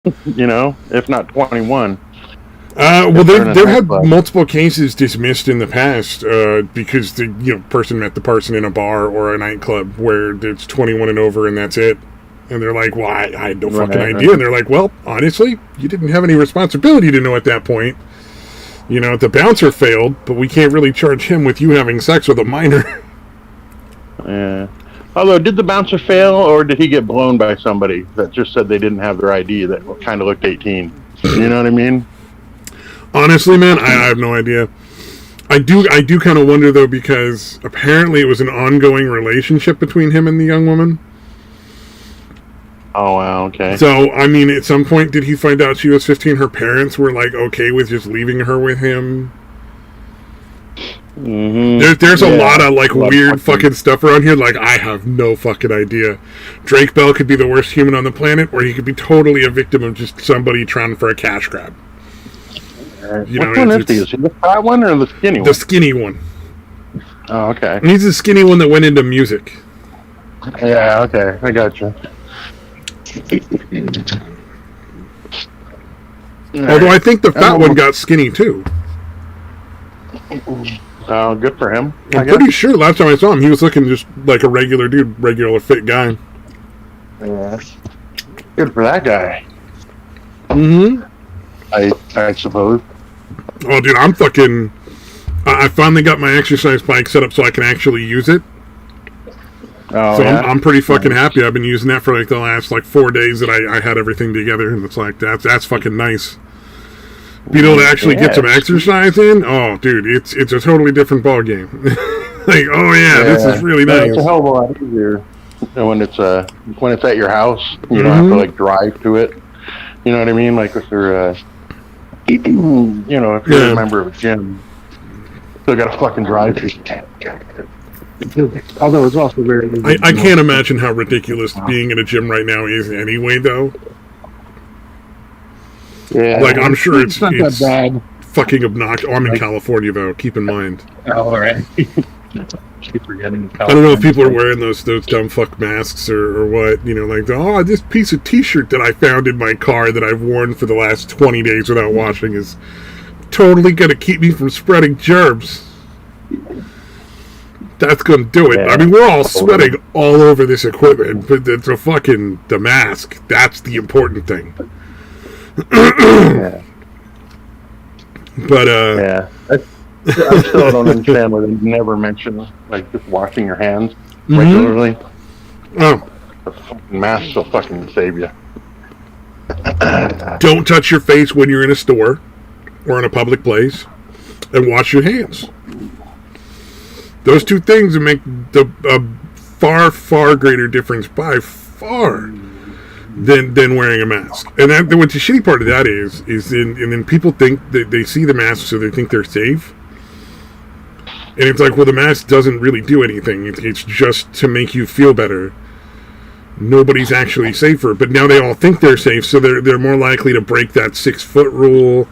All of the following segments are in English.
if not 21. Well, they've had multiple cases dismissed in the past because the person met the person in a bar or a nightclub where it's 21 and over and that's it. And they're like, well, I had no fucking idea. Right. And they're like, well, honestly, you didn't have any responsibility to know at that point. The bouncer failed, but we can't really charge him with you having sex with a minor. Yeah. Although, did the bouncer fail, or did he get blown by somebody that just said they didn't have their ID that kind of looked 18? You know what I mean? Honestly, man, I have no idea. I do kind of wonder, though, because apparently it was an ongoing relationship between him and the young woman. Oh, wow, okay. So, I mean, at some point, did he find out she was 15? Her parents were, okay with just leaving her with him? Mm-hmm. There's a lot of, weird fucking stuff around here. I have no fucking idea. Drake Bell could be the worst human on the planet, or he could be totally a victim of just somebody trying for a cash grab. Which one is he? Is he the fat one or the skinny one? The skinny one. Oh, okay. And he's the skinny one that went into music. Yeah, okay. I gotcha. Although I think the fat one got skinny too. Oh, good for him. I'm pretty sure last time I saw him, he was looking just like a regular dude, regular fit guy. Yeah. Good for that guy. Mm-hmm. I suppose. Oh, dude, I finally got my exercise bike set up so I can actually use it. Oh, so yeah? I'm pretty fucking happy. I've been using that for the last 4 days that I had everything together, and it's that's fucking nice. Being able to actually get some exercise in, oh dude, it's a totally different ball game. This is really nice. It's a hell of a lot easier when it's at your house. You don't have to drive to it. You know what I mean? If you're if you're a member of a gym, still got to fucking drive to. Although it's also very. I can't imagine how ridiculous being in a gym right now is anyway, though. Yeah, I'm sure it's not that bad. Fucking obnoxious. Oh, I'm in California, though. Keep in mind. Oh, all right. Keep forgetting. I don't know if people are wearing those dumb fuck masks or what. This piece of T-shirt that I found in my car that I've worn for the last 20 days without washing is totally going to keep me from spreading germs. That's going to do it. Yeah. I mean, we're all sweating all over this equipment, but it's the mask. That's the important thing. Yeah. But, yeah. I still don't understand why they never mention, just washing your hands regularly. Oh. The fucking mask will fucking save you. Don't touch your face when you're in a store or in a public place, and wash your hands. Those two things make a far, far greater difference by far than wearing a mask. And what the shitty part of that is then people think that they see the mask so they think they're safe. And it's well, the mask doesn't really do anything. It's just to make you feel better. Nobody's actually safer, but now they all think they're safe, so they're more likely to break that 6-foot rule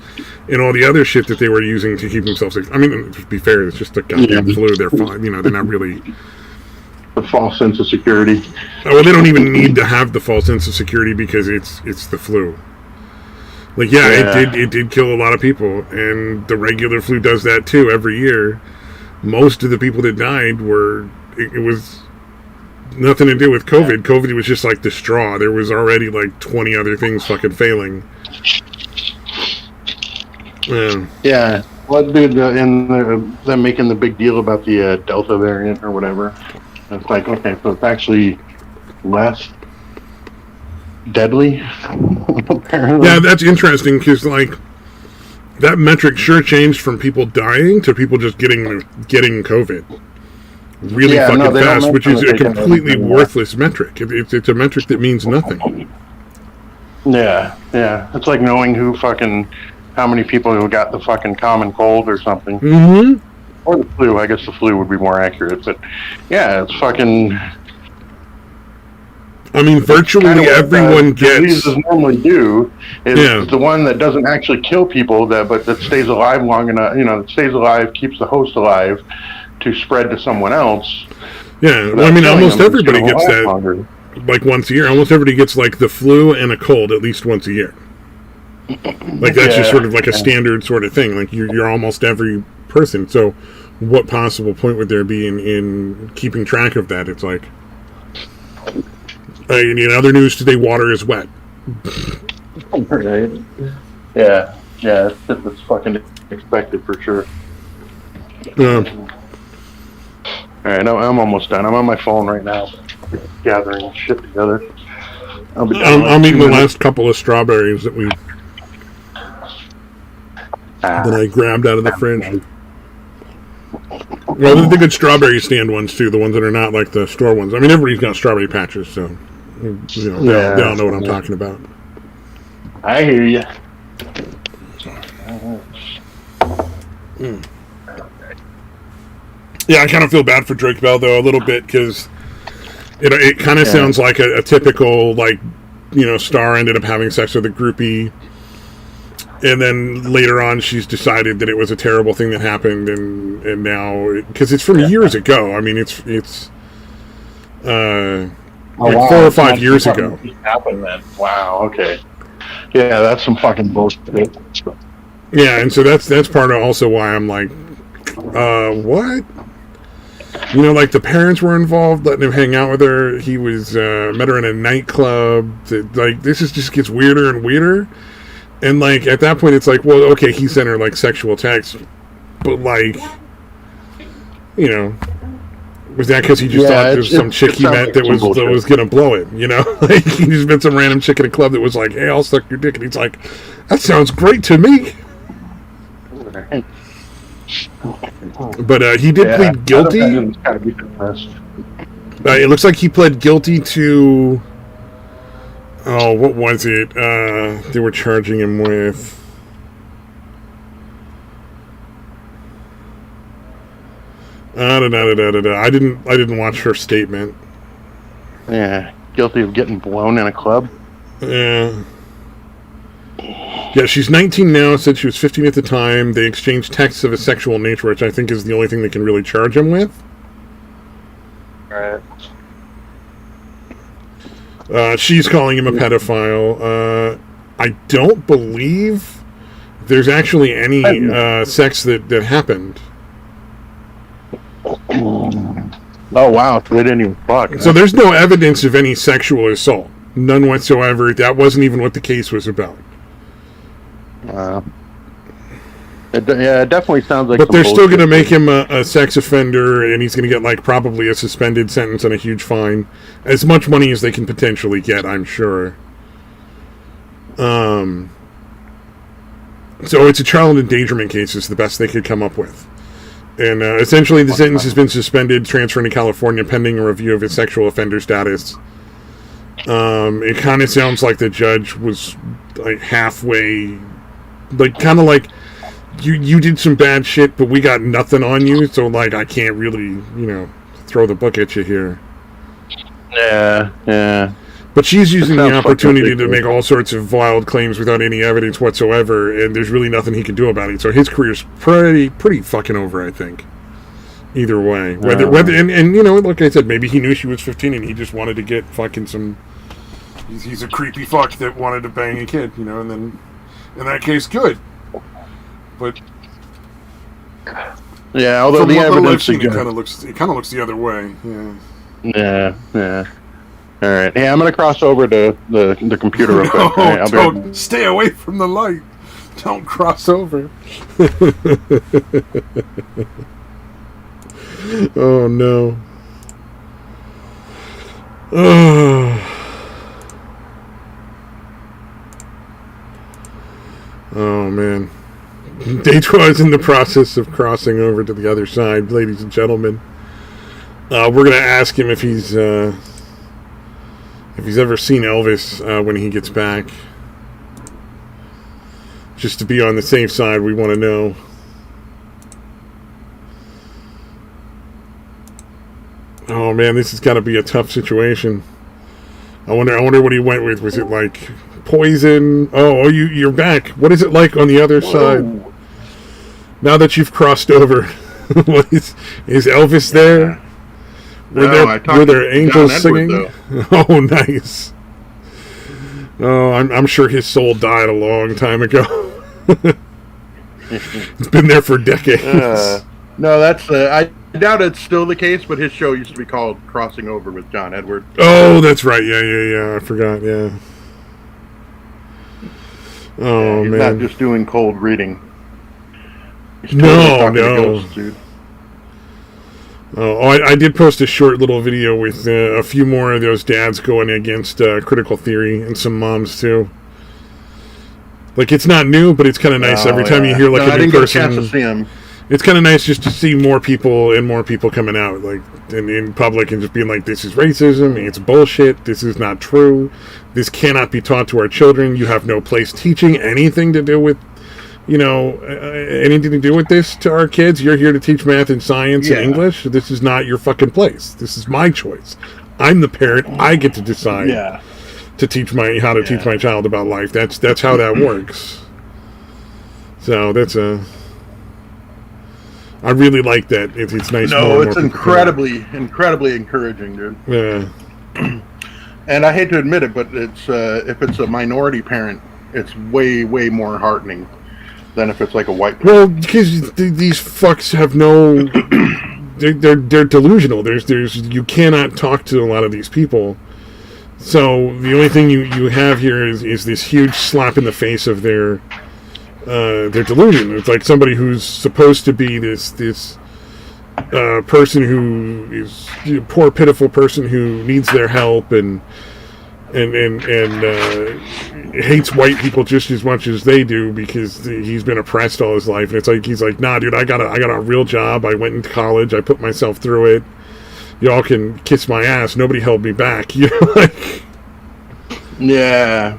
and all the other shit that they were using to keep themselves safe. I mean, to be fair, it's just a goddamn flu. They're fine. They're not really... The false sense of security. Well, they don't even need to have the false sense of security because it's the flu. It did kill a lot of people, and the regular flu does that too every year. Most of the people that died it was nothing to do with COVID. Yeah. COVID was just the straw. There was already 20 other things fucking failing. Yeah. Yeah. Well, dude, them making the big deal about the Delta variant or whatever. It's okay, so it's actually less deadly, apparently. Yeah, that's interesting, because, that metric sure changed from people dying to people just getting COVID really fucking fast, which is a completely worthless metric. It's a metric that means nothing. Yeah. It's like knowing how many people who got the fucking common cold or something. Mm-hmm. Or the flu. I guess the flu would be more accurate, but yeah, it's fucking... I mean, virtually everyone gets... diseases normally do is the one that doesn't actually kill people, but that stays alive long enough, that stays alive, keeps the host alive to spread to someone else. Yeah, well, I mean, almost everybody gets that. Longer. like once a year. Almost everybody gets like the flu and a cold at least once a year. Like that's just sort of like a standard sort of thing. Like you're almost every person. So what possible point would there be in keeping track of that? It's like, in other news today, water is wet. Right. Yeah, it's fucking expected for sure. All right, I'm almost done. I'm on my phone right now, gathering shit together. I'm eating the last couple of strawberries that I grabbed out of the fridge. Well, the good strawberry stand ones too, the ones that are not like the store ones. I mean, everybody's got strawberry patches, so they all know what I'm talking about. I hear you. Yeah, I kind of feel bad for Drake Bell though a little bit because it kind of sounds like a typical star ended up having sex with a groupie, and then later on she's decided that it was a terrible thing that happened, and now because it's from years ago. I mean, it's 4 or 5 years ago. Happened then. Wow. Okay. Yeah, that's some fucking bullshit. Yeah, and so that's part of also why I'm like, what? Like the parents were involved, letting him hang out with her. He was met her in a nightclub. This just gets weirder and weirder. And at that point, it's like, well, okay, he sent her sexual texts, but was that because he just thought there was some chick he met that was gonna blow it? He just met some random chick at a club that was like, hey, I'll suck your dick, and he's like, that sounds great to me. But he did plead guilty. It looks like he pled guilty to. Oh, what was it? They were charging him with. I didn't watch her statement. Yeah, guilty of getting blown in a club. Yeah. Yeah, she's 19 now, said she was 15 at the time. They exchanged texts of a sexual nature, which I think is the only thing they can really charge him with. Right. She's calling him a pedophile. I don't believe there's actually any sex that happened. Oh, wow. So they didn't even fuck. So there's no evidence of any sexual assault. None whatsoever. That wasn't even what the case was about. It definitely sounds like. But they're still going to make him a sex offender, and he's going to get probably a suspended sentence and a huge fine, as much money as they can potentially get, I'm sure. So it's a child endangerment case is the best they could come up with, and essentially the sentence has been suspended, transferred to California pending a review of his sexual offender status. It kind of sounds like the judge was halfway. Kind of like you did some bad shit, but we got nothing on you, so I can't really throw the book at you here. Yeah. But she's using the opportunity to make all sorts of wild claims without any evidence whatsoever, and there's really nothing he can do about it. So his career's pretty fucking over, I think. Either way, whether like I said, maybe he knew she was 15 and he just wanted to get fucking some. He's a creepy fuck that wanted to bang a kid, and then. In that case, good. But yeah, although the evidence it kind of looks the other way. Yeah. All right. Hey, I'm gonna cross over to the computer real quick. No, right, don't stay away from the light. Don't cross over. Oh no. Oh man. Detroit is in the process of crossing over to the other side, ladies and gentlemen. We're gonna ask him if he's ever seen Elvis when he gets back. Just to be on the safe side, we want to know. Oh man, this has got to be a tough situation. I wonder what he went with. Was it poison? Oh, you're back. What is it like on the other side? Now that you've crossed over, is Elvis there? Were there angels John singing? Edward, Oh, nice. Oh, I'm sure his soul died a long time ago. It's been there for decades. No, that's I doubt it's still the case, but his show used to be called Crossing Over with John Edward. Oh, that's right. Yeah. I forgot. Yeah. Oh, he's man. not just doing cold reading. He's totally talking to ghosts, dude. Oh, I did post a short little video with a few more of those dads going against critical theory and some moms too. Like, it's not new, but it's kind of nice every time you hear like a new person. I didn't get a chance to see him. It's kind of nice just to see more people coming out, like in public, and just being like, "This is racism. It's bullshit. This is not true. This cannot be taught to our children. You have no place teaching anything to do with." Anything to do with this to our kids. You're here to teach math and science and English. This is not your fucking place. This is my choice. I'm the parent. I get to decide to teach how to teach my child about life. That's how that works. So I really like that. It's nice. No, it's incredibly encouraging, dude. Yeah. And I hate to admit it, but it's if it's a minority parent, it's way more heartening than if it's like a white parent. Well, because these fucks have no. They're delusional. You cannot talk to a lot of these people. So the only thing you have here is this huge slap in the face of their delusion. It's like somebody who's supposed to be this person who is a poor, pitiful person who needs their help and hates white people just as much as they do because he's been oppressed all his life. And it's like he's like, nah, dude, I got a real job. I went into college. I put myself through it. Y'all can kiss my ass. Nobody held me back. You know, like. Yeah,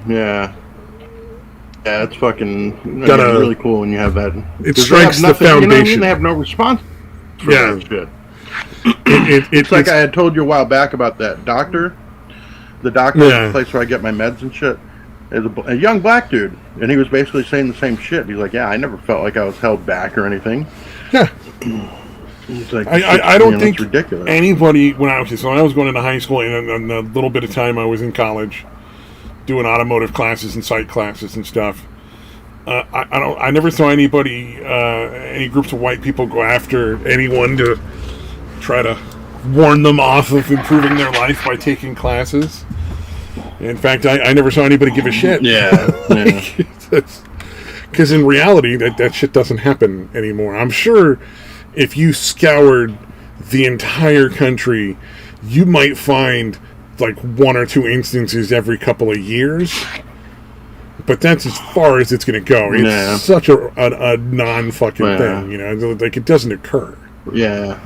it's fucking really cool when you have that. It strikes the foundation. They have no response for that shit. It's like I had told you a while back about that doctor. The doctor at the place where I get my meds and shit is a young black dude, and he was basically saying the same shit. He's like, I never felt like I was held back or anything. Yeah. He's like, I don't think ridiculous. Anybody, when I was going into high school and a little bit of time I was in college doing automotive classes and psych classes and stuff, I never saw anybody, any groups of white people go after anyone to try to warn them off of improving their life by taking classes. In fact, I never saw anybody give a shit. Because in reality, that shit doesn't happen anymore. I'm sure if you scoured the entire country, you might find like one or two instances every couple of years. But that's as far as it's going to go. It's such a non-fucking thing, you know? Like, it doesn't occur. Yeah.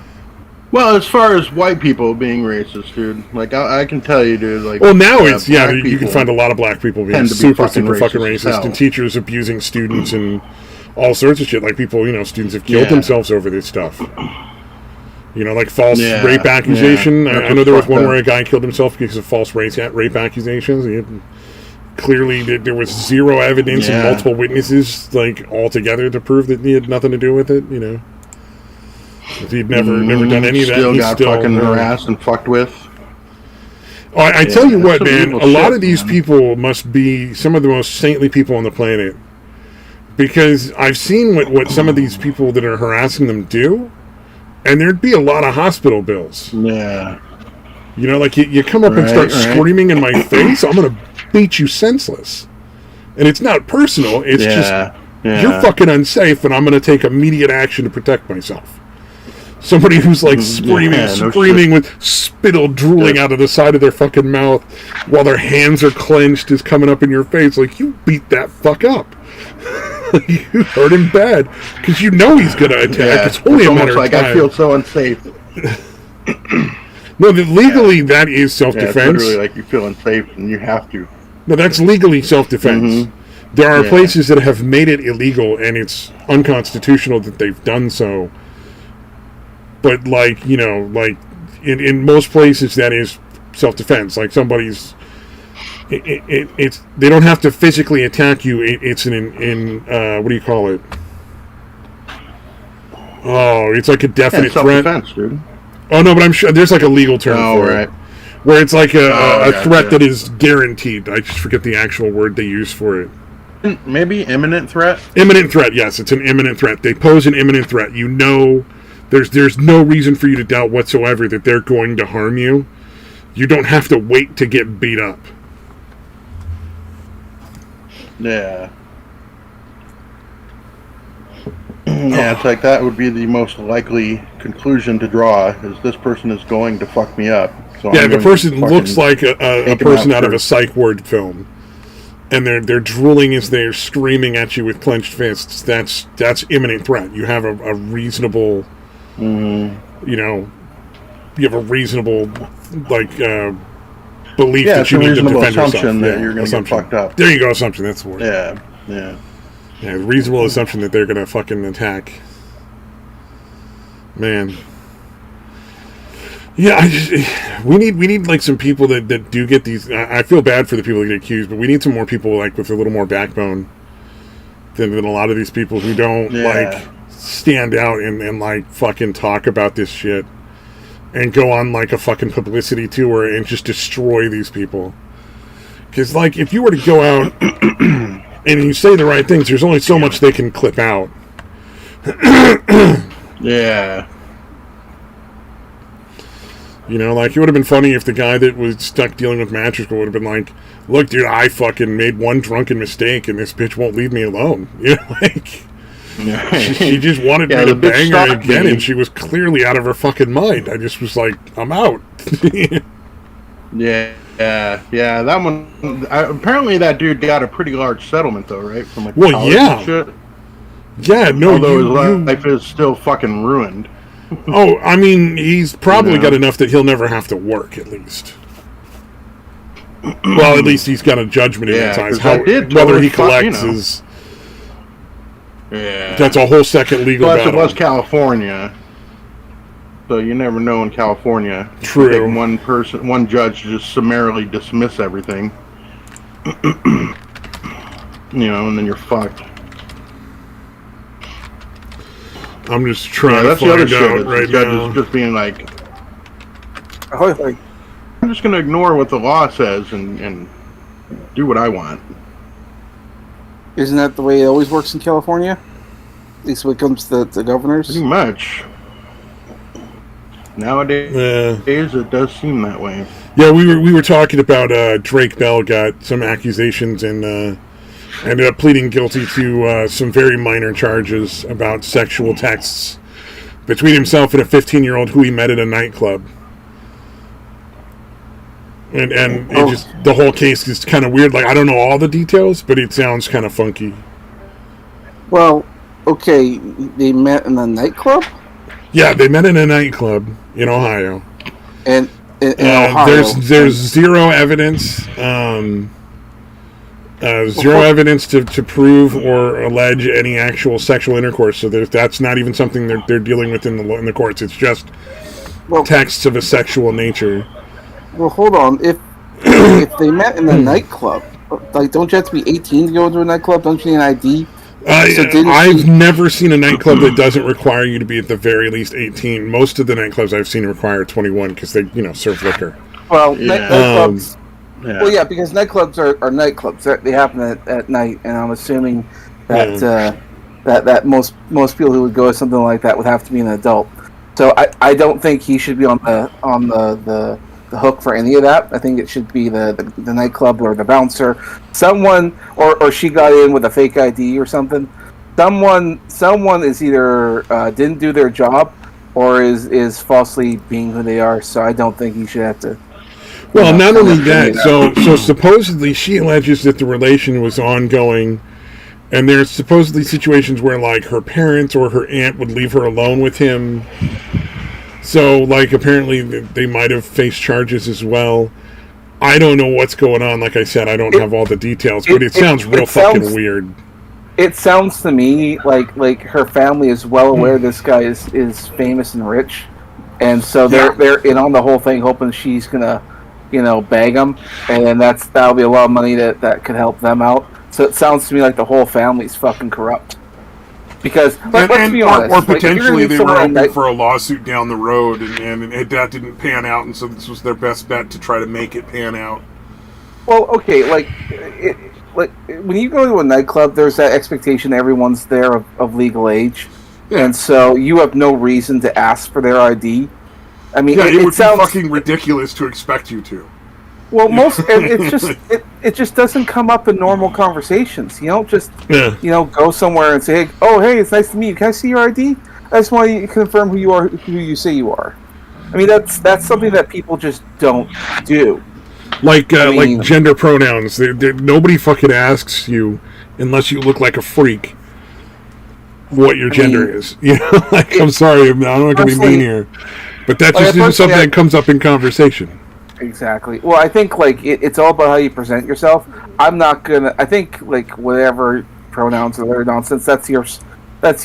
Well, as far as white people being racist, dude, like, I can tell you, dude, like... Well, now it's, you can find a lot of black people being super fucking racist, and teachers abusing students and all sorts of shit. Like, people, students have killed themselves over this stuff. Like false rape accusation. I know there was one where a guy killed himself because of false rape accusations. Clearly, there was zero evidence and multiple witnesses, like, all together to prove that he had nothing to do with it, If he'd never done any of that, he got fucking harassed and fucked with. Oh, I tell you what, man, a lot of these people must be some of the most saintly people on the planet. Because I've seen what some of these people that are harassing them do, and there'd be a lot of hospital bills. Yeah. Like you come up and start screaming in my face, I'm going to beat you senseless. And it's not personal, it's just, you're fucking unsafe, and I'm going to take immediate action to protect myself. Somebody who's like screaming with spittle drooling out of the side of their fucking mouth while their hands are clenched is coming up in your face. Like, you beat that fuck up. You hurt him bad because he's going to attack. It's only a matter of time. I feel so unsafe. No, legally that is self-defense. It's literally like you feel unsafe and you have to. No, that's legally self-defense. There are places that have made it illegal and it's unconstitutional that they've done so. But in most places that is self-defense. Like somebody's, it's they don't have to physically attack you. It's what do you call it? Oh, it's like a definite threat. Self-defense, dude. Oh no, but I'm sure there's like a legal term for right. it, where it's like a threat gotcha. that is guaranteed. I just forget the actual word they use for it. Maybe imminent threat. Imminent threat. Yes, it's an imminent threat. They pose an imminent threat. You know, there's no reason for you to doubt whatsoever that they're going to harm you. You don't have to wait to get beat up. Yeah. Yeah, it's like that would be the most likely conclusion to draw, is this person is going to fuck me up. So Yeah, I'm the going person to looks like a take him person out of a first. psych ward film. And they're drooling as they're screaming at you with clenched fists. That's imminent threat. You have a reasonable, you know, you have a reasonable, like, belief Yeah, that it's you a need to reasonable defend yourself. assumption that Yeah, you're going to get assumption. fucked up. There you go, assumption. That's the word. Yeah, yeah. Yeah, reasonable assumption that they're going to fucking attack. Man. Yeah, we need like some people that do get these. I feel bad for the people that get accused, but we need some more people like with a little more backbone than a lot of these people who don't like stand out and like fucking talk about this shit and go on like a fucking publicity tour and just destroy these people. Because like if you were to go out and you say the right things, there's only so much they can clip out. Yeah. You know, like, it would have been funny if the guy that was stuck dealing with mattress would have been like, look, dude, I fucking made one drunken mistake and this bitch won't leave me alone. You know, like, she just wanted me to bang her again and she was clearly out of her fucking mind. I just was like, I'm out. Yeah, that one, apparently that dude got a pretty large settlement, though, right? From like Well, yeah. and shit. Yeah, no, although his life is still fucking ruined. Oh, I mean, he's probably got enough that he'll never have to work, at least. Well, at least he's got a judgment in his eyes. Whether he collects is... Yeah. That's a whole second legal battle. Plus, it was California. So you never know in California. True. One judge just summarily dismiss everything. You know, and then you're fucked. I'm just trying to find out right now. Just being like, I'm just going to ignore what the law says and do what I want. Isn't that the way it always works in California? At least when it comes to the governors? Pretty much. Nowadays, it does seem that way. Yeah, we were talking about Drake Bell got some accusations and ended up pleading guilty to some very minor charges about sexual texts between himself and a 15-year-old who he met at a nightclub. And it just, the whole case is kind of weird. Like, I don't know all the details, but it sounds kind of funky. Well, okay, they met in a nightclub? Yeah, they met in a nightclub in Ohio. And in Ohio? There's zero evidence. Zero evidence to prove or allege any actual sexual intercourse. So that's not even something they're dealing with in the courts. It's just texts of a sexual nature. Well, hold on. If they met in a nightclub, like, don't you have to be 18 to go into a nightclub? Don't you need an ID? I've never seen a nightclub that doesn't require you to be at the very least 18. Most of the nightclubs I've seen require 21 because they, serve liquor. Well, nightclubs. Well, yeah, because nightclubs are nightclubs. They happen at night, and I'm assuming that that most people who would go to something like that would have to be an adult. So I don't think he should be on the hook for any of that. I think it should be the nightclub or the bouncer, someone, or she got in with a fake ID or something. Someone is either didn't do their job or is falsely being who they are. So I don't think he should have to. Well, not only that, so supposedly she alleges that the relation was ongoing, and there's supposedly situations where, like, her parents or her aunt would leave her alone with him. So, like, apparently they might have faced charges as well. I don't know what's going on. Like I said, I don't have all the details, but it sounds real fucking weird. It sounds to me like her family is well aware this guy is famous and rich, and so they're in on the whole thing, hoping she's gonna, bag him, and then that'll be a lot of money that could help them out. So it sounds to me like the whole family's fucking corrupt. Because let's be honest, or like, potentially they were somewhere hoping for a llawsuit down the road, and that didn't pan out, and so this was their best bet to try to make it pan out. Well, okay, like when you go to a nightclub, there's that expectation everyone's there of legal age, and so you have no reason to ask for their ID. I mean, it would sound fucking ridiculous to expect you to. Well, it just doesn't come up in normal conversations. You don't just go somewhere and say, "Oh, hey, it's nice to meet you. Can I see your ID? I just want to confirm who you say you are." I mean, that's something that people just don't do. Like gender pronouns. Nobody fucking asks you unless you look like a freak what your gender is. You know, like I'm sorry, I'm not going to be mean here, but that just isn't something that comes up in conversation. Exactly. Well, I think it's all about how you present yourself. I'm not gonna. I think whatever pronouns or their nonsense. That's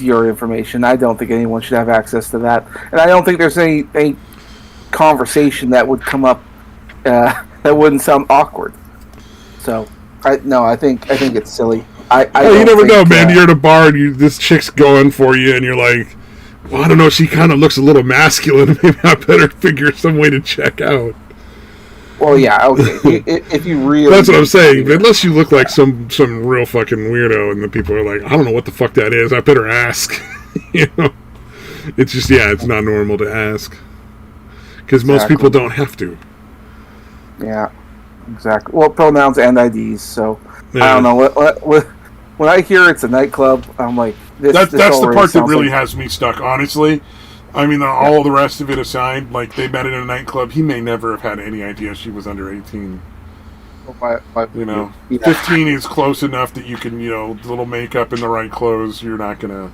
your information. I don't think anyone should have access to that, and I don't think there's any conversation that would come up that wouldn't sound awkward. So, I think it's silly. You never know, man. You're at a bar and this chick's going for you, and you're like, well, I don't know. She kind of looks a little masculine. Maybe I better figure some way to check out. Well, yeah, okay. If you really... That's what I'm saying. Unless you look like some real fucking weirdo and the people are like, I don't know what the fuck that is. I better ask. You know? It's just, it's not normal to ask. Because most people don't have to. Yeah, exactly. Well, pronouns and IDs, so... I don't know. When I hear it's a nightclub, I'm like... That's the part that really has me stuck, honestly. I mean, all the rest of it aside, like, they met in a nightclub, he may never have had any idea she was under 18. You know, 15 is close enough that you can, little makeup and the right clothes, you're not gonna,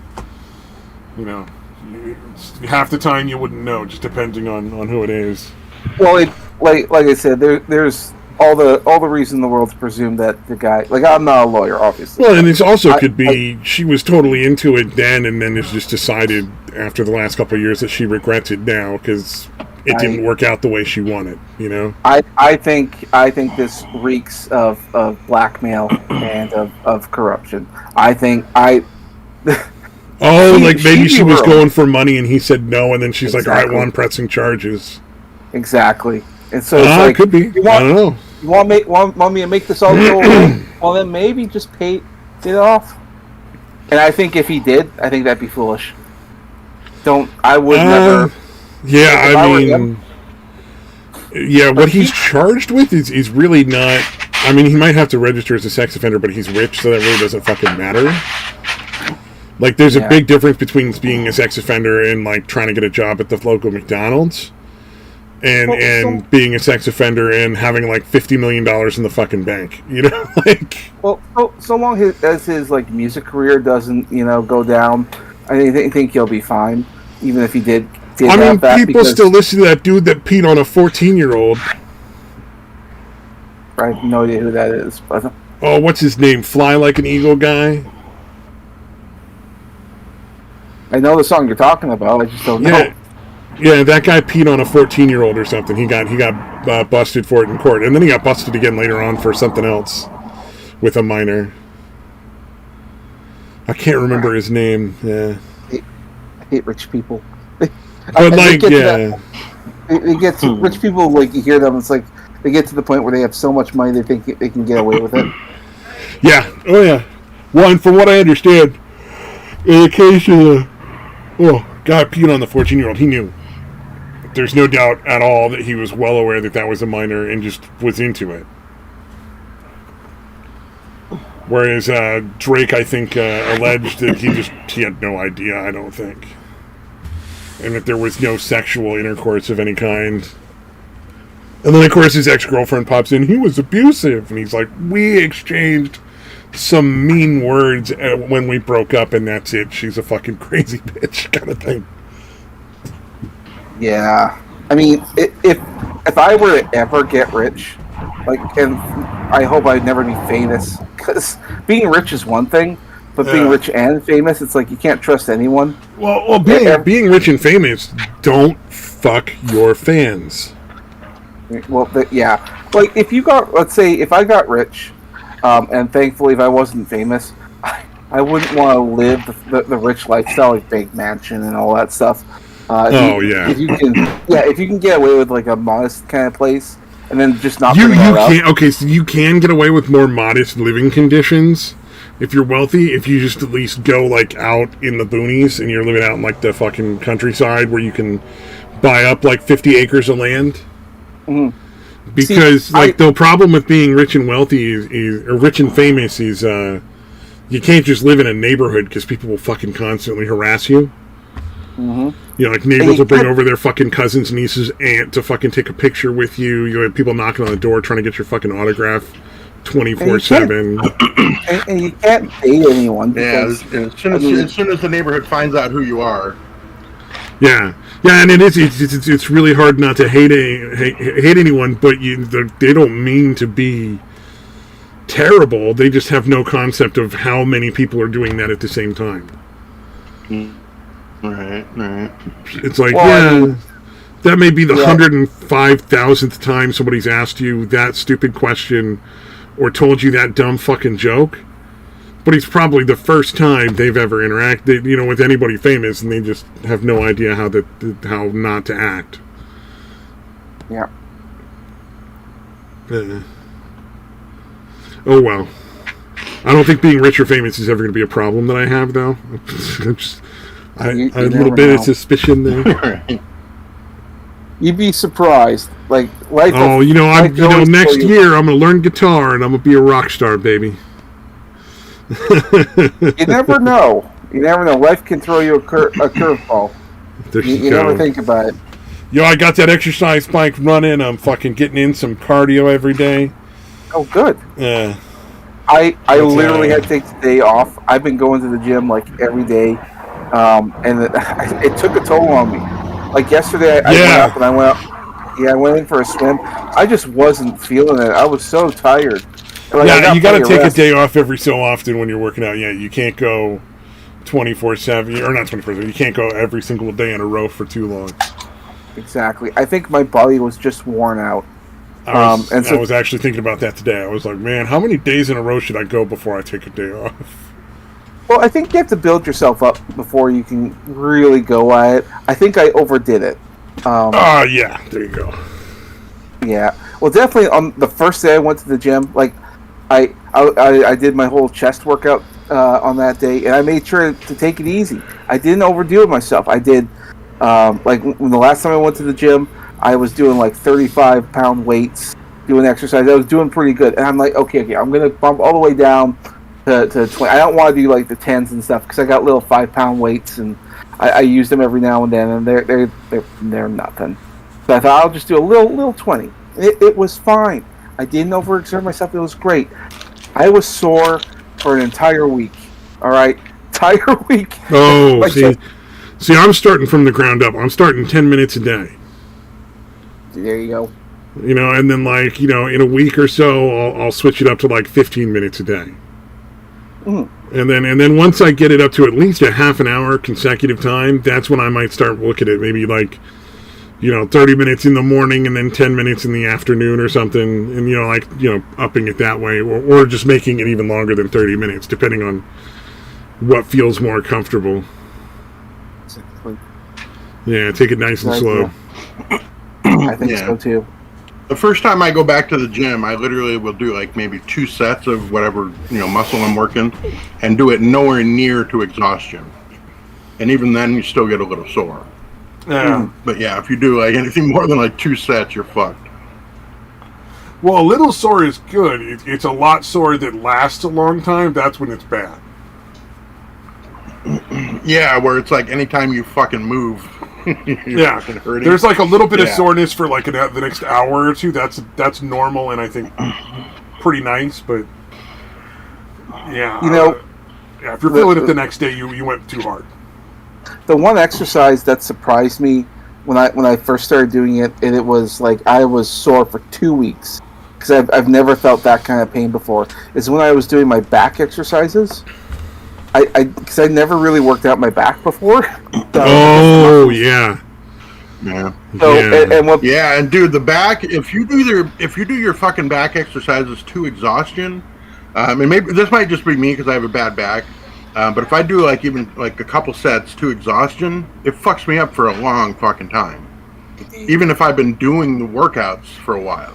half the time you wouldn't know, just depending on who it is. Well, like I said, there's all the reason in the world to presume that the guy, I'm not a lawyer, obviously. Well, and it also could be she was totally into it then, and then it's just decided after the last couple of years that she regrets it now because it didn't work out the way she wanted. You know. I think this reeks of blackmail and of corruption. Maybe she was going for money and he said no, and then she's like, all right, well, I'm pressing charges. Exactly. And so it's could be. I don't know. You want me to make this all go away? Well, then maybe just pay it off. And I think if he did, I think that'd be foolish. I would never. Yeah, what he's charged with is really not. I mean, he might have to register as a sex offender, but he's rich, so that really doesn't fucking matter. Like, there's a big difference between being a sex offender and, like, trying to get a job at the local McDonald's. And being a sex offender and having like $50 million in the fucking bank, you know, like. Well, so long as his like music career doesn't, go down, I think he'll be fine, even if he did. I mean, people still listen to that dude that peed on a 14-year-old. I have no idea who that is, but. Oh, what's his name? Fly Like an Eagle guy. I know the song you're talking about. I just don't know. Yeah, that guy peed on a 14-year-old or something. He got busted for it in court, and then he got busted again later on for something else with a minor. I can't remember his name. Yeah, I hate rich people. But it gets rich people, like, you hear them. It's like they get to the point where they have so much money they think they can get away with it. Yeah. Oh yeah. Well, and from what I understand, in the case of guy peed on the 14-year-old, he knew. There's no doubt at all that he was well aware that was a minor and just was into it. Whereas Drake, I think, alleged that he had no idea, I don't think. And that there was no sexual intercourse of any kind. And then, of course, his ex-girlfriend pops in. He was abusive. And he's like, we exchanged some mean words when we broke up, and that's it. She's a fucking crazy bitch kind of thing. Yeah, I mean, if I were to ever get rich, and I hope I'd never be famous, because being rich is one thing, but being rich and famous, it's like you can't trust anyone. Well, being rich and famous, don't fuck your fans. Well, like if I got rich, and thankfully if I wasn't famous, I wouldn't want to live the rich lifestyle, like big mansion and all that stuff. If you can get away with like a modest kind of place, and then just not you can okay, so you can get away with more modest living conditions if you're wealthy. If you just at least go like out in the boonies and you're living out in like the fucking countryside where you can buy up like 50 acres of land. Mm-hmm. Because the problem with being rich and wealthy is or rich and famous is you can't just live in a neighborhood because people will fucking constantly harass you. Mm-hmm. You know, like neighbors will bring over their fucking cousins, nieces, aunt to fucking take a picture with you. You have people knocking on the door trying to get your fucking autograph 24/7. And you can't date anyone. Because, as soon as the neighborhood finds out who you are. Yeah, and it's really hard not to hate anyone, but they don't mean to be terrible. They just have no concept of how many people are doing that at the same time. Right. It's like, that may be the 105,000th time somebody's asked you that stupid question or told you that dumb fucking joke, but it's probably the first time they've ever interacted, with anybody famous, and they just have no idea how not to act. Yeah. Oh well. I don't think being rich or famous is ever going to be a problem that I have, though. I have a little bit of suspicion there. You'd be surprised. Like life. Oh, next year I'm going to learn guitar and I'm going to be a rock star, baby. You never know. Life can throw you a curveball. You never think about it. I got that exercise bike running. I'm fucking getting in some cardio every day. Oh, good. Yeah. I literally had to take the day off. I've been going to the gym like every day, and it took a toll on me. Like yesterday, I went in for a swim. I just wasn't feeling it. I was so tired. You got to take a day off every so often when you're working out. Yeah, you can't go 24/7, or not 24/7. You can't go every single day in a row for too long. Exactly. I think my body was just worn out. I was actually thinking about that today. I was like, man, how many days in a row should I go before I take a day off? Well, I think you have to build yourself up before you can really go at it. I think I overdid it. Yeah, there you go. Yeah. Well, definitely on the first day I went to the gym, like I did my whole chest workout on that day, and I made sure to take it easy. I didn't overdo it myself. I did like when the last time I went to the gym, I was doing like 35-pound weights, doing exercise. I was doing pretty good, and I'm like, okay, I'm gonna bump all the way down to 20. I don't want to do like the 10s and stuff because I got little 5-pound weights, and I use them every now and then, and they're nothing. So I thought I'll just do a little 20. It was fine. I didn't overexert myself. It was great. I was sore for an entire week. All right, entire week. Oh, see, I'm starting from the ground up. I'm starting 10 minutes a day. There you go. And then in a week or so, I'll switch it up to like 15 minutes a day. Mm. And then once I get it up to at least a half an hour consecutive time, that's when I might start looking at maybe 30 minutes in the morning and then 10 minutes in the afternoon or something, and upping it that way, or just making it even longer than 30 minutes, depending on what feels more comfortable. Exactly. Yeah, take it nice and slow. I think so too. The first time I go back to the gym, I literally will do like maybe 2 sets of whatever muscle I'm working, and do it nowhere near to exhaustion. And even then, you still get a little sore. Yeah. But yeah, if you do like anything more than like 2 sets, you're fucked. Well, a little sore is good. It's a lot sore that lasts a long time. That's when it's bad. Yeah, where it's like anytime you fucking move. Yeah, there's like a little bit of soreness for like the next hour or two. That's normal, and I think pretty nice. But yeah, if you're feeling it the next day, you went too hard. The one exercise that surprised me when I first started doing it, and it was like I was sore for 2 weeks because I've never felt that kind of pain before. Is when I was doing my back exercises. Because I never really worked out my back before. So, yeah. So and dude, the back. If you do your fucking back exercises to exhaustion, and maybe this might just be me because I have a bad back, But if I do like even like a couple sets to exhaustion, it fucks me up for a long fucking time. Even if I've been doing the workouts for a while.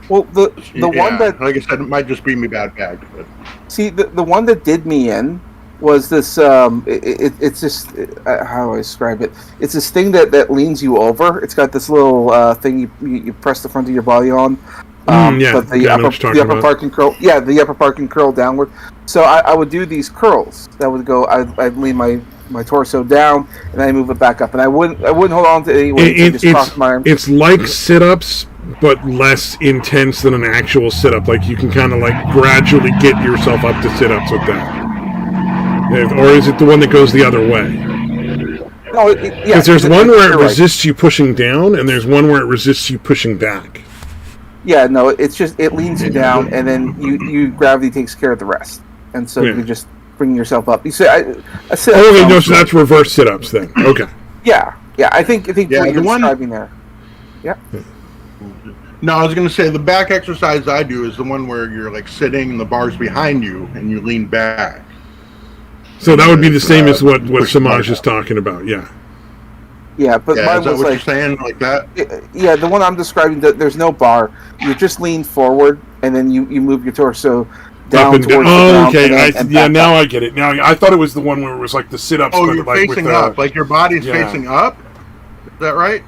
Well, the one that, like I said, it might just be me bad back. But see, the one that did me in was this. It's just how do I describe it? It's this thing that leans you over. It's got this little thing you press the front of your body on. But the upper part can curl. Yeah, the upper part can curl downward. So I would do these curls. That would go. I'd lean my torso down, and then I move it back up. And I wouldn't hold on to any weight. Just cross my arms. It's like sit-ups, but less intense than an actual sit-up. Like you can kind of like gradually get yourself up to sit-ups with that. Or is it the one that goes the other way? No, because there's one where it resists you pushing down, and there's one where it resists you pushing back. Yeah, no, it's just it leans you down, and then you gravity takes care of the rest, and so you just bring yourself up. You say, I said, okay, no, so that's reverse sit-ups then. Okay. Yeah, I think what you're describing there. Yeah. No, I was going to say the back exercise I do is the one where you're like sitting and the bar's behind you and you lean back. So that would be the same as what Samaj is talking about, yeah. Yeah, but mine is that was what like, you're saying, like that? Yeah, the one I'm describing, there's no bar. You just lean forward, and then you move your torso down towards the ground. Oh, okay. Now I get it. Now I thought it was the one where it was like the sit-ups. Oh, you're facing up, like your body's facing up. Is that right?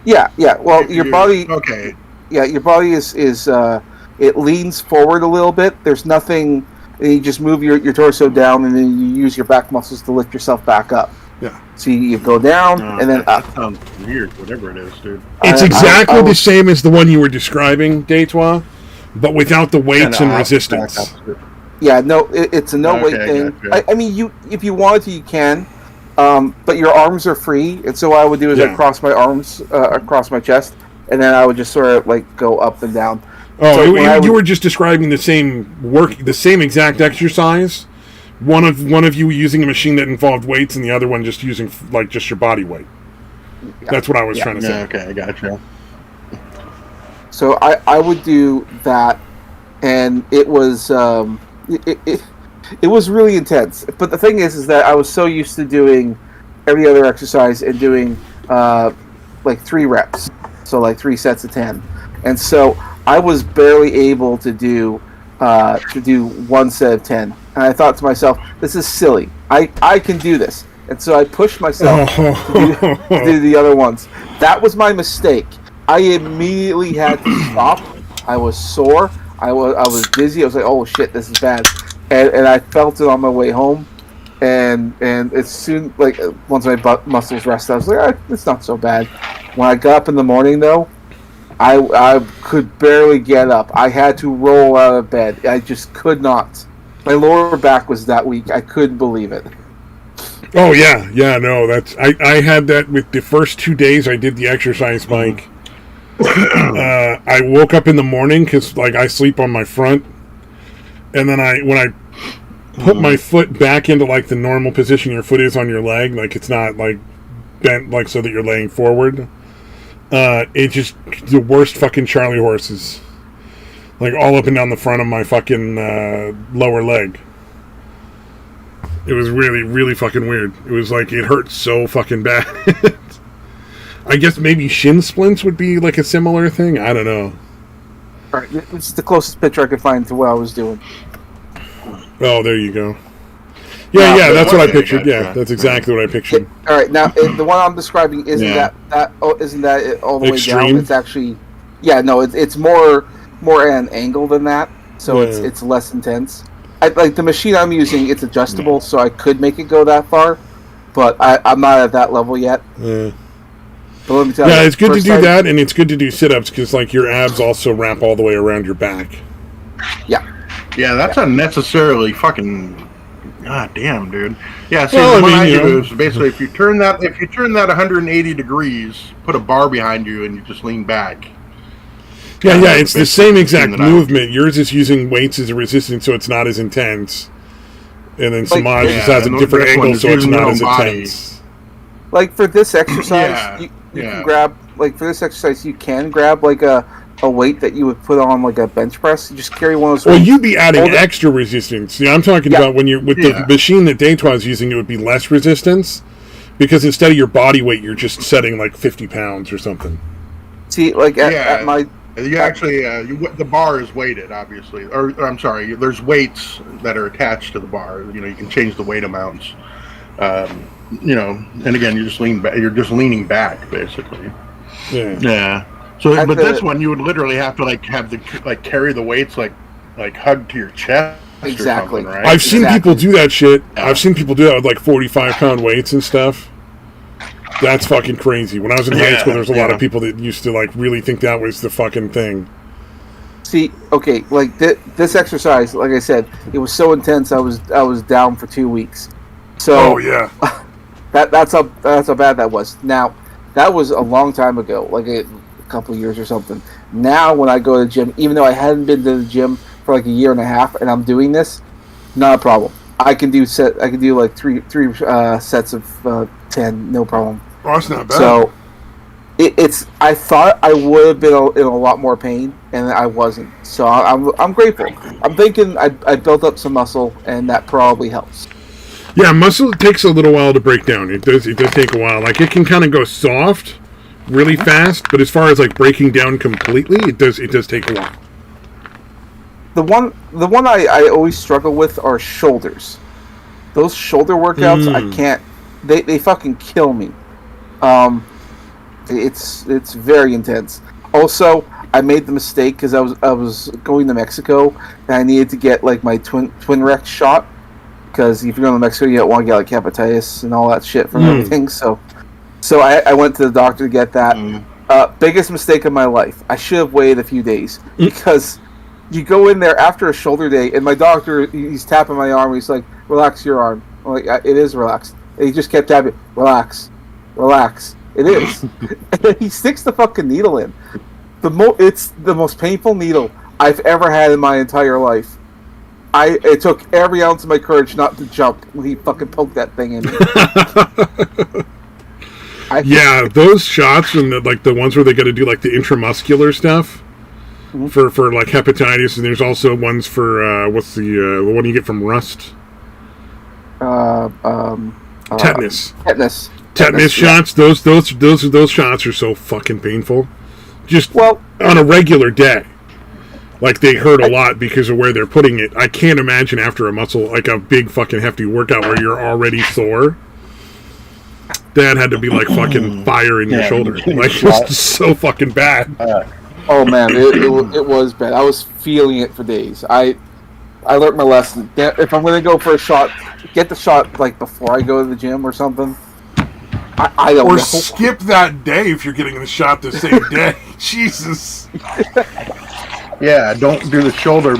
Yeah. Well, your body. Okay. Yeah, your body is it leans forward a little bit. There's nothing. And you just move your torso down, and then you use your back muscles to lift yourself back up. Yeah. So you go down and then up. That sounds weird, whatever it is, dude. It's exactly the same as the one you were describing, Deitois, but without the weights and resistance. Yeah, no, it's a no-weight thing. Gotcha. I mean, if you wanted to, you can, but your arms are free, and so what I would do is I cross my arms across my chest, and then I would just sort of like go up and down. Oh, so you were just describing the same exact exercise. One of you using a machine that involved weights, and the other one just using just your body weight. Yeah. That's what I was trying to say. Okay, I gotcha. So I would do that, and it was it was really intense. But the thing is that I was so used to doing every other exercise and doing like 3 reps, so like 3 sets of 10, and so I was barely able to do 1 set of 10. And I thought to myself, this is silly. I can do this. And so I pushed myself to do the other ones. That was my mistake. I immediately had to stop. I was sore. I was dizzy. I was like, oh shit, this is bad. And I felt it on my way home. And as soon, once my butt muscles rested, I was like, it's not so bad. When I got up in the morning, though, I could barely get up. I had to roll out of bed. I just could not. My lower back was that weak. I couldn't believe it. Oh yeah, no, that's I had that with the first 2 days I did the exercise bike. I woke up in the morning because I sleep on my front, and then when I put my foot back into the normal position your foot is on your leg, it's not bent so that you're laying forward. It just the worst fucking Charlie horses. All up and down the front of my fucking lower leg. It was really, really fucking weird. It was it hurt so fucking bad. I guess maybe shin splints would be a similar thing. I don't know. All right, this is the closest picture I could find to what I was doing. Oh, there you go. Yeah, that's what I pictured. Yeah, that's exactly what I pictured. All right, now the one I'm describing isn't that all the Extreme? way down. It's actually, it's more at an angle than that, so it's less intense. The machine I'm using, it's adjustable, so I could make it go that far, but I'm not at that level yet. Yeah. But let me tell you, it's good to do that, and it's good to do sit-ups because your abs also wrap all the way around your back. Yeah. Yeah, that's unnecessarily fucking. God damn, dude. Yeah, see, what I do is basically if you turn that 180 degrees, put a bar behind you, and you just lean back. Yeah, it's the same exact movement. Yours is using weights as a resistance, so it's not as intense. And then Samaj just has a different angle, so it's not as intense. For this exercise, you can grab, for this exercise, you can grab, a a weight that you would put on like a bench press. You just carry one of those. Well, you'd be adding extra resistance. See, I'm talking about when you're with the machine that Deitois using, it would be less resistance because instead of your body weight, you're just setting like 50 pounds or something. See, like at my. You actually, the bar is weighted, obviously. Or I'm sorry, there's weights that are attached to the bar. You know, you can change the weight amounts. You know, and again, you're just leaning back, basically. Yeah. So, but this one, you would literally have to carry the weights like hugged to your chest. Exactly. Or something, right? I've seen people do that shit. I've seen people do that with like 45-pound weights and stuff. That's fucking crazy. When I was in high school, there was a lot of people that used to like really think that was the fucking thing. See, okay, like this exercise, like I said, it was so intense. I was down for 2 weeks. So that's how bad that was. Now, that was a long time ago, like a couple of years or something. Now, when I go to the gym, even though I hadn't been to the gym for like a year and a half, and I'm doing this, not a problem. I can do like three sets of 10, no problem. Oh, that's not bad. So it's. I thought I would have been in a lot more pain, and I wasn't. So I'm grateful. I'm thinking I built up some muscle, and that probably helps. Yeah, muscle takes a little while to break down. It does take a while. Like it can kind of go soft really fast, but as far as like breaking down completely, it does take a while. The one I always struggle with are shoulders. Those shoulder workouts, I can't. They fucking kill me. It's very intense. Also, I made the mistake because I was going to Mexico and I needed to get like my twin Rex shot because if you're going to Mexico, you don't want to get like hepatitis and all that shit from everything. So I went to the doctor to get that. Biggest mistake of my life. I should have waited a few days because you go in there after a shoulder day and my doctor, he's tapping my arm. He's like, "Relax your arm." I'm like, "It is relaxed." And he just kept tapping, "Relax, relax." It is. And then he sticks the fucking needle in. It's the most painful needle I've ever had in my entire life. It took every ounce of my courage not to jump when he fucking poked that thing in. Those shots and the ones where they got to do like the intramuscular stuff for like hepatitis, and there's also ones for what's the one you get from rust? Tetanus shots. Those shots are so fucking painful. Just on a regular day. Like they hurt a lot because of where they're putting it. I can't imagine after a a big fucking hefty workout where you're already sore. That had to be like fucking fire in your shoulder. Like it was so fucking bad. Oh man, it was bad. I was feeling it for days. I learned my lesson. If I'm gonna go for a shot, get the shot like before I go to the gym or something. I don't know. Or skip that day if you're getting the shot the same day. Jesus. Yeah, don't do the shoulder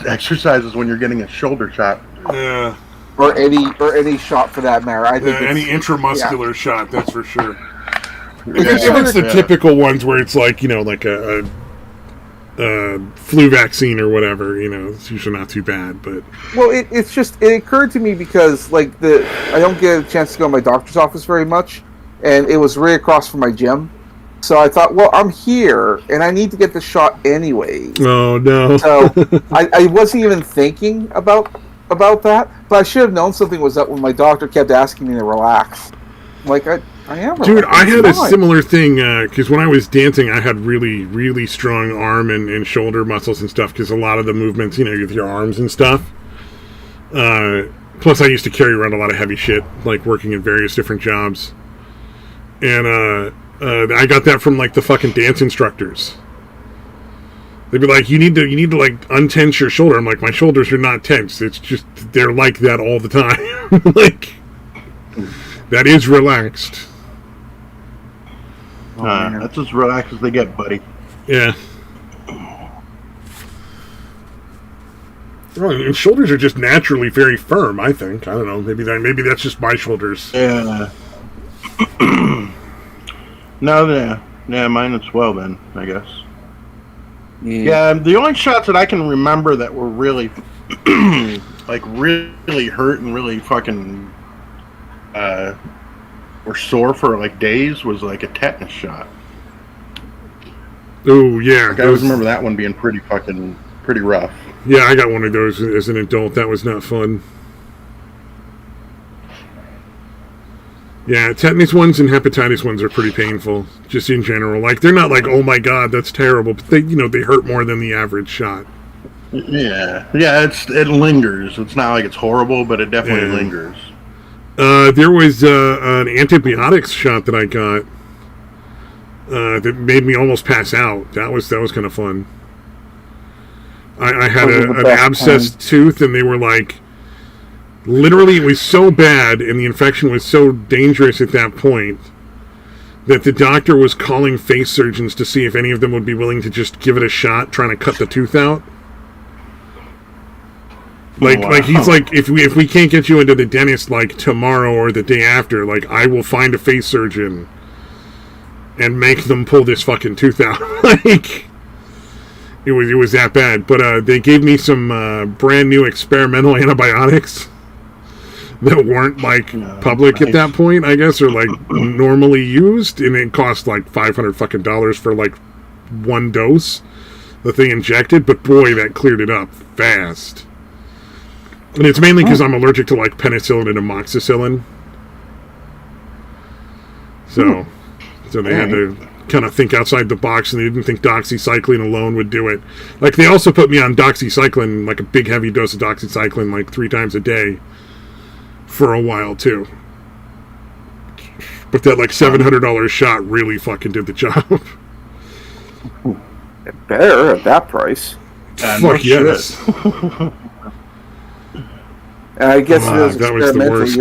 exercises when you're getting a shoulder shot. Yeah. Or any shot for that matter. I think any intramuscular shot, that's for sure. If it's the typical ones where it's like, like a flu vaccine or whatever, it's usually not too bad. But it occurred to me because I don't get a chance to go to my doctor's office very much, and it was right across from my gym. So I thought, well, I'm here, and I need to get the shot anyway. Oh, no. So I wasn't even thinking about that, but I should have known something was up when my doctor kept asking me to relax. I'm like, I am relaxed. Dude, I had a similar thing, because when I was dancing, I had really, really strong arm and shoulder muscles and stuff, because a lot of the movements, with your arms and stuff. Plus, I used to carry around a lot of heavy shit, like working in various different jobs. And, I got that from the fucking dance instructors. They'd be like, you need to like untense your shoulder. I'm like, my shoulders are not tense. It's just they're like that all the time. That is relaxed. That's as relaxed as they get, buddy. Yeah. Well, and shoulders are just naturally very firm, I think. I don't know. Maybe that's just my shoulders. Yeah. No, yeah, mine as well then, I guess. Yeah, the only shots that I can remember that were really, really hurt and really fucking, were sore for days was a tetanus shot. Oh yeah, I always remember that one being pretty rough. Yeah, I got one of those as an adult. That was not fun. Yeah, tetanus ones and hepatitis ones are pretty painful, just in general. Like, they're not like, oh my god, that's terrible, but they hurt more than the average shot. Yeah, it lingers. It's not like it's horrible, but it definitely lingers. There was an antibiotics shot that I got that made me almost pass out. That was kind of fun. I had an abscessed tooth, and they were like, literally, it was so bad, and the infection was so dangerous at that point that the doctor was calling face surgeons to see if any of them would be willing to just give it a shot, trying to cut the tooth out. Like he's like, if we can't get you into the dentist like tomorrow or the day after, like, I will find a face surgeon and make them pull this fucking tooth out. Like, it was that bad. But they gave me some brand new experimental antibiotics that weren't like public at that point, I guess, or like normally used, and it cost like $500 fucking for like one dose that they injected. But boy, that cleared it up fast. And it's mainly because I'm allergic to like penicillin and amoxicillin. So they had to kind of think outside the box, and they didn't think doxycycline alone would do it. Like, they also put me on doxycycline, like a big heavy dose of doxycycline, like 3 times a day for a while too. But that like $700 shot really fucking did the job. Better at that price. Fuck yes. I guess if it was that was the worst.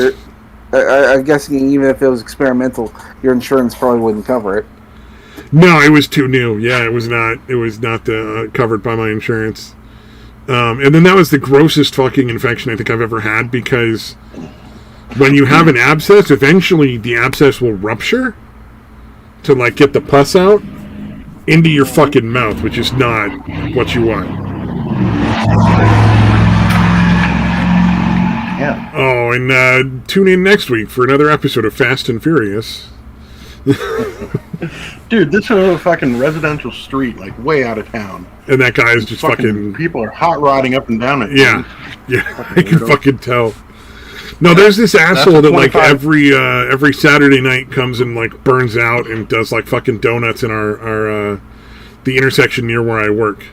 I'm guessing even if it was experimental, your insurance probably wouldn't cover it. No, it was too new. Yeah, it was not. It was not covered by my insurance. And then that was the grossest fucking infection I think I've ever had, because when you have an abscess, eventually the abscess will rupture to like get the pus out into your fucking mouth, which is not what you want. Yeah. Oh, and tune in next week for another episode of Fast and Furious. Dude, this is a fucking residential street, like way out of town. And that guy is just fucking people are hot rodding up and down it. Yeah, I can fucking tell. No, there's this asshole that like every Saturday night comes and like burns out and does like fucking donuts in our the intersection near where I work.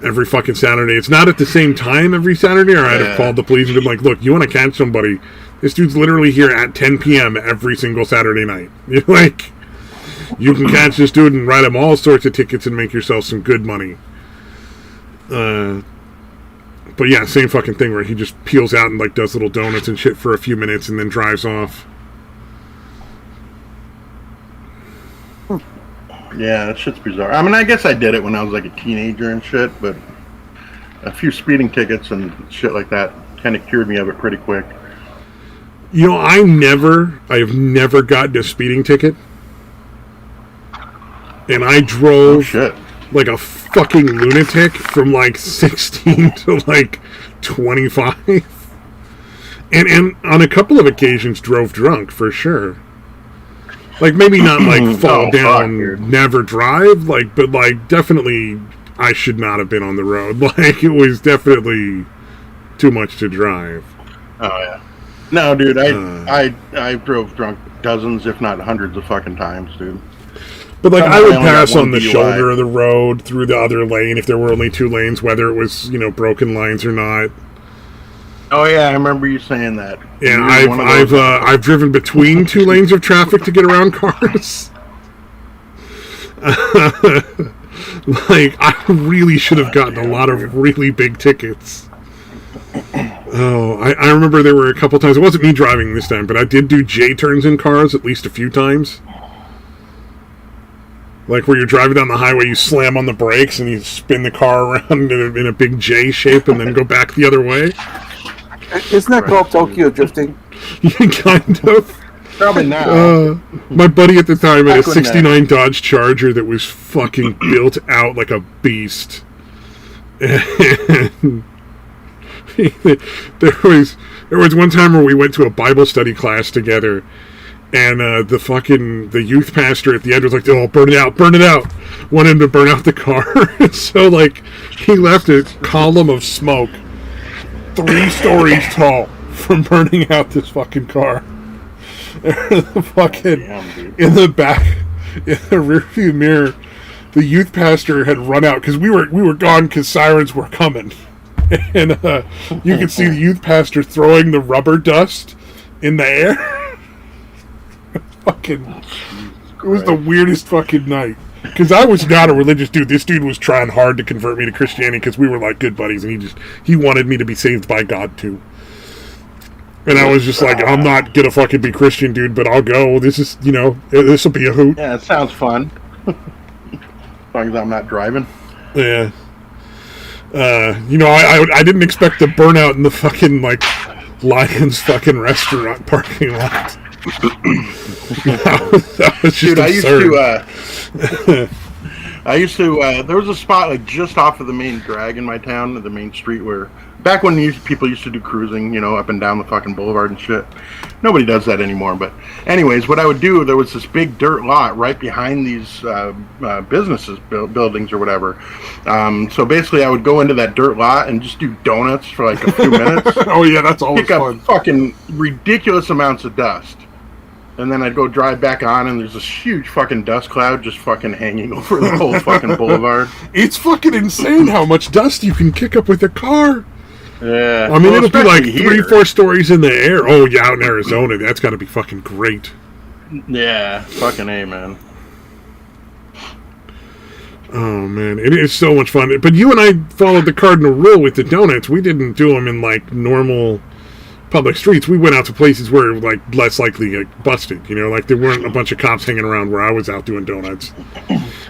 Every fucking Saturday. It's not at the same time every Saturday, or I'd have called the police and been like, look, you want to catch somebody? This dude's literally here at 10 p.m. every single Saturday night. You're like, you can catch this dude and write him all sorts of tickets and make yourself some good money. But yeah, same fucking thing where he just peels out and like does little donuts and shit for a few minutes and then drives off. Yeah, that shit's bizarre. I mean, I guess I did it when I was like a teenager and shit, but a few speeding tickets and shit like that kind of cured me of it pretty quick. You know, I have never gotten a speeding ticket. And I drove like a fucking lunatic from like 16 to like 25. And on a couple of occasions drove drunk, for sure. Like, maybe not like fall down, never drive, like, but like definitely I should not have been on the road. Like, it was definitely too much to drive. Oh yeah. No, dude, I drove drunk dozens, if not hundreds of fucking times, dude. But like, I would pass on the shoulder of the road through the other lane if there were only 2 lanes, whether it was, broken lines or not. Oh yeah, I remember you saying that. Yeah, I've driven between 2 lanes of traffic to get around cars. Like, I really should have gotten a lot of really big tickets. Oh, I remember there were a couple times. It wasn't me driving this time, but I did do J-turns in cars at least a few times. Like, where you're driving down the highway, you slam on the brakes and you spin the car around in a big J shape and then go back the other way. Isn't that called Tokyo drifting? Kind of. Probably now. My buddy at the time had a 69 Dodge Charger that was fucking built out like a beast. And there was one time where we went to a Bible study class together, And the youth pastor at the end was like, "Oh, burn it out, want him to burn out the car." So like he left a column of smoke 3 stories tall from burning out this fucking car. In the back, in the rearview mirror, the youth pastor had run out because we were gone because sirens were coming, and you could see the youth pastor throwing the rubber dust in the air. It was the weirdest fucking night. Because I was not a religious dude. This dude was trying hard to convert me to Christianity because we were like good buddies, and he wanted me to be saved by God too. And I was just like, I'm not gonna fucking be Christian, dude, but I'll go. This is, this will be a hoot. Yeah, it sounds fun. As long as I'm not driving. Yeah. I didn't expect the burnout in the fucking Lions fucking restaurant parking lot. that was just dude, absurd. I used to there was a spot just off of the main drag in my town, the main street, where back when people used to do cruising, up and down the fucking boulevard and shit. Nobody does that anymore. But anyways, what I would do, there was this big dirt lot right behind these businesses, buildings or whatever. So basically I would go into that dirt lot and just do donuts for like a few minutes. Oh yeah, that's always fun. Pick up fucking ridiculous amounts of dust. And then I'd go drive back on, and there's this huge fucking dust cloud just fucking hanging over the whole fucking boulevard. It's fucking insane how much dust you can kick up with a car. Yeah. I mean, it'll be like 3-4 stories in the air. Oh, yeah, out in Arizona. That's got to be fucking great. Yeah. Fucking A, man. Oh, man. It is so much fun. But you and I followed the cardinal rule with the donuts. We didn't do them in, normal public streets. We went out to places where less likely to get busted, there weren't a bunch of cops hanging around where I was out doing donuts.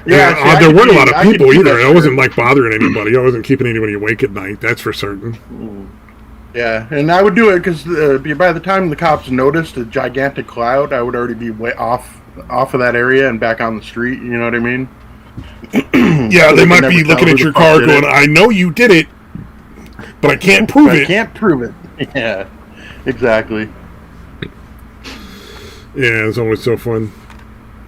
Yeah, there weren't a lot of people either. I wasn't bothering anybody. I wasn't keeping anybody awake at night, that's for certain. Yeah, and I would do it because by the time the cops noticed a gigantic cloud, I would already be way off of that area and back on the street, you know what I mean? Yeah, so they might be looking at your car going, I know you did it, but I can't prove it. I can't prove it. Yeah. Exactly. Yeah, it's always so fun.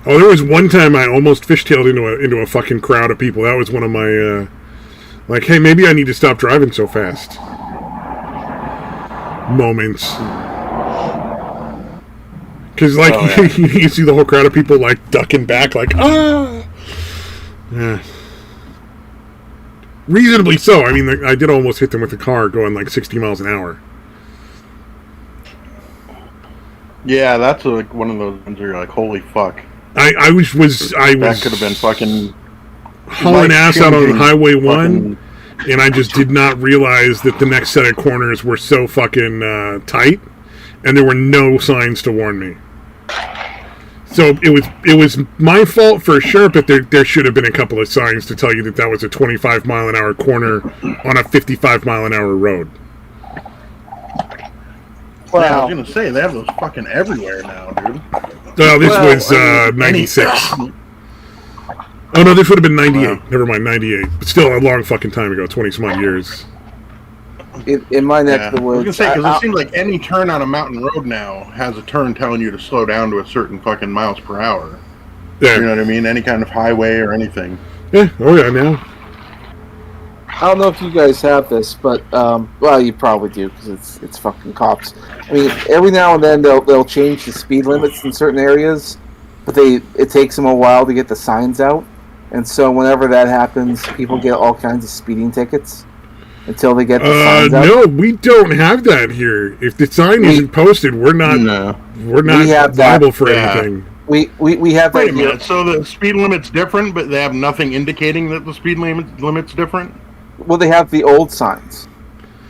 Oh, there was one time I almost fishtailed into a fucking crowd of people. That was one of my hey, maybe I need to stop driving so fast moments. Because you see the whole crowd of people ducking back, ah. Yeah. Reasonably so. I mean, I did almost hit them with a car going 60 miles an hour. Yeah, that's one of those ones where you're like, holy fuck. I was that could have been fucking hauling ass out on Highway 1, and I just did not realize that the next set of corners were so fucking tight, and there were no signs to warn me. So it was my fault for sure, but there should have been a couple of signs to tell you that was a 25 mile an hour corner on a 55 mile an hour road. Wow. Yeah, I was gonna say they have those fucking everywhere now, dude. No, this was 96. Oh no, this would have been 98. Wow. Never mind, 98. But still a long fucking time ago, 20-some-odd years. In my neck of the woods, I was gonna say because it seems like any turn on a mountain road now has a turn telling you to slow down to a certain fucking miles per hour. Yeah. You know what I mean? Any kind of highway or anything. Yeah. Oh yeah. Now. I don't know if you guys have this, but well, you probably do because it's fucking cops. I mean, every now and then they'll change the speed limits in certain areas, but it takes them a while to get the signs out, and so whenever that happens, people get all kinds of speeding tickets until they get the signs out. No, we don't have that here. If the sign isn't posted, we're not liable for anything. We have that. Wait a minute. So the speed limit's different, but they have nothing indicating that the speed limit's different. Well, they have the old signs.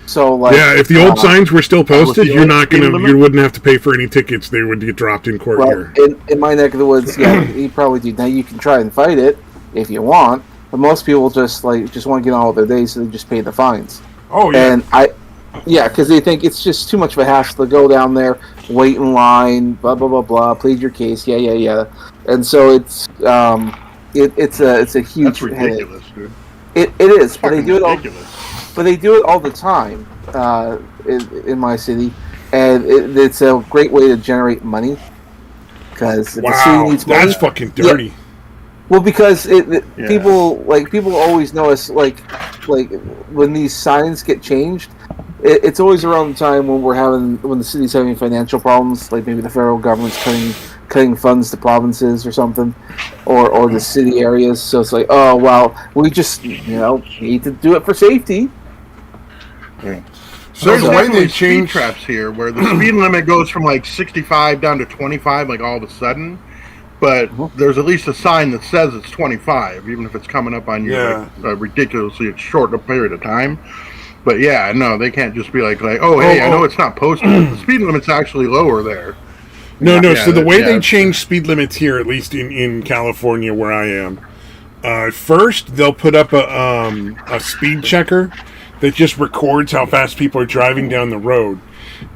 So, if the old signs were still posted, you wouldn't have to pay for any tickets. They would get dropped in court here. In my neck of the woods, yeah, you probably do. Now you can try and fight it if you want, but most people just want to get on with their day, so they just pay the fines. Oh yeah, and because they think it's just too much of a hassle to go down there, wait in line, blah blah blah blah, plead your case, yeah, and so it's a huge. That's ridiculous, dude. It is, but they do it all the time in my city, and it's a great way to generate money. Because wow, the city needs money, that's fucking dirty. Yeah. Well, because people always notice like when these signs get changed, it's always around the time when the city's having financial problems, like maybe the federal government's cutting funds to provinces or something, or the city areas. So it's like, oh well, we just need to do it for safety. Yeah. So there's definitely speed traps here where the speed limit goes from like 65 down to 25 like all of a sudden, but there's at least a sign that says it's 25, even if it's coming up on you like a ridiculously short period of time. But yeah, no, they can't just be like oh hey, I know it's not posted. The speed limit's actually lower there. No. So the way they change speed limits here, at least in California where I am, first they'll put up a speed checker that just records how fast people are driving down the road.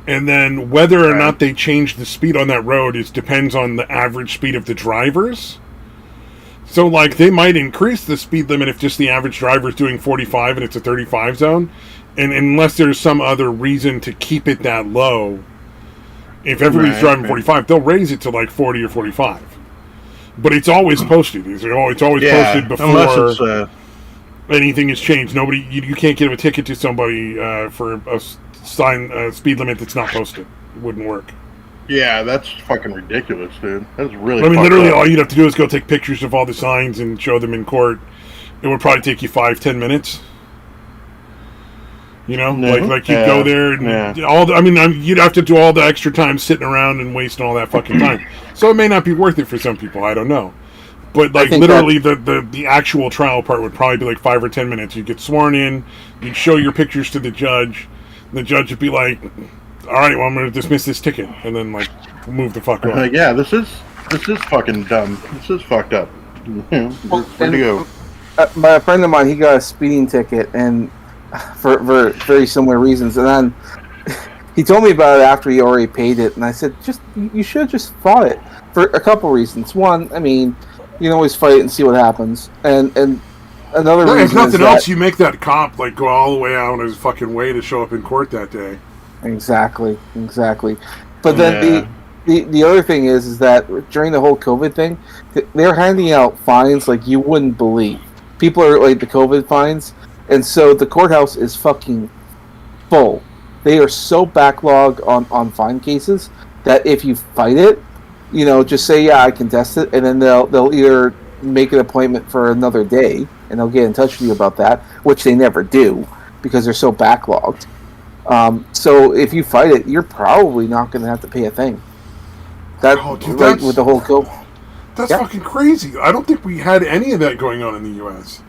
And then whether or not they change the speed on that road depends on the average speed of the drivers. So, like, they might increase the speed limit if just the average driver is doing 45 and it's a 35 zone. And unless there's some other reason to keep it that low, if everybody's driving 45, they'll raise it to, like, 40 or 45. But it's always posted. It's always posted before anything is changed. You can't give a ticket to somebody for a speed limit that's not posted. It wouldn't work. Yeah, that's fucking ridiculous, dude. That's really. I mean, literally, all you'd have to do is go take pictures of all the signs and show them in court. It would probably take you 5-10 minutes. You know, like you'd go there and you'd have to do all the extra time sitting around and wasting all that fucking time. So it may not be worth it for some people. I don't know. But like literally, the actual trial part would probably be like 5 or 10 minutes. You'd get sworn in. You'd show your pictures to the judge. The judge would be like, "All right, well, I'm going to dismiss this ticket," and then like move the fuck on. Like, yeah, this is fucking dumb. This is fucked up. Where to go? My friend of mine, he got a speeding ticket, and for very similar reasons. And then he told me about it after he already paid it, and I said, you should have just fought it for a couple reasons. One, I mean, you can always fight it and see what happens. And another reason if nothing else, you make that cop like go all the way out of his fucking way to show up in court that day. Exactly. But then the other thing is that during the whole COVID thing, they're handing out fines like you wouldn't believe. People are like the COVID fines, and so the courthouse is fucking full. They are so backlogged on fine cases that if you fight it, just say, I contest it, and then they'll either make an appointment for another day, and they'll get in touch with you about that, which they never do, because they're so backlogged. So if you fight it, you're probably not going to have to pay a thing. With the whole COVID. That's fucking crazy. I don't think we had any of that going on in the U.S.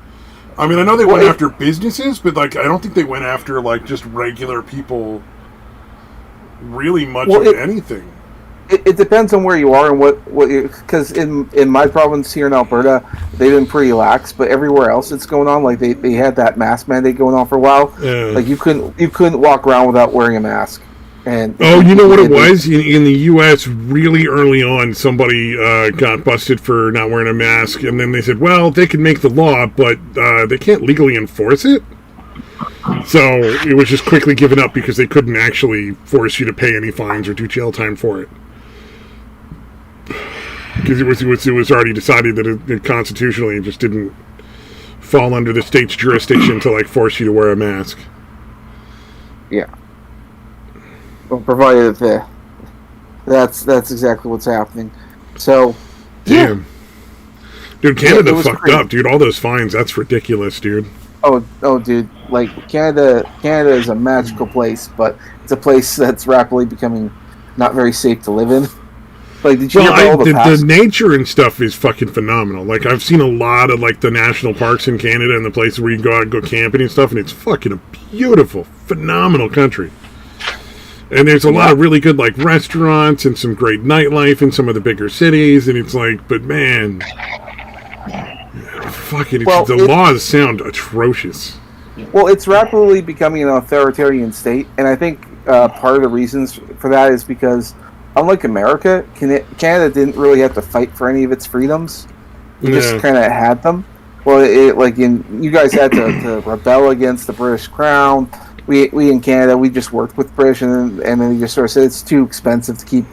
I mean, I know they went after businesses, but like I don't think they went after like just regular people really much of anything. It depends on where you are and what because in my province here in Alberta, they've been pretty lax, but everywhere else it's going on. Like they had that mask mandate going on for a while. Like you couldn't walk around without wearing a mask. And you know what it was in the U.S. really early on, somebody got busted for not wearing a mask, and then they said, well, they can make the law, but they can't legally enforce it. So it was just quickly given up because they couldn't actually force you to pay any fines or do jail time for it. Because it was already decided that it constitutionally it just didn't fall under the state's jurisdiction to like force you to wear a mask. Yeah. Well, provided that's exactly what's happening. So, damn, dude, Canada fucked up, dude. All those fines, that's ridiculous, dude. Oh, dude, like Canada is a magical place, but it's a place that's rapidly becoming not very safe to live in. Like, did you know the nature and stuff is fucking phenomenal. Like, I've seen a lot of like the national parks in Canada and the places where you can go out and go camping and stuff, and it's fucking a beautiful, phenomenal country. And there's a lot of really good, like, restaurants and some great nightlife in some of the bigger cities. And it's like, but man, fucking, the laws sound atrocious. Well, it's rapidly becoming an authoritarian state. And I think part of the reasons for that is because, unlike America, Canada didn't really have to fight for any of its freedoms. It just kind of had them. Well, you guys had to rebel against the British Crown. We in Canada, we just worked with British, and then they just sort of said it's too expensive to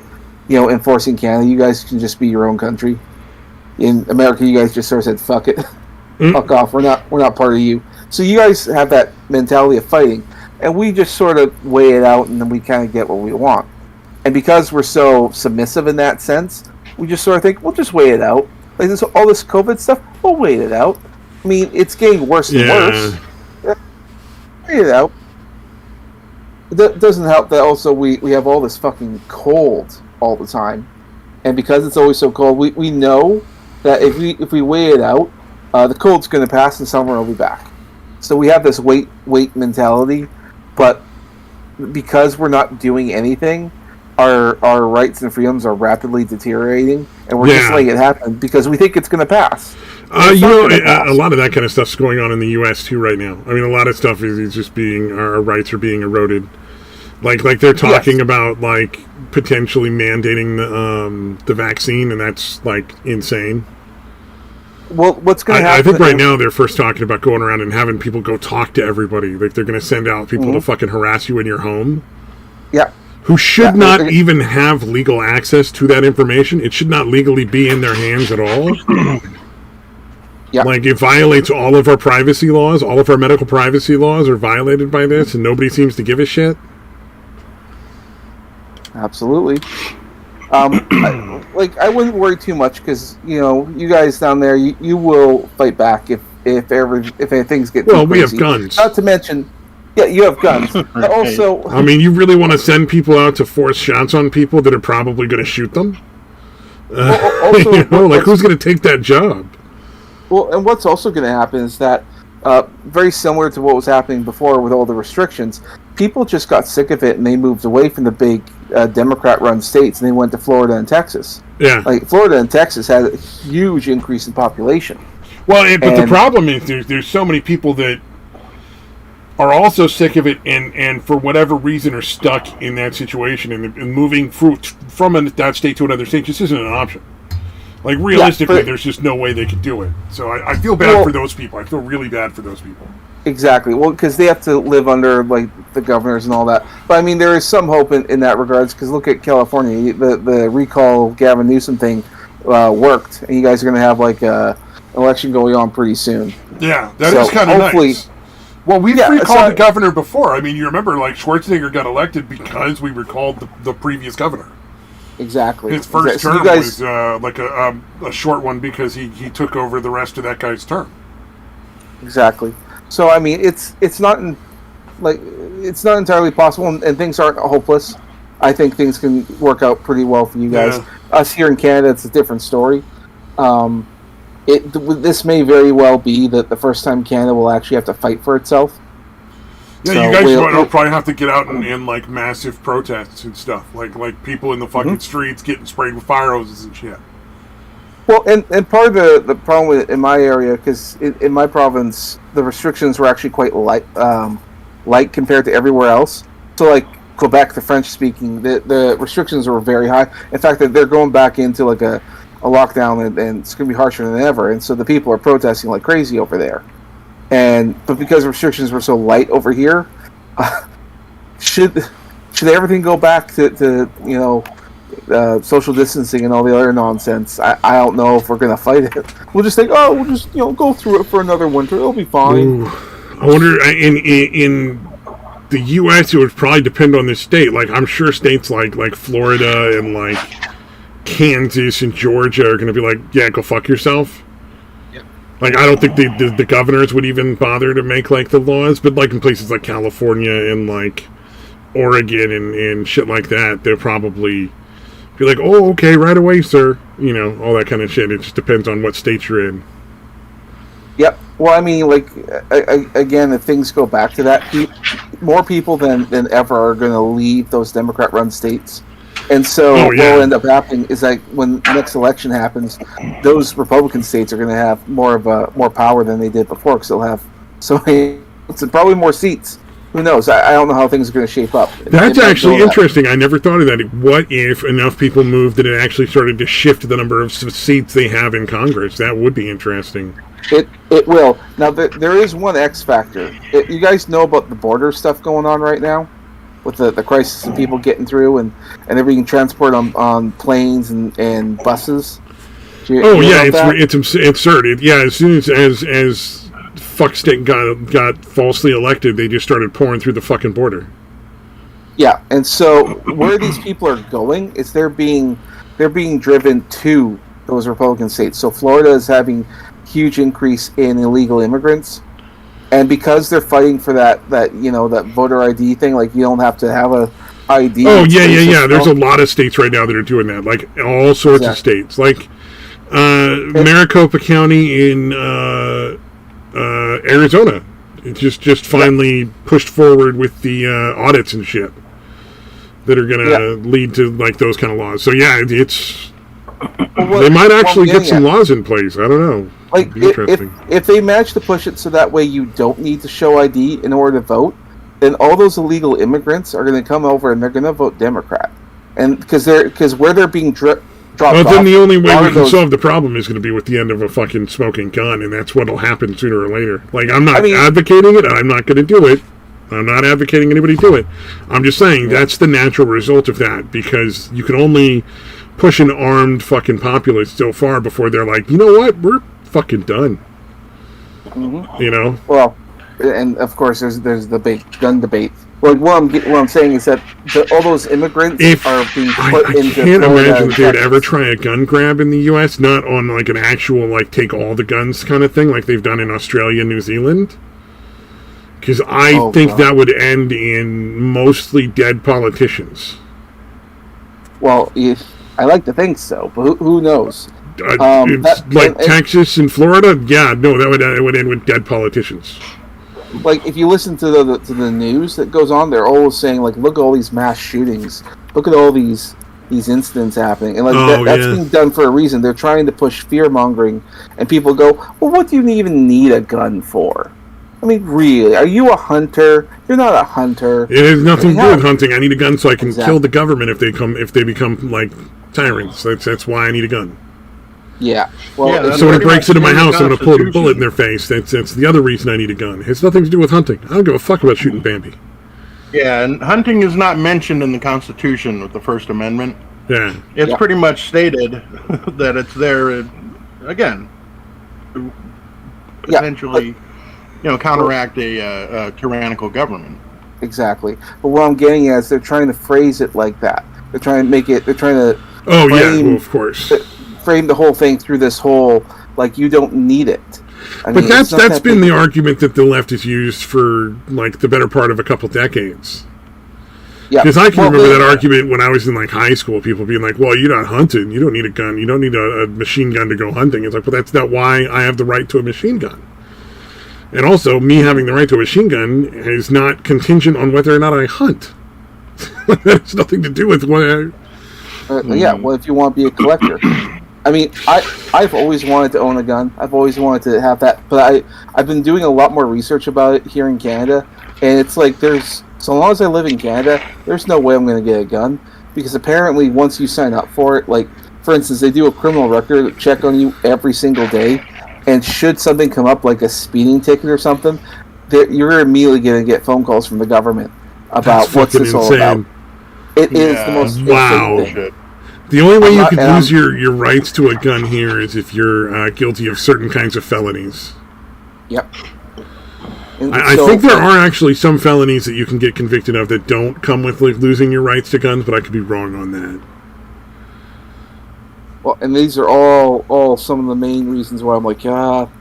enforcing Canada. You guys can just be your own country. In America, you guys just sort of said, "Fuck it, fuck off. We're not part of you." So you guys have that mentality of fighting, and we just sort of weigh it out, and then we kind of get what we want. And because we're so submissive in that sense, we just sort of think, we'll just weigh it out. Like all this COVID stuff, we'll wait it out. I mean, it's getting worse and worse. Wait it out. It doesn't help that also we have all this fucking cold all the time. And because it's always so cold, we know that if we wait it out, the cold's going to pass and summer will be back. So we have this wait mentality. But because we're not doing anything, our rights and freedoms are rapidly deteriorating, and we're just letting it happen because we think it's going to pass. A lot of that kind of stuff's going on in the U.S. too right now. I mean, a lot of stuff is just our rights are being eroded. Like they're talking about like potentially mandating the vaccine, and that's like insane. Well, what's going to happen? I think right now they're first talking about going around and having people go talk to everybody. Like they're going to send out people to fucking harass you in your home. Yeah. Who should not even have legal access to that information. It should not legally be in their hands at all. Yeah. Like, it violates all of our privacy laws. All of our medical privacy laws are violated by this, and nobody seems to give a shit. Absolutely. I wouldn't worry too much because, you guys down there, you will fight back if things get too crazy. We have guns. Not to mention... Yeah, you have guns. Right. Also, I mean, you really want to send people out to force shots on people that are probably going to shoot them? Also, who's going to take that job? Well, and what's also going to happen is that, very similar to what was happening before with all the restrictions, people just got sick of it and they moved away from the big Democrat-run states and they went to Florida and Texas. Yeah. Like, Florida and Texas had a huge increase in population. Well, but the problem is there's so many people that are also sick of it and for whatever reason are stuck in that situation and moving from that state to another state just isn't an option. Like, realistically, there's just no way they could do it. So I feel bad for those people. I feel really bad for those people. Exactly. Well, because they have to live under, like, the governors and all that. But, I mean, there is some hope in that regards, because look at California. The recall Gavin Newsom thing worked, and you guys are going to have, like, an election going on pretty soon. Yeah, that is kind of nice. Well, we've recalled the governor before. I mean, you remember, like, Schwarzenegger got elected because we recalled the previous governor. Exactly. His first term was like a short one because he took over the rest of that guy's term. Exactly. So, I mean, it's not entirely possible, and things aren't hopeless. I think things can work out pretty well for you guys. Yeah. Us here in Canada, it's a different story. This may very well be that the first time Canada will actually have to fight for itself. Yeah, so you guys will probably have to get out in like massive protests and stuff, like people in the fucking streets getting sprayed with fire hoses and shit. Well, and part of the problem in my area, because in my province, the restrictions were actually quite light compared to everywhere else. So, like Quebec, the French speaking, the restrictions were very high. In fact, they're going back into like a lockdown, and it's going to be harsher than ever. And so the people are protesting like crazy over there. But because restrictions were so light over here, should everything go back to social distancing and all the other nonsense? I don't know if we're going to fight it. We'll just think, we'll just go through it for another winter. It'll be fine. Ooh. I wonder in the U.S. it would probably depend on the state. Like, I'm sure states like Florida and like Kansas and Georgia are going to be like, yeah, go fuck yourself. Like, I don't think the governors would even bother to make, like, the laws, but, like, in places like California and, like, Oregon and shit like that, they'll probably be like, oh, okay, right away, sir. All that kind of shit. It just depends on what state you're in. Yep. Well, I mean, like, again, if things go back to that, more people than ever are going to leave those Democrat-run states. And so what will end up happening is like when the next election happens, those Republican states are going to have more power than they did before because they'll have probably more seats. Who knows? I don't know how things are going to shape up. That's actually interesting. I never thought of that. What if enough people moved that it actually started to shift the number of seats they have in Congress? That would be interesting. It will. Now, there is one X factor. You guys know about the border stuff going on right now? with the crisis and people getting through, and they're being transported on planes and buses. It's absurd. As soon as fuck state got falsely elected, they just started pouring through the fucking border. Yeah, and so where these people are going is they're being driven to those Republican states. So Florida is having huge increase in illegal immigrants, and because they're fighting for that voter ID thing, like you don't have to have a ID. Oh yeah. There's a lot of states right now that are doing that, like all sorts of states, like Maricopa County in Arizona. It just finally pushed forward with the audits and shit that are going to lead to like those kind of laws. So it's they might actually get some laws in place. I don't know. Like if they manage to push it so that way you don't need to show ID in order to vote, then all those illegal immigrants are going to come over and they're going to vote Democrat, and because where they're being dropped off. Then the only way we can solve the problem is going to be with the end of a fucking smoking gun, and that's what'll happen sooner or later. Like I'm not advocating it. I'm not going to do it. I'm not advocating anybody do it. I'm just saying that's the natural result of that, because you can only push an armed fucking populace so far before they're like, you know what, we're fucking done. Mm-hmm. You know. Well, and of course there's the big gun debate. Like what I'm saying is that all those immigrants are being put into. I can't imagine they would ever try a gun grab in the U.S. Not on like an actual like take all the guns kind of thing like they've done in Australia and New Zealand. Because I think that would end in mostly dead politicians. Well, I like to think so, but who knows? Texas and Florida, that would end with dead politicians. Like if you listen to the news that goes on, they're always saying like, look at all these mass shootings, look at all these incidents happening, and like that's being done for a reason. They're trying to push fear mongering, and people go, well, what do you even need a gun for? I mean, really, are you a hunter? You're not a hunter. It has nothing to do with hunting. I need a gun so I can kill the government if they become like tyrants. That's why I need a gun. Yeah. Well, so when it breaks into my house, I'm going to pull a bullet in their face. That's the other reason I need a gun. It has nothing to do with hunting. I don't give a fuck about shooting Bambi. Yeah, and hunting is not mentioned in the Constitution with the First Amendment. Yeah. It's pretty much stated that it's there, again, potentially, counteract a tyrannical government. Exactly. But what I'm getting at is they're trying to phrase it like that. They're trying to make it, they're trying to of course. Frame the whole thing through this whole, like, you don't need it. But that's been the argument that the left has used for, like, the better part of a couple decades. Yeah. Because I can remember that argument when I was in, like, high school, people being like, well, you're not hunting, you don't need a gun, you don't need a machine gun to go hunting. It's like, well, that's not why I have the right to a machine gun. And also, me having the right to a machine gun is not contingent on whether or not I hunt. That has nothing to do with what well, if you want to be a collector. I mean, I've always wanted to own a gun. I've always wanted to have that. But I've been doing a lot more research about it here in Canada. And it's like so long as I live in Canada, there's no way I'm going to get a gun. Because apparently once you sign up for it, like, for instance, they do a criminal record check on you every single day. And should something come up, like a speeding ticket or something, you're immediately going to get phone calls from the government about what's this all about. It is the most insane thing. The only way you could lose your rights to a gun here is if you're guilty of certain kinds of felonies. Yep. I think there are actually some felonies that you can get convicted of that don't come with like losing your rights to guns, but I could be wrong on that. Well, and these are all some of the main reasons why I'm like, I'm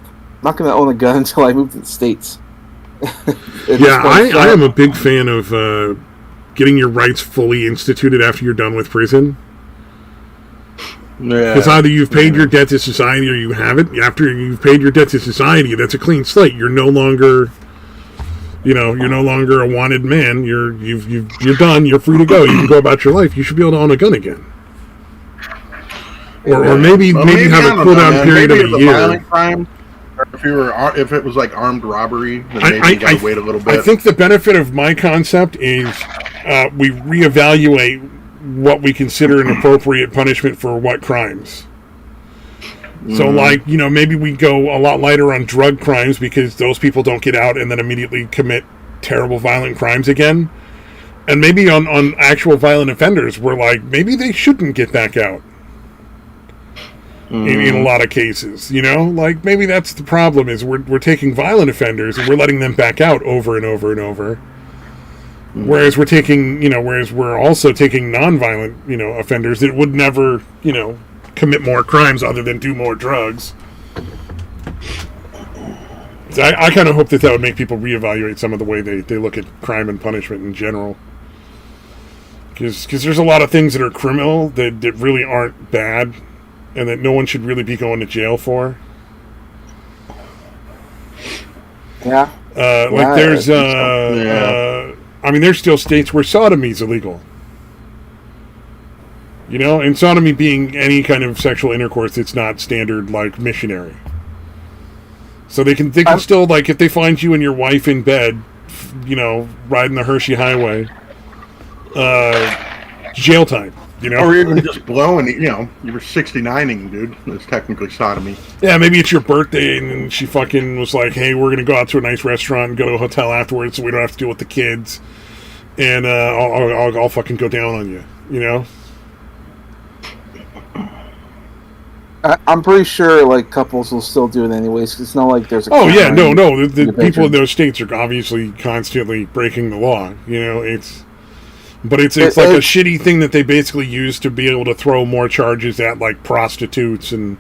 not going to own a gun until I move to the States. I am a big fan of getting your rights fully instituted after you're done with prison. Because either you've paid your debt to society or you haven't. After you've paid your debt to society, that's a clean slate. You're no longer, a wanted man. You're done. You're free to go. You can go about your life. You should be able to own a gun again. Or maybe have a cooldown period of a year. Violent crime, or if it was like armed robbery, then maybe you gotta wait a little bit. I think the benefit of my concept is we reevaluate what we consider an appropriate punishment for what crimes. So, like, maybe we go a lot lighter on drug crimes because those people don't get out and then immediately commit terrible violent crimes again. And maybe on actual violent offenders, we're like, maybe they shouldn't get back out. In a lot of cases, like maybe that's the problem, is we're taking violent offenders and we're letting them back out over and over and over. Whereas we're also taking non-violent, offenders that would never, commit more crimes other than do more drugs. So I kind of hope that would make people reevaluate some of the way they look at crime and punishment in general. Because there's a lot of things that are criminal that really aren't bad, and that no one should really be going to jail for. Yeah. There's, there's still states where sodomy is illegal. And sodomy being any kind of sexual intercourse that's not standard, like, missionary. So they can still, like, if they find you and your wife in bed, riding the Hershey Highway, jail time. Or even just blowing, you were 69ing, dude. It's technically sodomy. Yeah, maybe it's your birthday and she fucking was like, hey, we're going to go out to a nice restaurant and go to a hotel afterwards so we don't have to deal with the kids. And I'll fucking go down on you, I'm pretty sure, like, couples will still do it anyways, because it's not like there's a... Oh, yeah, no. The people in those states are obviously constantly breaking the law, But it's like a shitty thing that they basically use to be able to throw more charges at, like, prostitutes and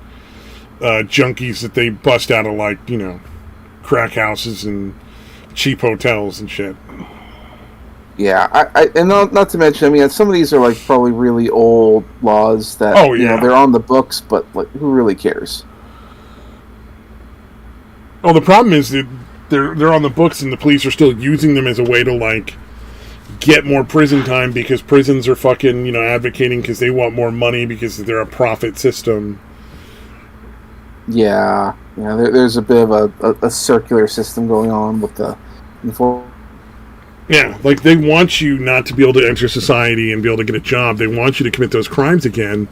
junkies that they bust out of, like, crack houses and cheap hotels and shit. Yeah, and not to mention, some of these are, like, probably really old laws that, they're on the books, but, like, who really cares? Well, the problem is that they're on the books and the police are still using them as a way to, like, get more prison time because prisons are fucking, advocating because they want more money because they're a profit system. Yeah, there's a bit of a circular system going on with the... Yeah, like they want you not to be able to enter society and be able to get a job. They want you to commit those crimes again.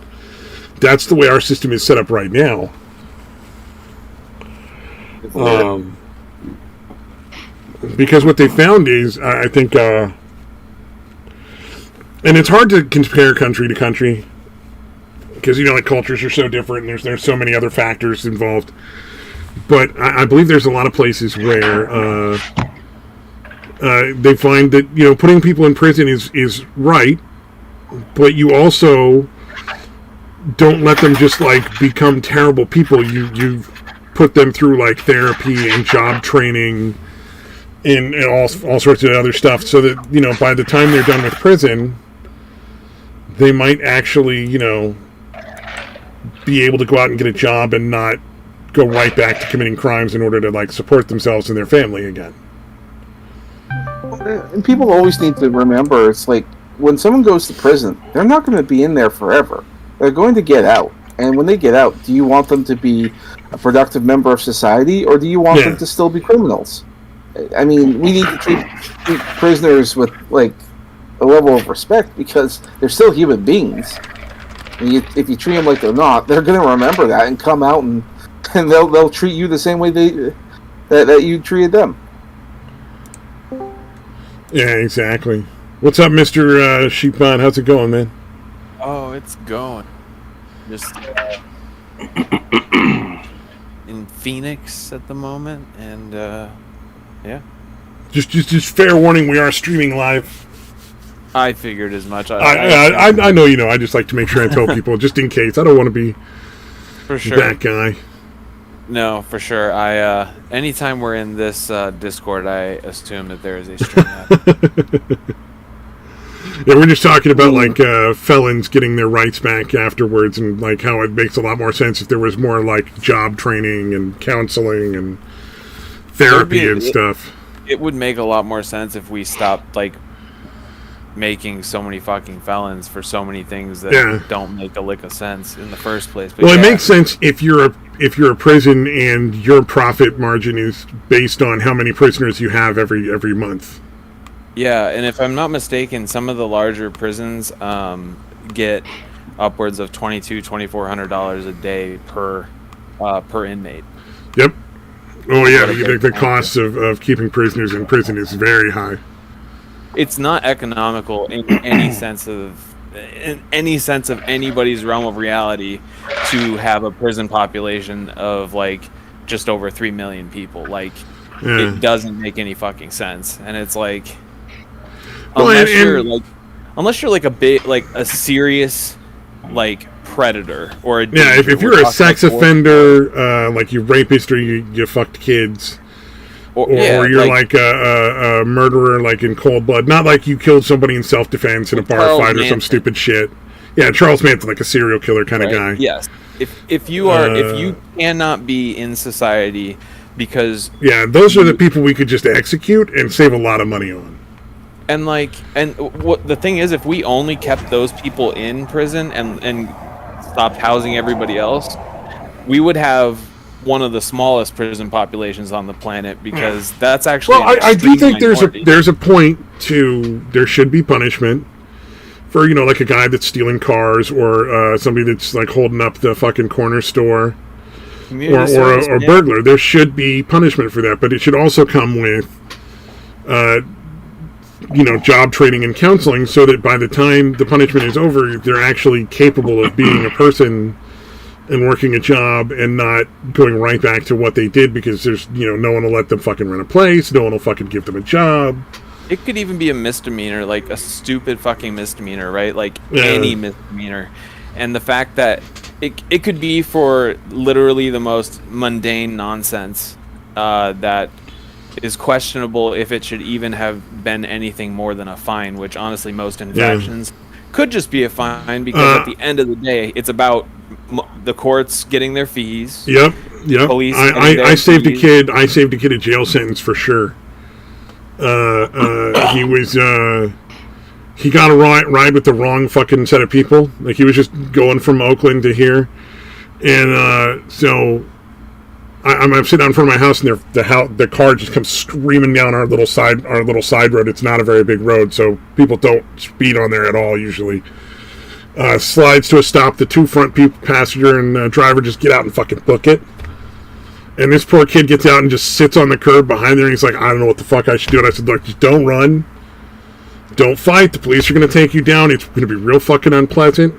That's the way our system is set up right now. Because what they found is, I think, and it's hard to compare country to country because like cultures are so different and there's so many other factors involved. But I believe there's a lot of places where they find that putting people in prison is right, but you also don't let them just like become terrible people. You put them through like therapy and job training and all sorts of other stuff, so that by the time they're done with prison, they might actually be able to go out and get a job and not go right back to committing crimes in order to like support themselves and their family again. And people always need to remember, it's like when someone goes to prison, they're not going to be in there forever. They're going to get out. And when they get out, do you want them to be a productive member of society, or do you want them to still be criminals? I mean, we need to treat prisoners with like a level of respect because they're still human beings. And if you treat them like they're not, they're going to remember that and come out and they'll treat you the same way that you treated them. Yeah, exactly. What's up, Mr. Sheepman? How's it going, man? Oh, it's going. Just in Phoenix at the moment, and yeah. Just fair warning, we are streaming live. I figured as much. I know you know. I just like to make sure I tell people just in case. I don't want to be for sure that guy. No, for sure. Anytime we're in this Discord, I assume that there is a stream up. Yeah, we're just talking about like felons getting their rights back afterwards, and like how it makes a lot more sense if there was more like job training and counseling and therapy and stuff. It would make a lot more sense if we stopped like making so many fucking felons for so many things that don't make a lick of sense in the first place. But it makes sense if you're a prison and your profit margin is based on how many prisoners you have every month. Yeah, and if I'm not mistaken, some of the larger prisons get upwards of $2,200-$2,400 a day per inmate. Yep. Oh yeah, the cost of keeping prisoners in prison is very high. it's not economical in any sense of anybody's realm of reality to have a prison population of like just over 3 million people. Like, it doesn't make any fucking sense. And it's like, unless you're like a big, like a serious like predator or a danger, if you're a sex offender, like you rapist or you fucked kids. Or you're like a murderer, like in cold blood. Not like you killed somebody in self-defense in a bar fight or some stupid shit. Yeah, Charles Manson, like a serial killer kind of guy. Yes. If you cannot be in society because... Yeah, those are the people we could just execute and save a lot of money on. And what the thing is, if we only kept those people in prison and stopped housing everybody else, we would have one of the smallest prison populations on the planet, because that's actually I do think there's a point to, there should be punishment for, like a guy that's stealing cars, or somebody that's like holding up the fucking corner store, or a burglar. There should be punishment for that, but it should also come with job training and counseling, so that by the time the punishment is over, they're actually capable of being a person and working a job and not going right back to what they did, because there's, no one will let them fucking run a place, no one will fucking give them a job. It could even be a misdemeanor, like a stupid fucking misdemeanor, right? Like any misdemeanor. And the fact that it could be for literally the most mundane nonsense that is questionable if it should even have been anything more than a fine, which honestly most infractions could just be a fine, because at the end of the day, it's about the courts getting their fees. Yep. Police. I saved a kid. I saved a kid a jail sentence for sure. He got a ride with the wrong fucking set of people. Like, he was just going from Oakland to here, and so I'm sitting out in front of my house, and the car just comes screaming down our little side road. It's not a very big road, so people don't speed on there at all usually. Slides to a stop. The two front passenger and driver just get out and fucking book it. And this poor kid gets out and just sits on the curb behind there, and he's like, I don't know what the fuck I should do. And I said, look, just don't run. Don't fight. The police are going to take you down. It's going to be real fucking unpleasant.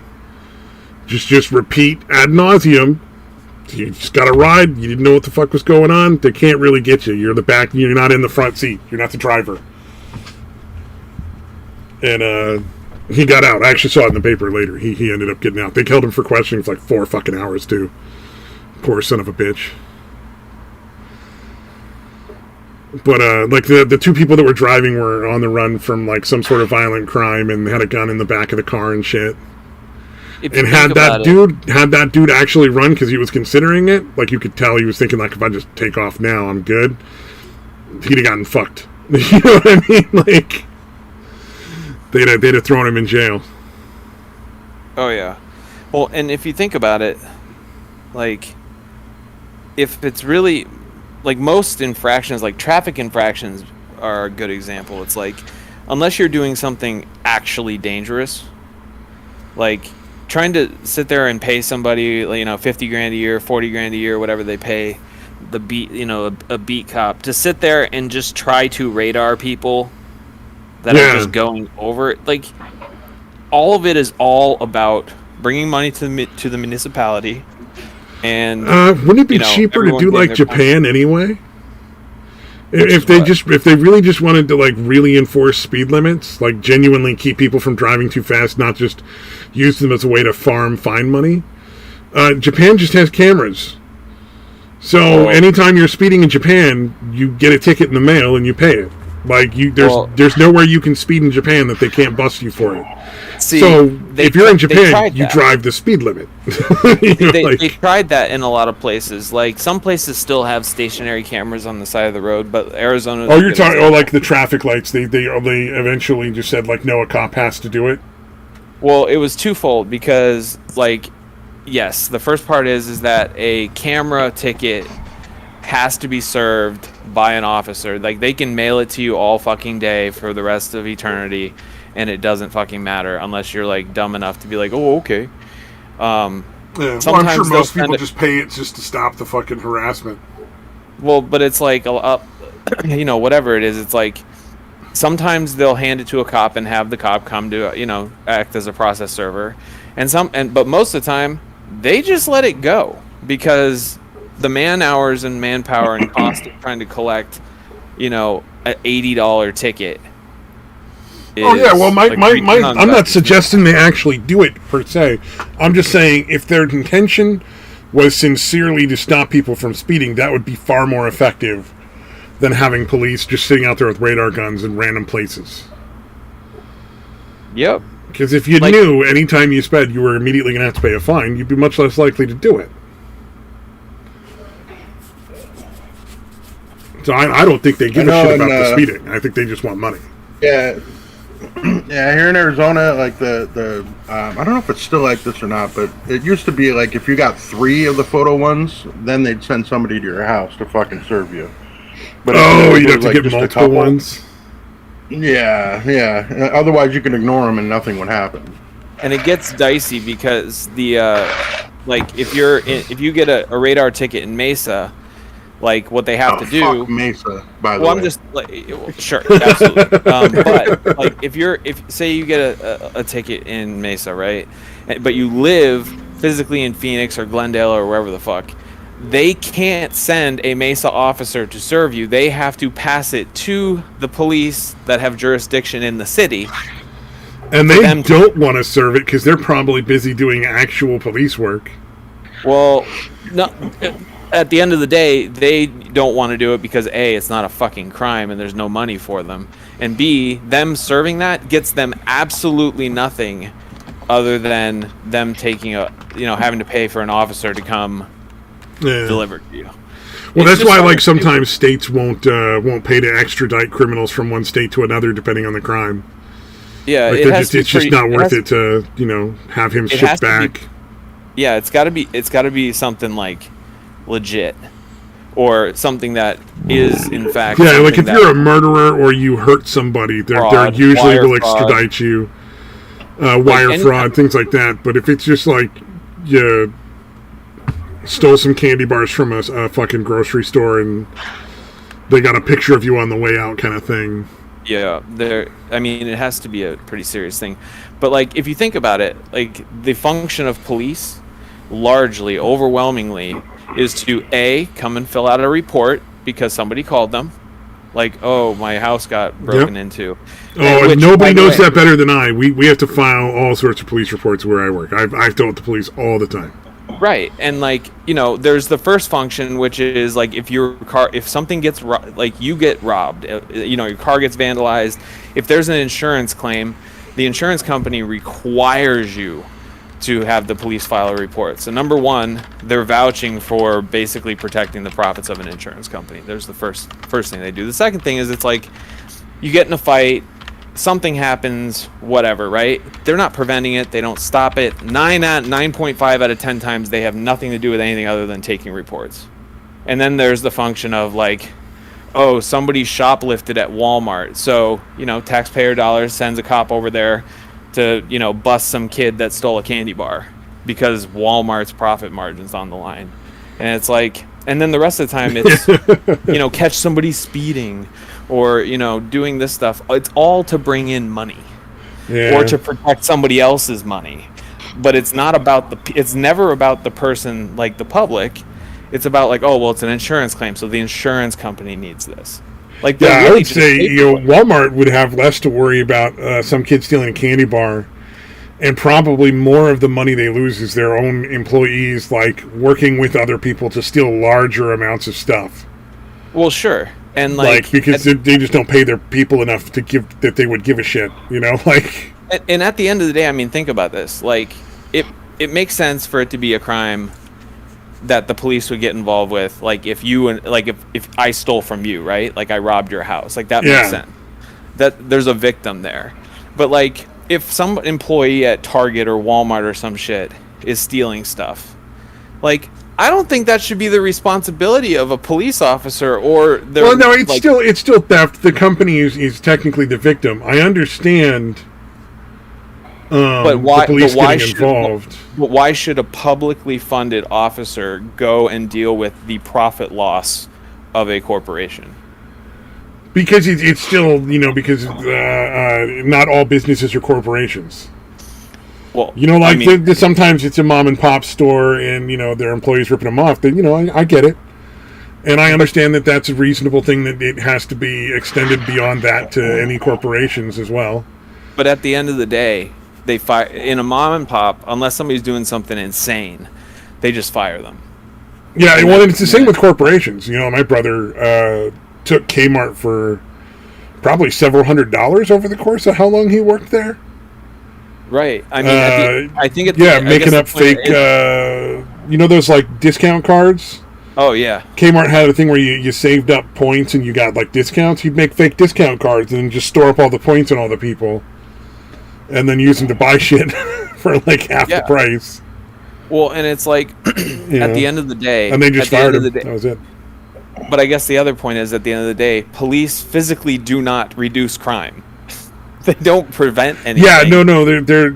Just repeat ad nauseum. You just got a ride. You didn't know what the fuck was going on. They can't really get you. You're the back. You're not in the front seat. You're not the driver. And he got out. I actually saw it in the paper later. He ended up getting out. They held him for questioning for like 4 fucking hours too. Poor son of a bitch. But like the two people that were driving were on the run from like some sort of violent crime and had a gun in the back of the car and shit. And had that dude actually run because he was considering it, like you could tell he was thinking, like, if I just take off now, I'm good. He'd have gotten fucked. You know what I mean? Like, they'd have thrown him in jail. Oh yeah. Well, and if you think about it, like, if it's really, like, most infractions, like traffic infractions, are a good example. It's like, unless you're doing something actually dangerous, like trying to sit there and pay somebody, $50 grand a year, $40 grand a year, whatever they pay the beat, a beat cop to sit there and just try to radar people that are just going over it. Like, all of it is all about bringing money to the municipality. And wouldn't it be cheaper to do like Japan anyway? If they really just wanted to, like, really enforce speed limits, like genuinely keep people from driving too fast, not just use them as a way to fine money. Japan just has cameras. So anytime you're speeding in Japan, you get a ticket in the mail and you pay it. Like, there's nowhere you can speed in Japan that they can't bust you for it. See, so if you're in Japan, you drive the speed limit. They tried that in a lot of places. Like, some places still have stationary cameras on the side of the road, but Arizona. Oh, you're talking like the traffic lights. They eventually just said, like, no, a cop has to do it. Well, it was twofold, because, like, yes, the first part is that a camera ticket has to be served by an officer. Like, they can mail it to you all fucking day for the rest of eternity, and it doesn't fucking matter unless you're, like, dumb enough to be like, oh, okay. I'm sure most people just pay it just to stop the fucking harassment. Well, but it's like, whatever it is, it's like sometimes they'll hand it to a cop and have the cop come to act as a process server, but most of the time they just let it go because the man hours and manpower and cost of trying to collect an $80 ticket. Well, I'm not suggesting they actually do it per se. I'm just saying if their intention was sincerely to stop people from speeding, that would be far more effective than having police just sitting out there with radar guns in random places. Yep. Because if you knew anytime you sped you were immediately going to have to pay a fine, you'd be much less likely to do it. So I don't think they give a shit about the speeding. I think they just want money. Yeah. Yeah, here in Arizona, like the I don't know if it's still like this or not, but it used to be like if you got 3 of the photo ones, then they'd send somebody to your house to fucking serve you. But you'd have to get multiple ones? Yeah. Otherwise, you can ignore them and nothing would happen. And it gets dicey because the if you get a radar ticket in Mesa, like what they have to do. Fuck Mesa, by the way. Well, I'm just sure, absolutely. But like if say you get a ticket in Mesa, right? But you live physically in Phoenix or Glendale or wherever the fuck, they can't send a Mesa officer to serve you. They have to pass it to the police that have jurisdiction in the city. And they don't want to serve it because they're probably busy doing actual police work. Well, no. At the end of the day, they don't want to do it because A, it's not a fucking crime and there's no money for them. And B, them serving that gets them absolutely nothing other than them taking having to pay for an officer to come deliver to you. Well, that's why sometimes states won't pay to extradite criminals from one state to another depending on the crime. Yeah, it's just not worth it to have him shipped back. It's got to be something like legit or something that is in fact like if you're a murderer or you hurt somebody, they're usually will extradite you, wire fraud, things like that. But if it's just like you stole some candy bars from a fucking grocery store and they got a picture of you on the way out kind of thing, it has to be a pretty serious thing. But like if you think about it, like the function of police largely, overwhelmingly, is to A, come and fill out a report because somebody called them. Like, oh, my house got broken into. Oh, and nobody knows that better than I. We have to file all sorts of police reports where I work. I've dealt with the police all the time. Right, and there's the first function, which is like if something gets you get robbed, your car gets vandalized. If there's an insurance claim, the insurance company requires you to have the police file a report. So number one, they're vouching for basically protecting the profits of an insurance company. There's the first thing they do. The second thing is it's like you get in a fight, something happens, whatever, right? They're not preventing it. They don't stop it. 9.5 out of 10 times they have nothing to do with anything other than taking reports. And then there's the function of like, oh, somebody shoplifted at Walmart. So, taxpayer dollars sends a cop over there to bust some kid that stole a candy bar because Walmart's profit margin's on the line. And it's like, and then the rest of the time it's catch somebody speeding or doing this stuff. It's all to bring in money or to protect somebody else's money. But it's never about the person, like the public. It's about like, oh well, it's an insurance claim, so the insurance company needs this. Like, I would say Walmart would have less to worry about some kid stealing a candy bar, and probably more of the money they lose is their own employees, like working with other people to steal larger amounts of stuff. Well, sure, and because they just don't pay their people enough to give that they would give a shit, like. And at the end of the day, I mean, think about this. Like, it makes sense for it to be a crime that the police would get involved with, like if I stole from you, right? Like I robbed your house, like that makes sense. That there's a victim there. But like if some employee at Target or Walmart or some shit is stealing stuff, like I don't think that should be the responsibility of a police officer or their. Well, no, it's still theft. The company is technically the victim. I understand. But why? The police getting involved. But why should a publicly funded officer go and deal with the profit loss of a corporation? Because it's still, because not all businesses are corporations. Well, sometimes it's a mom and pop store, and their employees ripping them off. Then I get it, and I understand that that's a reasonable thing. That it has to be extended beyond that to any corporations as well. But at the end of the day, they fire in a mom and pop unless somebody's doing something insane. They just fire them. Yeah, well, and it's the same with corporations. My brother took Kmart for probably several $100s over the course of how long he worked there. Right. I mean, I think it's making up fake. Those like discount cards. Oh yeah. Kmart had a thing where you saved up points and you got like discounts. He'd make fake discount cards and just store up all the points on all the people, and then use them to buy shit for like half the price. Well, and it's like at the end of the day, and they just fired him. That was it. But I guess the other point is, at the end of the day, police physically do not reduce crime. They don't prevent anything. Yeah, no, they're.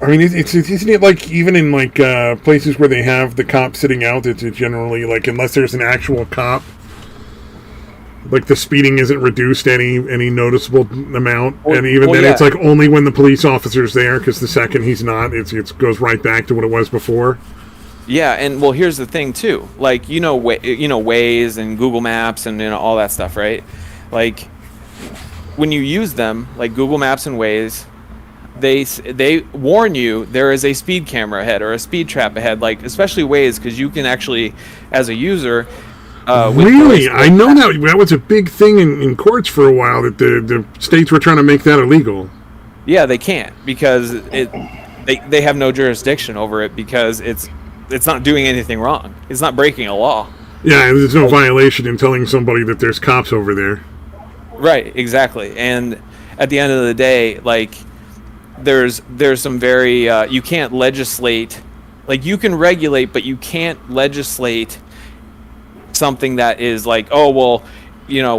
I mean, isn't it like even in like places where they have the cops sitting out? It's generally like unless there's an actual cop, like the speeding isn't reduced any noticeable amount, and even then it's like only when the police officer's there, because the second he's not, it goes right back to what it was before. Yeah, and well, here's the thing too. Like Waze and Google Maps and all that stuff, right? Like when you use them, like Google Maps and Waze, they warn you there is a speed camera ahead or a speed trap ahead. Like especially Waze, because you can actually, as a user. Really, I know that was a big thing in courts for a while. That the states were trying to make that illegal. Yeah, they can't because they have no jurisdiction over it because it's not doing anything wrong. It's not breaking a law. Yeah, there's no violation in telling somebody that there's cops over there. Right, exactly. And at the end of the day, like there's some very you can't legislate. Like you can regulate, but you can't legislate something that is like, oh well,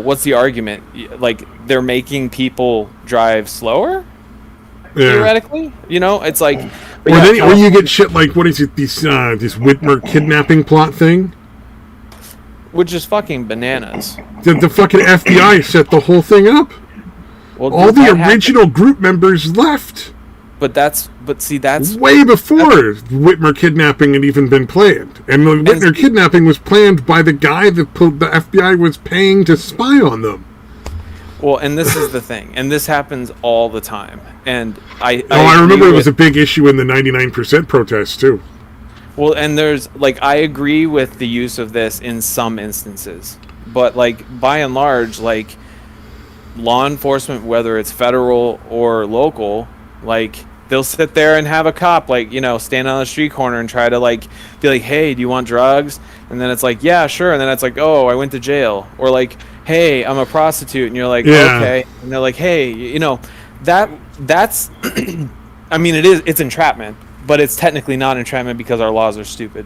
what's the argument? Like they're making people drive slower. Theoretically, it's like, or you get shit like, what is it? This Whitmer kidnapping plot thing, which is fucking bananas. The fucking FBI set the whole thing up. Well, all the original group members left. But see, that's way before Whitmer kidnapping had even been planned, and the Whitmer kidnapping was planned by the guy that the FBI was paying to spy on them. Well, and this is the thing, and this happens all the time. And I remember it was a big issue in the 99% protests too. Well, and I agree with the use of this in some instances, but like by and large, like law enforcement, whether it's federal or local, like they'll sit there and have a cop stand on the street corner and try to be like, hey, do you want drugs? And then it's like, yeah, sure. And then it's like, oh, I went to jail. Or like, hey, I'm a prostitute. And you're like, okay. And they're like, hey, that's I mean, it's entrapment, but it's technically not entrapment because our laws are stupid.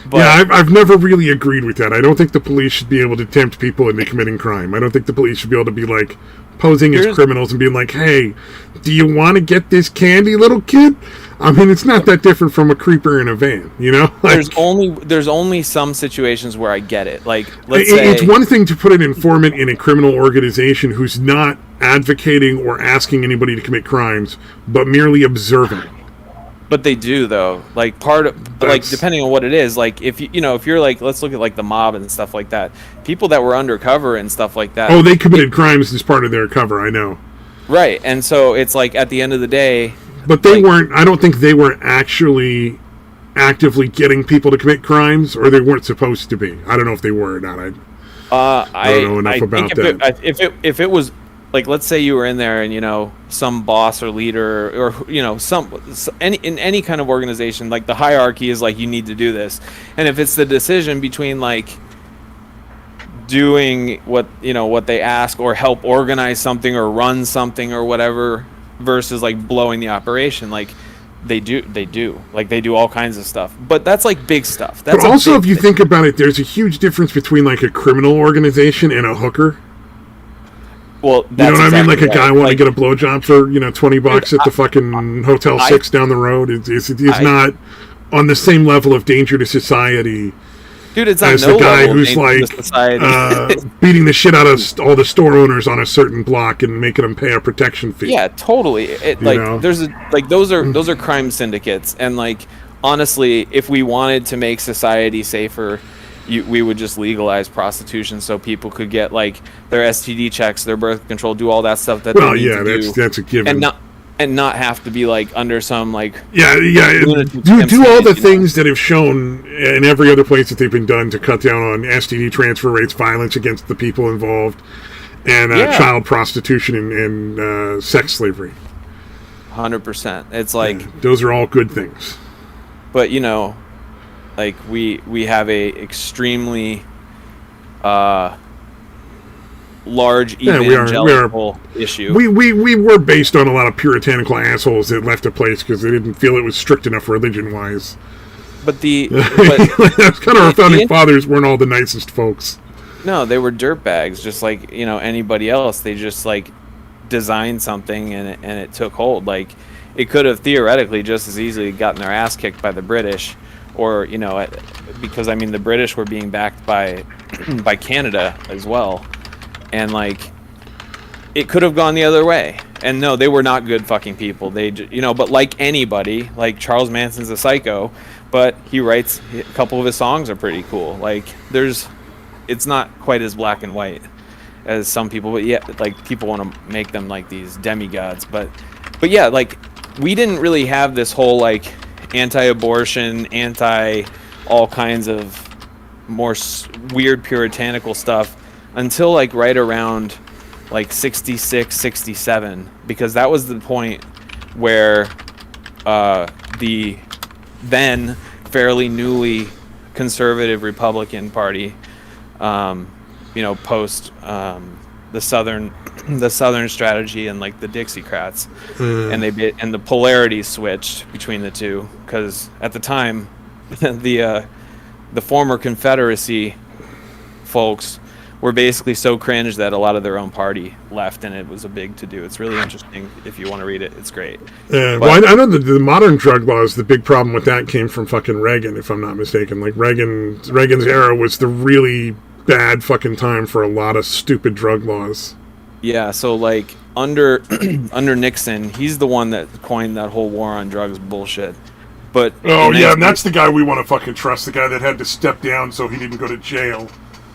But yeah, I've never really agreed with that. I don't think the police should be able to tempt people into committing crime. I don't think the police should be able to be like posing as criminals and being like, hey, do you want to get this candy, little kid? I mean, it's not that different from a creeper in a van, There's only some situations where I get it. Like, let's say it's one thing to put an informant in a criminal organization who's not advocating or asking anybody to commit crimes, but merely observing. But they do, though. Like depending on what it is. Like if you're like, let's look at like the mob and stuff like that. People that were undercover and stuff like that. Oh, they committed crimes as part of their cover. I know. Right, and so it's like at the end of the day. But they weren't. I don't think they were actually actively getting people to commit crimes, or they weren't supposed to be. I don't know if they were or not. I don't know enough about that. If it was. Like, let's say you were in there and, some boss or leader or, in any kind of organization, like the hierarchy is like, you need to do this. And if it's the decision between like doing what they ask or help organize something or run something or whatever versus like blowing the operation, like they do like they do all kinds of stuff, but that's like big stuff. That's but also if you think about it, there's a huge difference between like a criminal organization and a hooker. Well, that's you know what I mean? Like a guy wanting to get a blowjob for $20 at the fucking Hotel 6 down the road. It's not on the same level of danger to society Dude, it's on as no the guy level who's like beating the shit out of all the store owners on a certain block and making them pay a protection fee. Yeah, totally. Those are crime syndicates, and like honestly, if we wanted to make society safer, we would just legalize prostitution so people could get like their STD checks, their birth control, do all that stuff that they need to do. That's a given. And not have to be like under some like do all the things that have shown in every other place that they've been done to cut down on STD transfer rates, violence against the people involved, and child prostitution and sex slavery. 100%. It's like those are all good things. But like we have a extremely large evangelical issue. We were based on a lot of puritanical assholes that left a place because they didn't feel it was strict enough religion wise. But that's kind of our founding fathers weren't all the nicest folks. No, they were dirtbags, just like anybody else. They just like designed something and it took hold. Like it could have theoretically just as easily gotten their ass kicked by the British, or because I mean the British were being backed by Canada as well. And like, it could have gone the other way. And no, they were not good fucking people. They, but like anybody, like Charles Manson's a psycho, but he writes a couple of his songs are pretty cool. Like, it's not quite as black and white as some people, but yeah, like people want to make them like these demigods. But yeah, like we didn't really have this whole like anti-abortion, anti all kinds of more weird puritanical stuff until like right around like 66, 67, because that was the point where the then fairly newly conservative Republican Party, post the Southern strategy and like the Dixiecrats, and the polarities switched between the two, because at the time the former Confederacy folks were basically so cringe that a lot of their own party left, and it was a big to-do. It's really interesting. If you want to read it, it's great. Well, I know that the modern drug laws, the big problem with that came from fucking Reagan, if I'm not mistaken. Like, Reagan's era was the really bad fucking time for a lot of stupid drug laws. Yeah, so, like, under Nixon, he's the one that coined that whole war on drugs bullshit. But and that's the guy we want to fucking trust, the guy that had to step down so he didn't go to jail.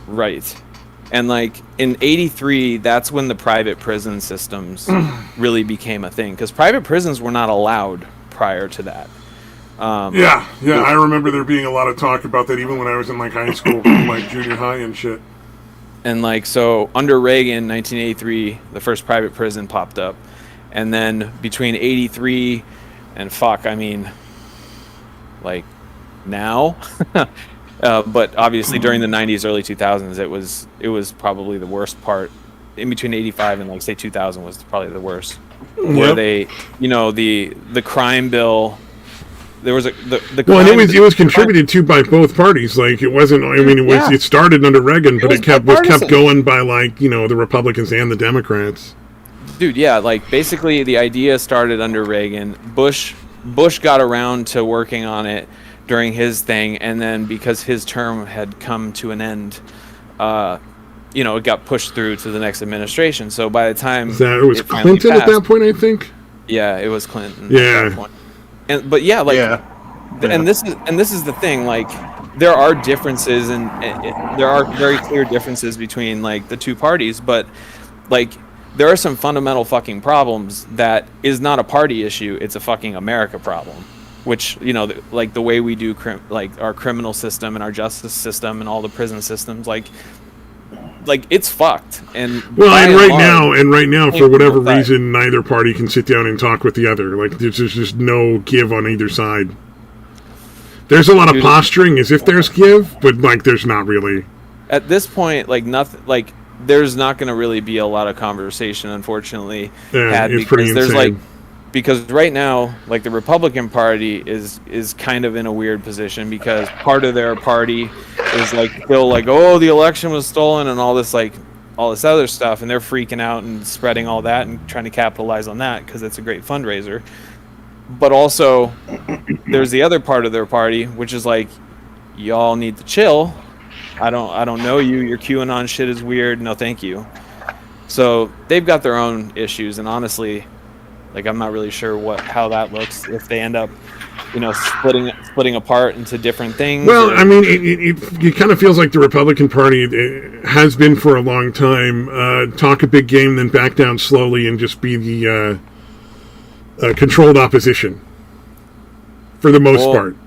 Right. And like in '83, that's when the private prison systems really became a thing, because private prisons were not allowed prior to that. I remember there being a lot of talk about that even when I was in like high school, like junior high and shit. And like, so under Reagan, 1983, the first private prison popped up, and then between '83 and like now. But obviously during the 90s, early 2000s, it was probably the worst part. In between 85 and like say 2000 was probably the worst. Where they, the crime bill, there was it was contributed to by both parties. Like it wasn't. I mean, it started under Reagan, but it was kept going by like the Republicans and the Democrats. Dude, yeah, like basically the idea started under Reagan. Bush got around to working on it during his thing, and then because his term had come to an end, it got pushed through to the next administration. So by the time it was Clinton passed, at that point, I think. Yeah, it was Clinton. Yeah. At that point. And this is the thing. Like, there are differences, and there are very clear differences between like the two parties, but like there are some fundamental fucking problems that is not a party issue. It's a fucking America problem. Which, like the way we do like our criminal system and our justice system and all the prison systems, like it's fucked. And right now, for whatever reason, neither party can sit down and talk with the other. Like there's just no give on either side. There's a lot of posturing as if there's give, but like there's not really. At this point, like nothing, like there's not going to really be a lot of conversation, unfortunately. Yeah, it's pretty insane. Because right now, like the Republican Party is kind of in a weird position, because part of their party is like still like, oh, the election was stolen and all this other stuff, and they're freaking out and spreading all that and trying to capitalize on that because it's a great fundraiser. But also, there's the other part of their party, which is like, y'all need to chill I don't know you. Your QAnon shit is weird. No, thank you. So they've got their own issues, and honestly, like I'm not really sure how that looks if they end up, splitting apart into different things. Well, I mean, it kind of feels like the Republican Party has been for a long time. Talk a big game, then back down slowly, and just be the controlled opposition for the most part.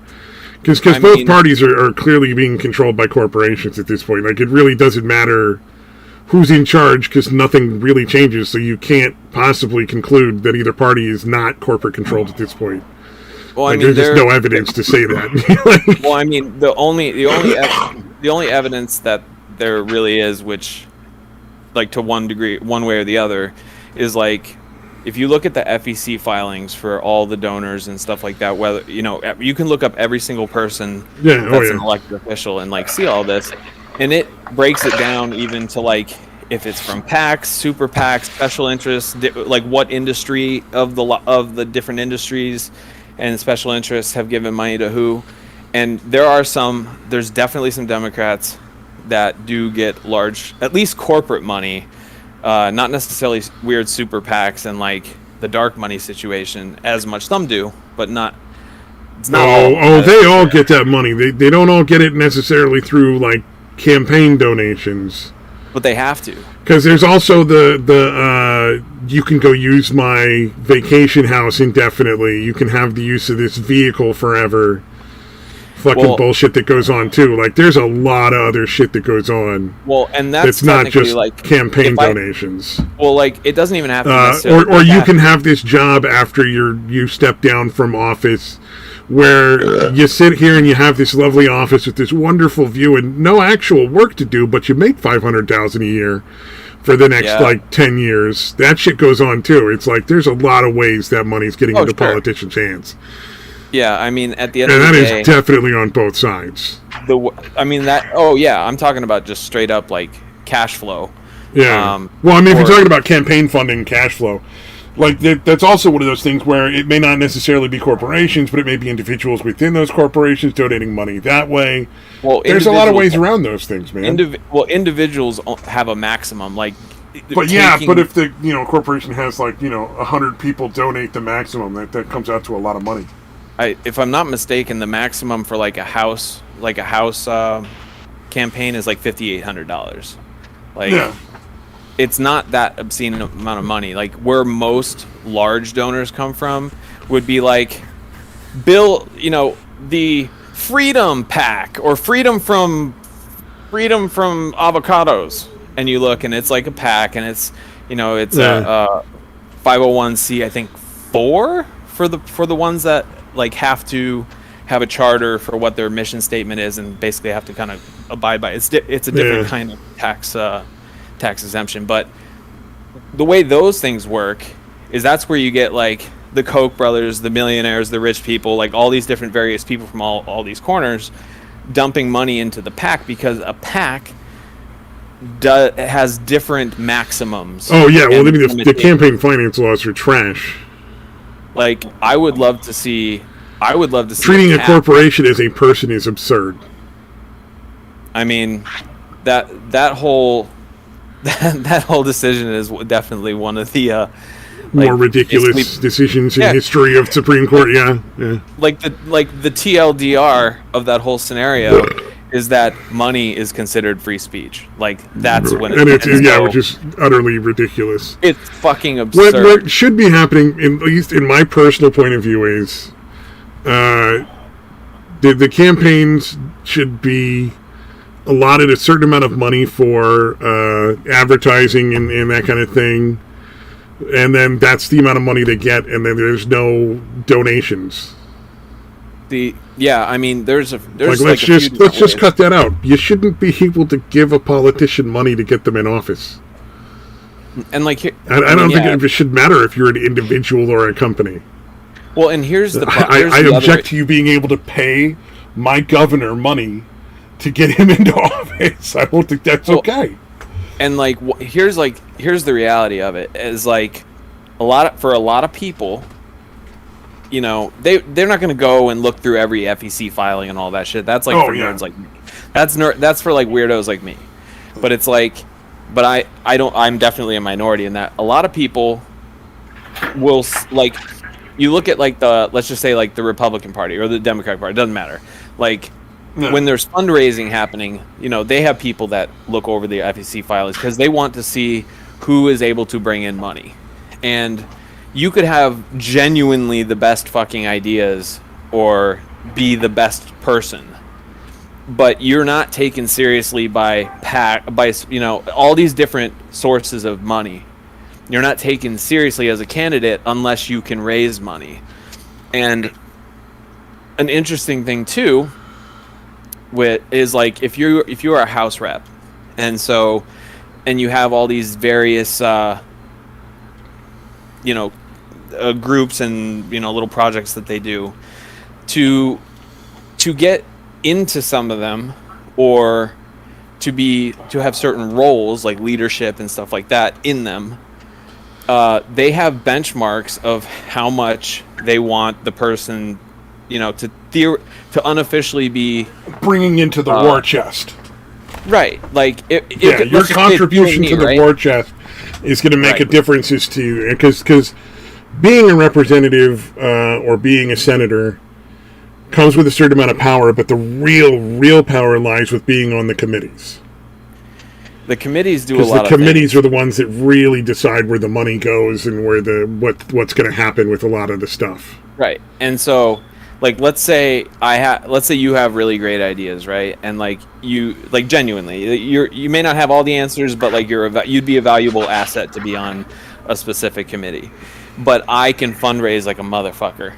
Because both parties are clearly being controlled by corporations at this point. Like, it really doesn't matter who's in charge because nothing really changes. So you can't possibly conclude that either party is not corporate controlled at this point. Well, there's just no evidence to say that. Well, I mean, the only evidence that there really is, which, like, to one degree, one way or the other, is like, if you look at the FEC filings for all the donors and stuff like that, whether you can look up every single person that's an elected official and like see all this, and it breaks it down even to like if it's from PACs, super PACs, special interests, like what industry of the different industries and special interests have given money to who. And there's definitely some Democrats that do get large, at least corporate money, not necessarily weird super PACs and like the dark money situation as much. Some do, but not. It's not they all get that money. They don't all get it necessarily through like campaign donations. But they have to. Because there's also the you can go use my vacation house indefinitely. You can have the use of this vehicle forever. Fucking bullshit that goes on too. Like there's a lot of other shit that goes on. Well, and that's not just like campaign donations. Well, like it doesn't even have to necessarily. Or you can have this job after you step down from office, where you sit here and you have this lovely office with this wonderful view and no actual work to do, but you make $500,000 a year for the next 10 years. That shit goes on too. It's like there's a lot of ways that money's getting into politicians' hands. Yeah, I mean, at the end of the day... And that is definitely on both sides. I'm talking about just straight up, like, cash flow. Yeah. Well, I mean, if you're talking about campaign funding, cash flow, like, that's also one of those things where it may not necessarily be corporations, but it may be individuals within those corporations donating money that way. Well, there's a lot of ways around those things, man. Individuals have a maximum, like... But if the corporation has, like, 100 people donate the maximum, that comes out to a lot of money. If I'm not mistaken, the maximum for like a house campaign is like $5,800. Like, it's not that obscene amount of money. Like where most large donors come from would be like, the Freedom Pack or Freedom from Avocados, and you look and it's like a pack and it's a 501c I think 4 for the ones that like have to have a charter for what their mission statement is and basically have to kind of abide by it. It's a different kind of tax exemption. But the way those things work is that's where you get like the Koch brothers, the millionaires, the rich people, like all these different various people from all these corners dumping money into the PAC, because a PAC has different maximums. Oh yeah, well the campaign finance laws are trash. Like, I would love to see treating a corporation as a person is absurd. I mean, that whole decision is definitely one of the more ridiculous decisions in history of Supreme Court. Yeah. Like the TLDR of that whole scenario is that money is considered free speech. Like that's when which is utterly ridiculous. It's fucking absurd. What should be happening, at least in my personal point of view, is the campaigns should be allotted a certain amount of money for advertising and that kind of thing, and then that's the amount of money they get, and then there's no donations. I mean, there's let's just cut that out. You shouldn't be able to give a politician money to get them in office. And like, I don't think it should matter if you're an individual or a company. Well, and here's the I object to you being able to pay my governor money to get him into office. I don't think that's okay. And like, here's the reality of it is like for a lot of people. They're not going to go and look through every FEC filing and all that shit. That's like for nerds like me. That's for like weirdos like me. But it's like, but I'm definitely a minority in that. A lot of people will like, you look at like let's just say like the Republican Party or the Democratic Party, it doesn't matter. Like when there's fundraising happening, they have people that look over the FEC filings because they want to see who is able to bring in money. And you could have genuinely the best fucking ideas or be the best person, but you're not taken seriously by all these different sources of money. You're not taken seriously as a candidate unless you can raise money. And an interesting thing too is like if you're a House rep, and you have all these various groups and little projects that they do to get into some of them, or to have certain roles like leadership and stuff like that in them. They have benchmarks of how much they want the person, to unofficially be bringing into the war chest. Right, like your contribution to the war chest is going to make a difference as to because being a representative or being a senator comes with a certain amount of power, but the real power lies with being on the committees. The committees do a lot of things. Because the committees are the ones that really decide where the money goes and where what's going to happen with a lot of the stuff. Right, and so, like, let's say you have really great ideas, right? And like genuinely, you may not have all the answers, but like you'd be a valuable asset to be on a specific committee. But I can fundraise like a motherfucker,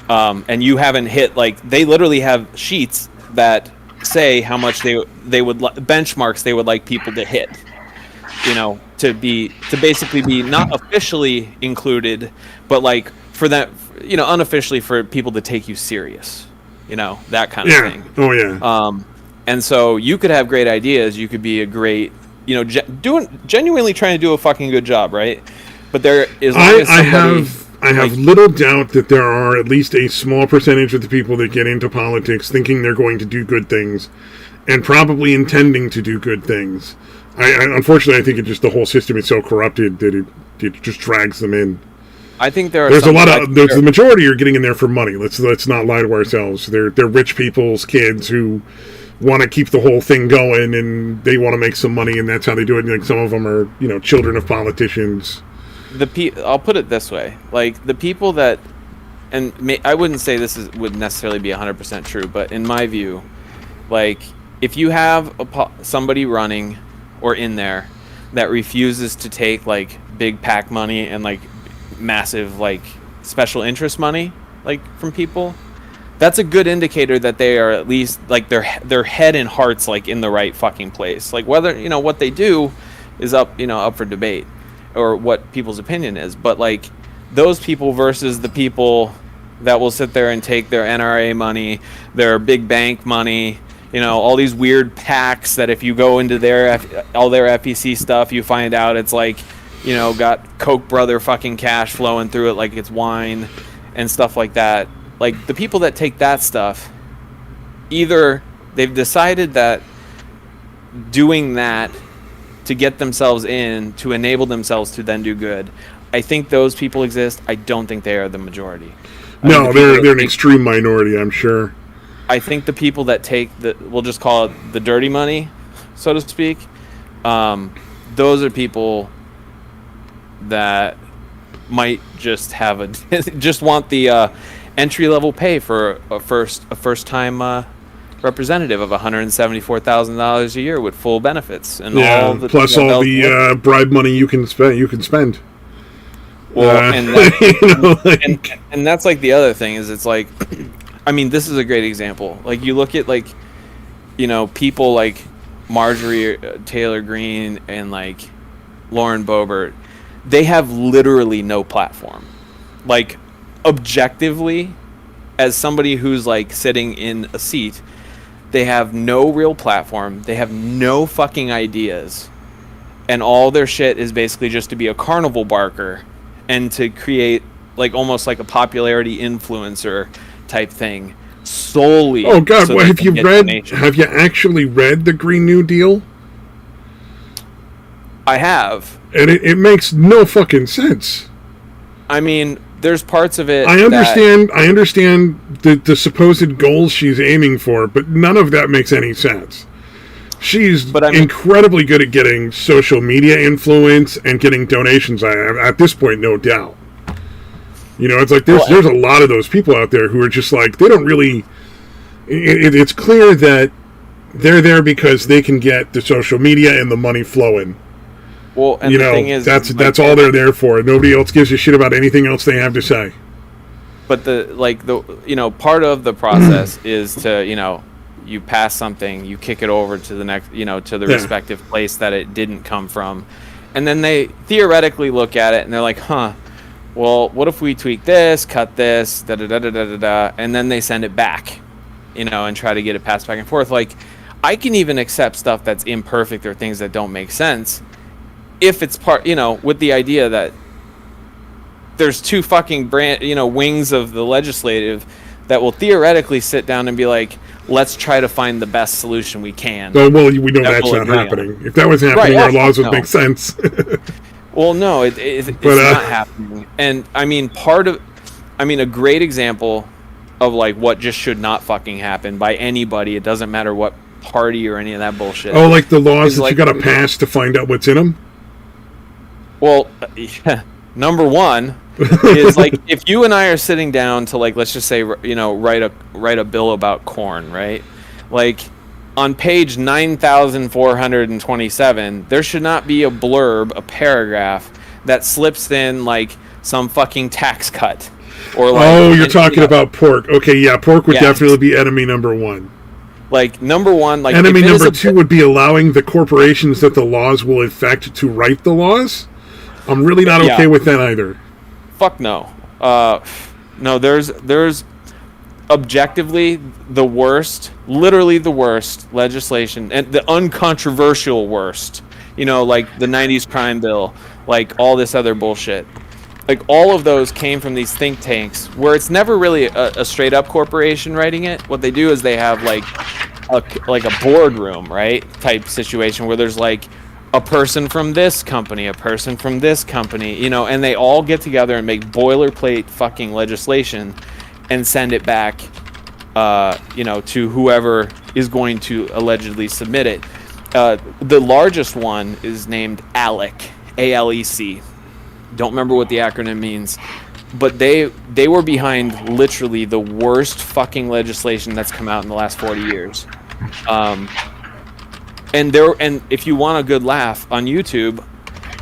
and you haven't hit they literally have sheets that say how much they would benchmarks they would like people to hit, to basically be not officially included, but like for that, unofficially for people to take you serious, that kind of thing. Oh yeah. And so you could have great ideas. You could be a great, genuinely trying to do a fucking good job, right? But there is. I have little doubt that there are at least a small percentage of the people that get into politics thinking they're going to do good things, and probably intending to do good things. Unfortunately, I think the whole system is so corrupted that it just drags them in. I think there's the majority are getting in there for money. Let's not lie to ourselves. They're rich people's kids who want to keep the whole thing going, and they want to make some money, and that's how they do it. Like some of them are, children of politicians. I'll put it this way: like the people that, and I wouldn't say this would necessarily be 100% true, but in my view, like if you have somebody running or in there that refuses to take like big PAC money and like massive like special interest money like from people, that's a good indicator that they are at least like their head and heart's like in the right fucking place. Like whether what they do is up for debate, or what people's opinion is, but like those people versus the people that will sit there and take their NRA money, their big bank money, all these weird PACs that if you go into all their FEC stuff, you find out it's like got Koch brother fucking cash flowing through it like it's wine and stuff like that. Like the people that take that stuff, either they've decided that doing that to get themselves in, to enable themselves to then do good. I think those people exist. I don't think they are the majority. No, they're an extreme minority, I'm sure. I think the people that take we'll just call it the dirty money, so to speak, those are people that might just just want the entry level pay for a first time representative of $174,000 a year with full benefits and all the bribe money you can spend. Well, and that's like the other thing is it's like, I mean, this is a great example. Like you look at like, people like Marjorie Taylor Greene and like Lauren Boebert, they have literally no platform. Like objectively, as somebody who's like sitting in a seat, they have no real platform. They have no fucking ideas. And all their shit is basically just to be a carnival barker and to create like almost like a popularity influencer type thing solely. Oh God! so Well, they have can you get read? donations. Have you actually read the Green New Deal? I have. And it makes no fucking sense. I mean, there's parts of it. I understand the supposed goals she's aiming for, but none of that makes any sense. She's incredibly good at getting social media influence and getting donations. At this point, no doubt. You know, it's like there's a lot of those people out there who are just like, they don't really. It's clear that they're there because they can get the social media and the money flowing. Well, and the thing is, that's all they're there for. Nobody else gives a shit about anything else they have to say. But part of the process is to, you pass something, you kick it over to the next, to the respective place that it didn't come from, and then they theoretically look at it and they're like, well, what if we tweak this, cut this, da da da da da da, and then they send it back, and try to get it passed back and forth. Like, I can even accept stuff that's imperfect or things that don't make sense, if it's part, with the idea that there's two fucking wings of the legislative that will theoretically sit down and be like, let's try to find the best solution we can. Well, we know that's not happening. If that was happening, our laws would make sense. Well, no, it's not happening. And I mean, a great example of like what just should not fucking happen by anybody. It doesn't matter what party or any of that bullshit. Oh, like the laws that you got to pass to find out what's in them? Well, number one is like, if you and I are sitting down to, like, let's just say, write a bill about corn, right? Like, on page 9,427, there should not be a blurb, a paragraph that slips in like some fucking tax cut, or like. You're talking about pork. Okay, yeah, pork would definitely be enemy number one. Like, number one, like, enemy number two would be allowing the corporations that the laws will affect to write the laws. I'm really not okay with that either. Fuck no. No, there's objectively the worst, literally the worst legislation, and the uncontroversial worst. Like the 90s crime bill, like all this other bullshit. Like, all of those came from these think tanks where it's never really a straight up corporation writing it. What they do is they have like a boardroom, right, type situation where there's like a person from this company, a person from this company, and they all get together and make boilerplate fucking legislation and send it back, to whoever is going to allegedly submit it. The largest one is named ALEC, ALEC. Don't remember what the acronym means, but they were behind literally the worst fucking legislation that's come out in the last 40 years. And if you want a good laugh on YouTube,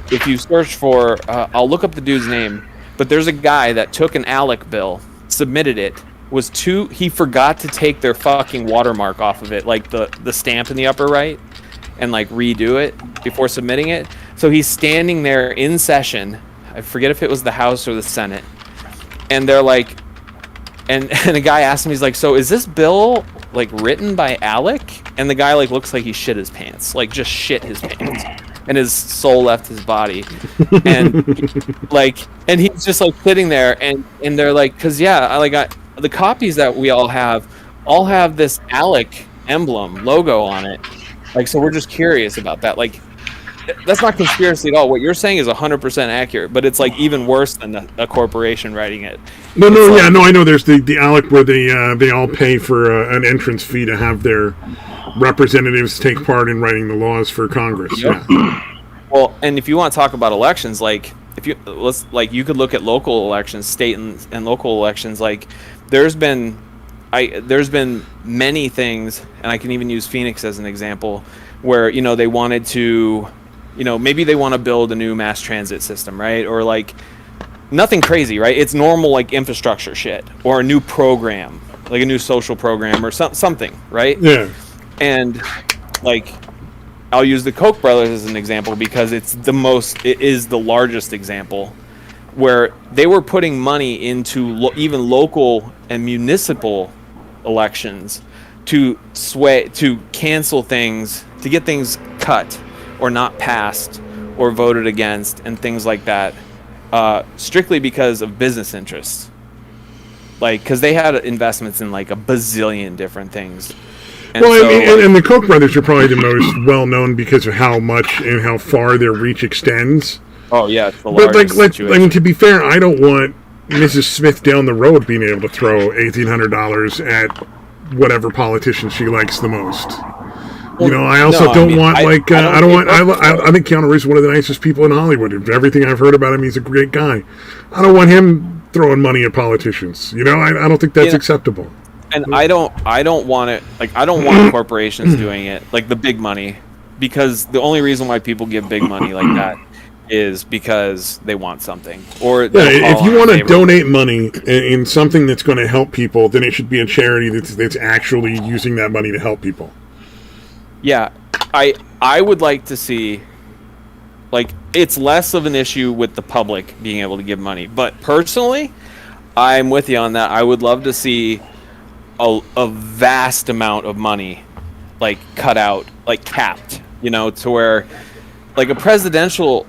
if you search for, I'll look up the dude's name, but there's a guy that took an ALEC bill, submitted it, he forgot to take their fucking watermark off of it, like the stamp in the upper right, and like redo it before submitting it. So he's standing there in session, I forget if it was the House or the Senate, and they're like, and a guy asked him, he's like, so is this bill like written by ALEC? And the guy like looks like he shit his pants, like just shit his pants, and his soul left his body, and and he's just like sitting there, and they're like, because the copies that we all have this ALEC emblem logo on it, like, so we're just curious about that. Like, that's not conspiracy at all. What you're saying is 100% accurate, but it's like even worse than a corporation writing it. I know. There's the ALEC where they all pay for an entrance fee to have their representatives take part in writing the laws for Congress. Yep. Yeah. Well, and if you want to talk about elections, like you could look at local elections, state and local elections. Like, there's been many things, and I can even use Phoenix as an example, where they wanted to. Maybe they want to build a new mass transit system, right? Or like nothing crazy, right? It's normal like infrastructure shit, or a new program, like a new social program or something, right? Yeah. And like, I'll use the Koch brothers as an example because it is the largest example, where they were putting money into even local and municipal elections to cancel things, to get things cut or not passed or voted against and things like that, strictly because of business interests. like because they had investments in like a bazillion different things. And well, so, and the Koch brothers are probably the most well known because of how much and how far their reach extends. oh yeah, it's the But largest situation. I mean, to be fair, I don't want Mrs. Smith down the road being able to throw $1,800 at whatever politician she likes the most. You know, I also don't want I think Keanu Reeves is one of the nicest people in Hollywood. Everything I've heard about him, he's a great guy. I don't want him throwing money at politicians. You know, I don't think that's acceptable. And I don't want it. Like, I don't want corporations doing it, like the big money, because the only reason why people give big money like that is because they want something. Or if you want to donate money in something that's going to help people, then it should be a charity that's actually using that money to help people. Yeah, I would like to see, like, it's less of an issue with the public being able to give money. But personally, I'm with you on that. I would love to see a vast amount of money, like, cut out, like, capped, you know, to where, like, a presidential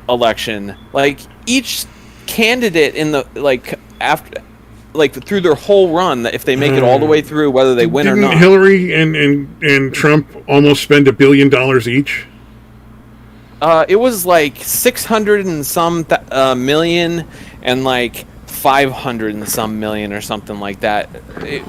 election, like, each candidate in the, like, after, like, through their whole run, if they make it all the way through, whether they win or not. Didn't Hillary and Trump almost spend $1 billion each? It was like 600 and some million, and like 500 and some million or something like that.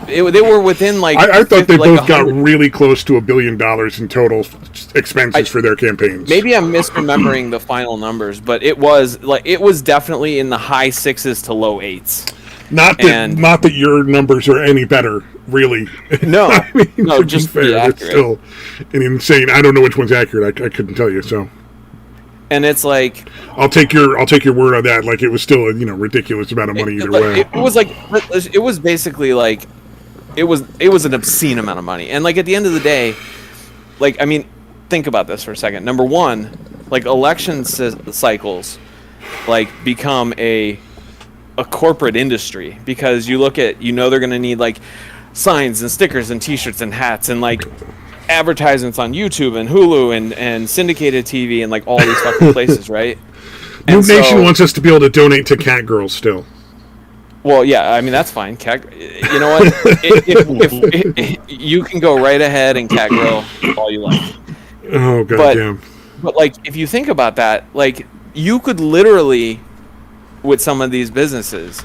They were within like. I thought they both got really close to $1 billion in total expenses for their campaigns. Maybe I'm misremembering the final numbers, but it was definitely in the high sixes to low eights. Not that your numbers are any better, really. No, I mean, no, just fair. It's still an insane. I don't know which one's accurate. I couldn't tell you. So, and it's like I'll take your word on that. Like, it was still a ridiculous amount of money either way. It was basically like it was an obscene amount of money, and like at the end of the day, like, I mean, think about this for a second. Number one, like, election cycles, like, become a corporate industry, because you look at, they're going to need like signs and stickers and t-shirts and hats and like advertisements on YouTube and Hulu and syndicated TV and like all these fucking places, right? New Nation wants us to be able to donate to cat girls still. Well, yeah, I mean, that's fine. You know what? if you can go right ahead and cat girl all you like. Oh, goddamn. But like, if you think about that, like, you could literally, with some of these businesses,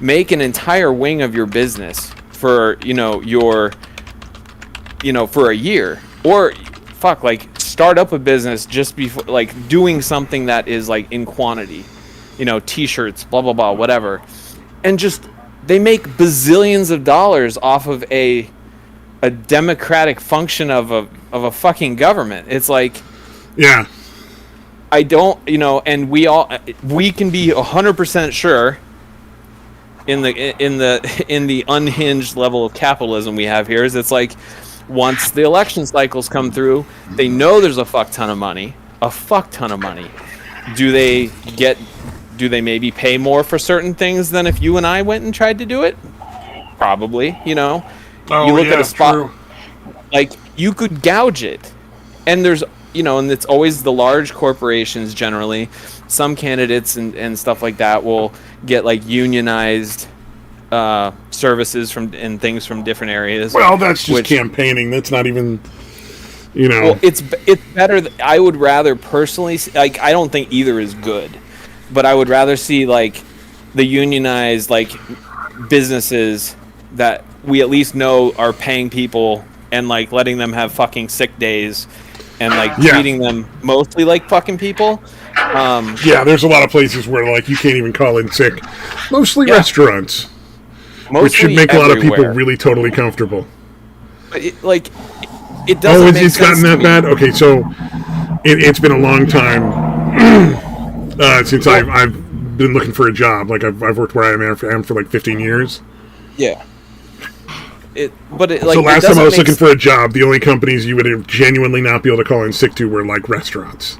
make an entire wing of your business for for a year, or start up a business just before, like, doing something that is like in quantity, t-shirts, blah blah blah, whatever, and just they make bazillions of dollars off of a democratic function of a fucking government. It's like, yeah. I don't, and we can be 100% sure in the unhinged level of capitalism we have here is it's like, once the election cycles come through, they know there's a fuck ton of money. Do they maybe pay more for certain things than if you and I went and tried to do it? Probably, you look at a spot, true. Like, you could gouge it, and there's, and it's always the large corporations generally. Some candidates and stuff like that will get like unionized services and things from different areas. Well, that's just campaigning. That's not even, Well, it's better. I would rather personally, like, I don't think either is good, but I would rather see like the unionized like businesses that we at least know are paying people and like letting them have fucking sick days. And like treating them mostly like fucking people. There's a lot of places where like you can't even call in sick. Mostly restaurants, which should make a lot of people really totally comfortable. But it doesn't. It's gotten that bad. Okay, so it's been a long time since I've been looking for a job. Like I've worked where I am for like 15 years. Yeah. So last time I was looking for a job, the only companies you would genuinely not be able to call in sick to were like restaurants.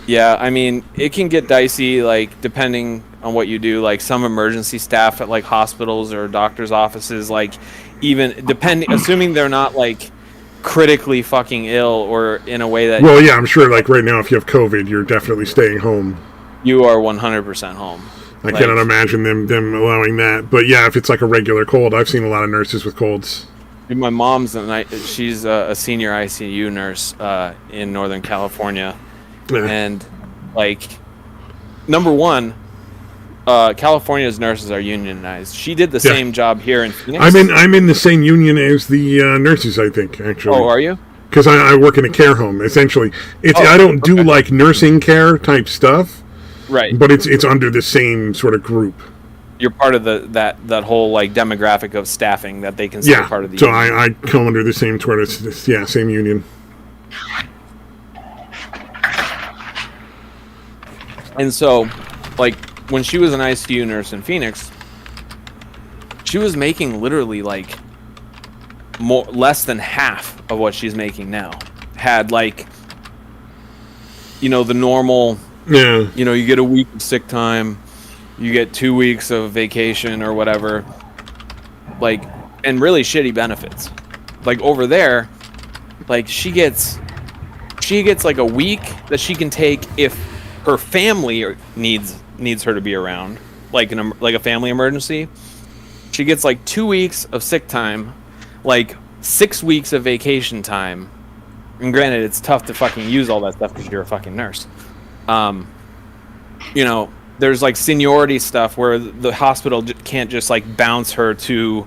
Yeah, I mean, it can get dicey, like, depending on what you do. Like, some emergency staff at like hospitals or doctors' offices, like, even assuming they're not like critically fucking ill or in a way that. Well, yeah, I'm sure. Like right now, if you have COVID, you're definitely staying home. You are 100% home. I cannot imagine them allowing that. But yeah, if it's like a regular cold, I've seen a lot of nurses with colds. My mom's she's a senior ICU nurse in Northern California, and like, number one, California's nurses are unionized. She did the same job here in Phoenix. I'm in the same union as the nurses, I think, actually. Oh, are you? Because I work in a care home, essentially. I don't do like nursing care type stuff, right? But it's under the same sort of group. You're part of that whole like demographic of staffing that they consider part of the union. So I come under the same sort of same union. And so, like, when she was an ICU nurse in Phoenix, she was making literally like less than half of what she's making now. Had like, the normal, you get a week of sick time, you get 2 weeks of vacation or whatever, like, and really shitty benefits. Like over there, like she gets like a week that she can take if her family needs her to be around, like a family emergency. She gets like 2 weeks of sick time, like 6 weeks of vacation time. And granted, it's tough to fucking use all that stuff because you're a fucking nurse. There's like seniority stuff where the hospital can't just like bounce her to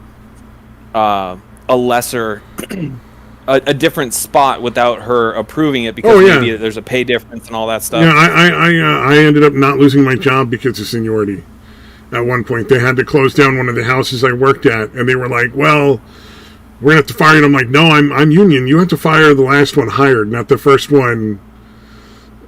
a lesser, a different spot without her approving it because maybe there's a pay difference and all that stuff. Yeah, I ended up not losing my job because of seniority. At one point, they had to close down one of the houses I worked at, and they were like, "Well, we're gonna have to fire you." I'm like, "No, I'm union. You have to fire the last one hired, not the first one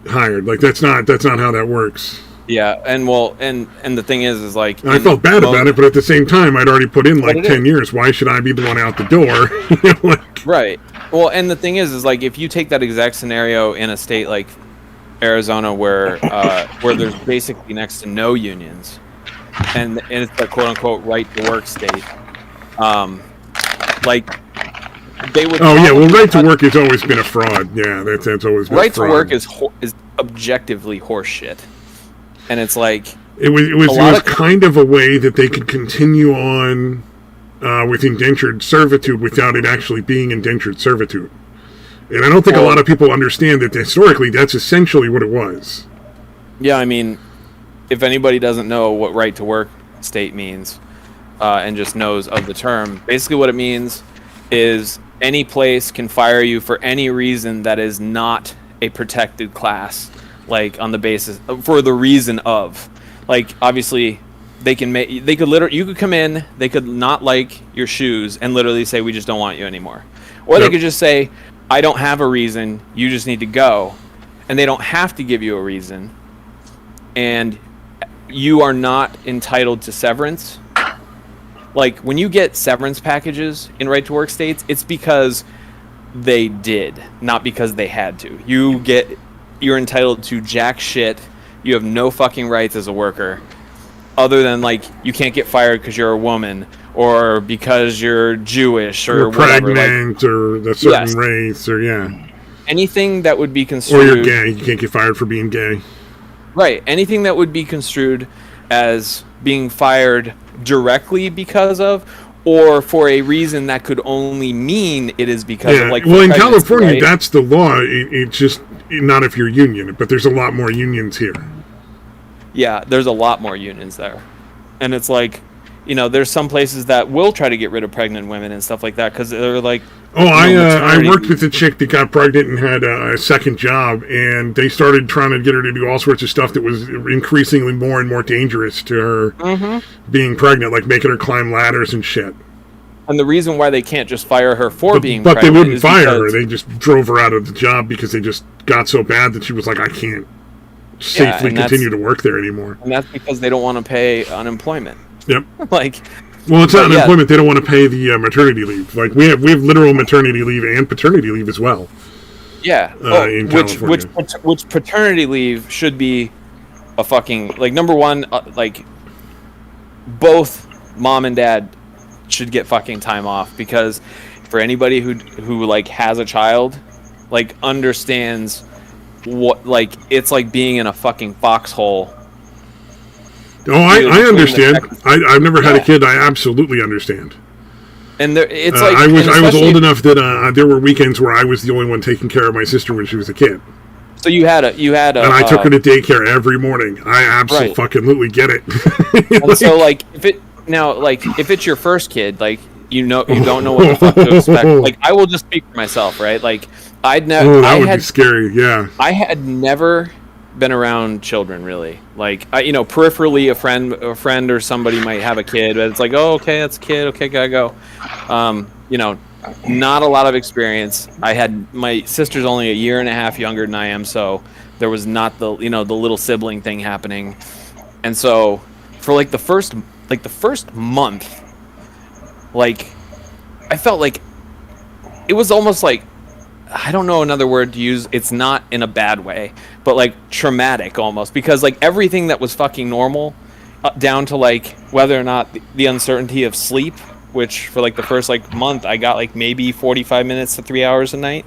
hired. Like that's not how that works." Yeah, and the thing is like, I felt bad about it, but at the same time, I'd already put in like 10 years. Why should I be the one out the door? Right. Well, and the thing is like, if you take that exact scenario in a state like Arizona, where there's basically next to no unions, and it's a quote unquote right to work state, like they would. Oh yeah, well, right to work has always been a fraud. Yeah, that's always been right a fraud. To work is objectively horseshit. And it's like it was kind of a way that they could continue on with indentured servitude without it actually being indentured servitude. And I don't think a lot of people understand that historically that's essentially what it was. Yeah, I mean, if anybody doesn't know what right to work state means and just knows of the term, basically what it means is any place can fire you for any reason that is not a protected class. Like on the basis for the reason of, like, obviously you could come in, they could not like your shoes and literally say, we just don't want you anymore. Or they could just say, I don't have a reason, you just need to go. And they don't have to give you a reason. And you are not entitled to severance. Like when you get severance packages in right to work states, it's because they did, not because they had to. You're entitled to jack shit. You have no fucking rights as a worker, other than like you can't get fired because you're a woman or because you're Jewish or whatever, pregnant or a certain race or anything that would be construed. Or you're gay. You can't get fired for being gay. Right. Anything that would be construed as being fired directly because of, or for a reason that could only mean it is because of, like. Well, in California, right? That's the law. It's just not if you're union, but there's a lot more unions here. Yeah, there's a lot more unions there, and it's like, there's some places that will try to get rid of pregnant women and stuff like that because they're like. Oh, I worked with a chick that got pregnant and had a second job, and they started trying to get her to do all sorts of stuff that was increasingly more and more dangerous to her being pregnant, like making her climb ladders and shit. And the reason why they can't just fire her for being pregnant, but they wouldn't fire her. They just drove her out of the job because they just got so bad that she was like, I can't safely continue to work there anymore. And that's because they don't want to pay unemployment. Yep. Well, it's not unemployment. They don't want to pay the maternity leave. Like we have literal maternity leave and paternity leave as well. Yeah. In California. Which paternity leave should be a fucking, like, number one, like both mom and dad should get fucking time off, because for anybody who like has a child, like understands what, like, it's like being in a fucking foxhole Oh, I understand. I've never had a kid. I absolutely understand. And it's like I was old enough that there were weekends where I was the only one taking care of my sister when she was a kid. So you had a and I took her to daycare every morning. I absolutely get it. And so like if it's your first kid, like you don't know what the fuck to expect. Like I will just speak for myself, right? Like I'd never. Oh, that would be scary. Yeah. I had never been around children really. Like peripherally a friend or somebody might have a kid, but it's like, oh, okay, that's a kid. Okay, gotta go. Not a lot of experience. I had my sister's only a year and a half younger than I am, so there was not the the little sibling thing happening. And so for the first month, like I felt like it was almost like, I don't know another word to use. It's not in a bad way, but like traumatic almost, because like everything that was fucking normal, down to like whether or not the uncertainty of sleep, which for like the first like month I got like maybe 45 minutes to 3 hours a night,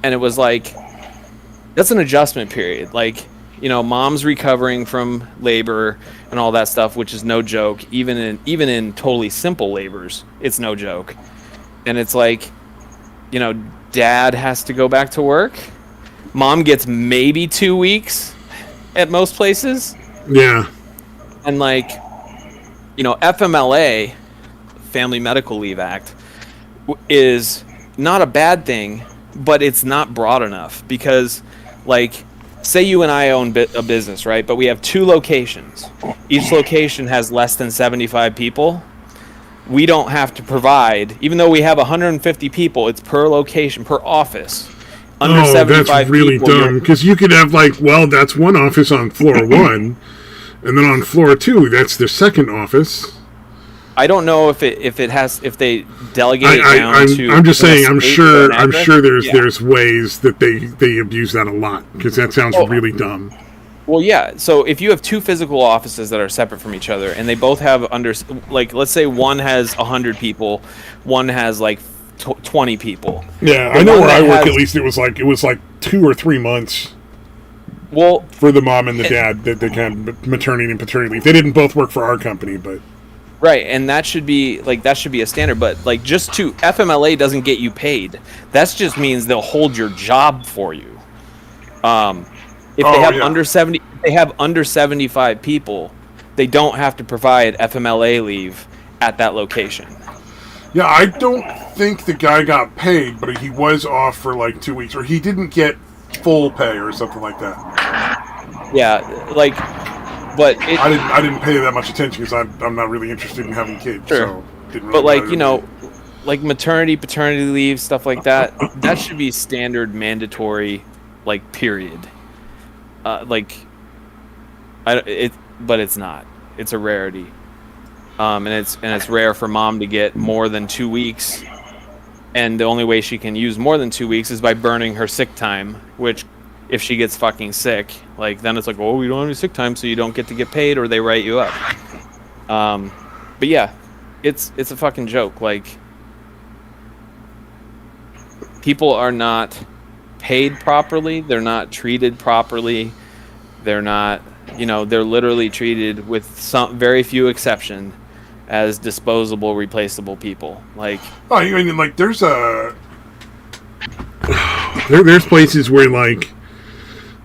and it was like that's an adjustment period. Like mom's recovering from labor and all that stuff, which is no joke. Even in totally simple labors, it's no joke. And it's like dad has to go back to work. Mom gets maybe 2 weeks at most places. Yeah. And like, FMLA, Family Medical Leave Act, is not a bad thing, but it's not broad enough because, like, say you and I own a business, right? But we have 2 locations. Each location has less than 75 people. We don't have to provide, even though we have 150 people, it's per location, per office. Under 75 that's really people, dumb. Because you could have that's one office on floor 1, and then on floor 2, that's the second office. I don't know if they delegate it down to. I'm just saying. I'm sure there's ways that they abuse that a lot, because that sounds really dumb. Well, yeah. So if you have 2 physical offices that are separate from each other, and they both have let's say one has 100 people, one has 20 people. Yeah, I know where I work. At least it was like 2 or 3 months. Well, for the mom and the dad, that they had maternity and paternity leave. They didn't both work for our company, but. Right, and that should be a standard, but just to FMLA doesn't get you paid. That just means they'll hold your job for you. If they have under 75 people, they don't have to provide FMLA leave at that location. Yeah, I don't think the guy got paid, but he was off for 2 weeks, or he didn't get full pay or something like that. Yeah, but I didn't pay that much attention because I'm not really interested in having kids. Sure. So didn't really maternity, paternity leave, stuff like that. That should be standard, mandatory, period. But it's not. It's a rarity. And it's rare for mom to get more than 2 weeks, and the only way she can use more than 2 weeks is by burning her sick time, which, if she gets fucking sick, then it's oh, you don't have any sick time, so you don't get to get paid, or they write you up. But yeah, it's a fucking joke. People are not paid properly. They're not treated properly. They're not, they're literally treated, with some very few exceptions, as disposable, replaceable people. There's there's places where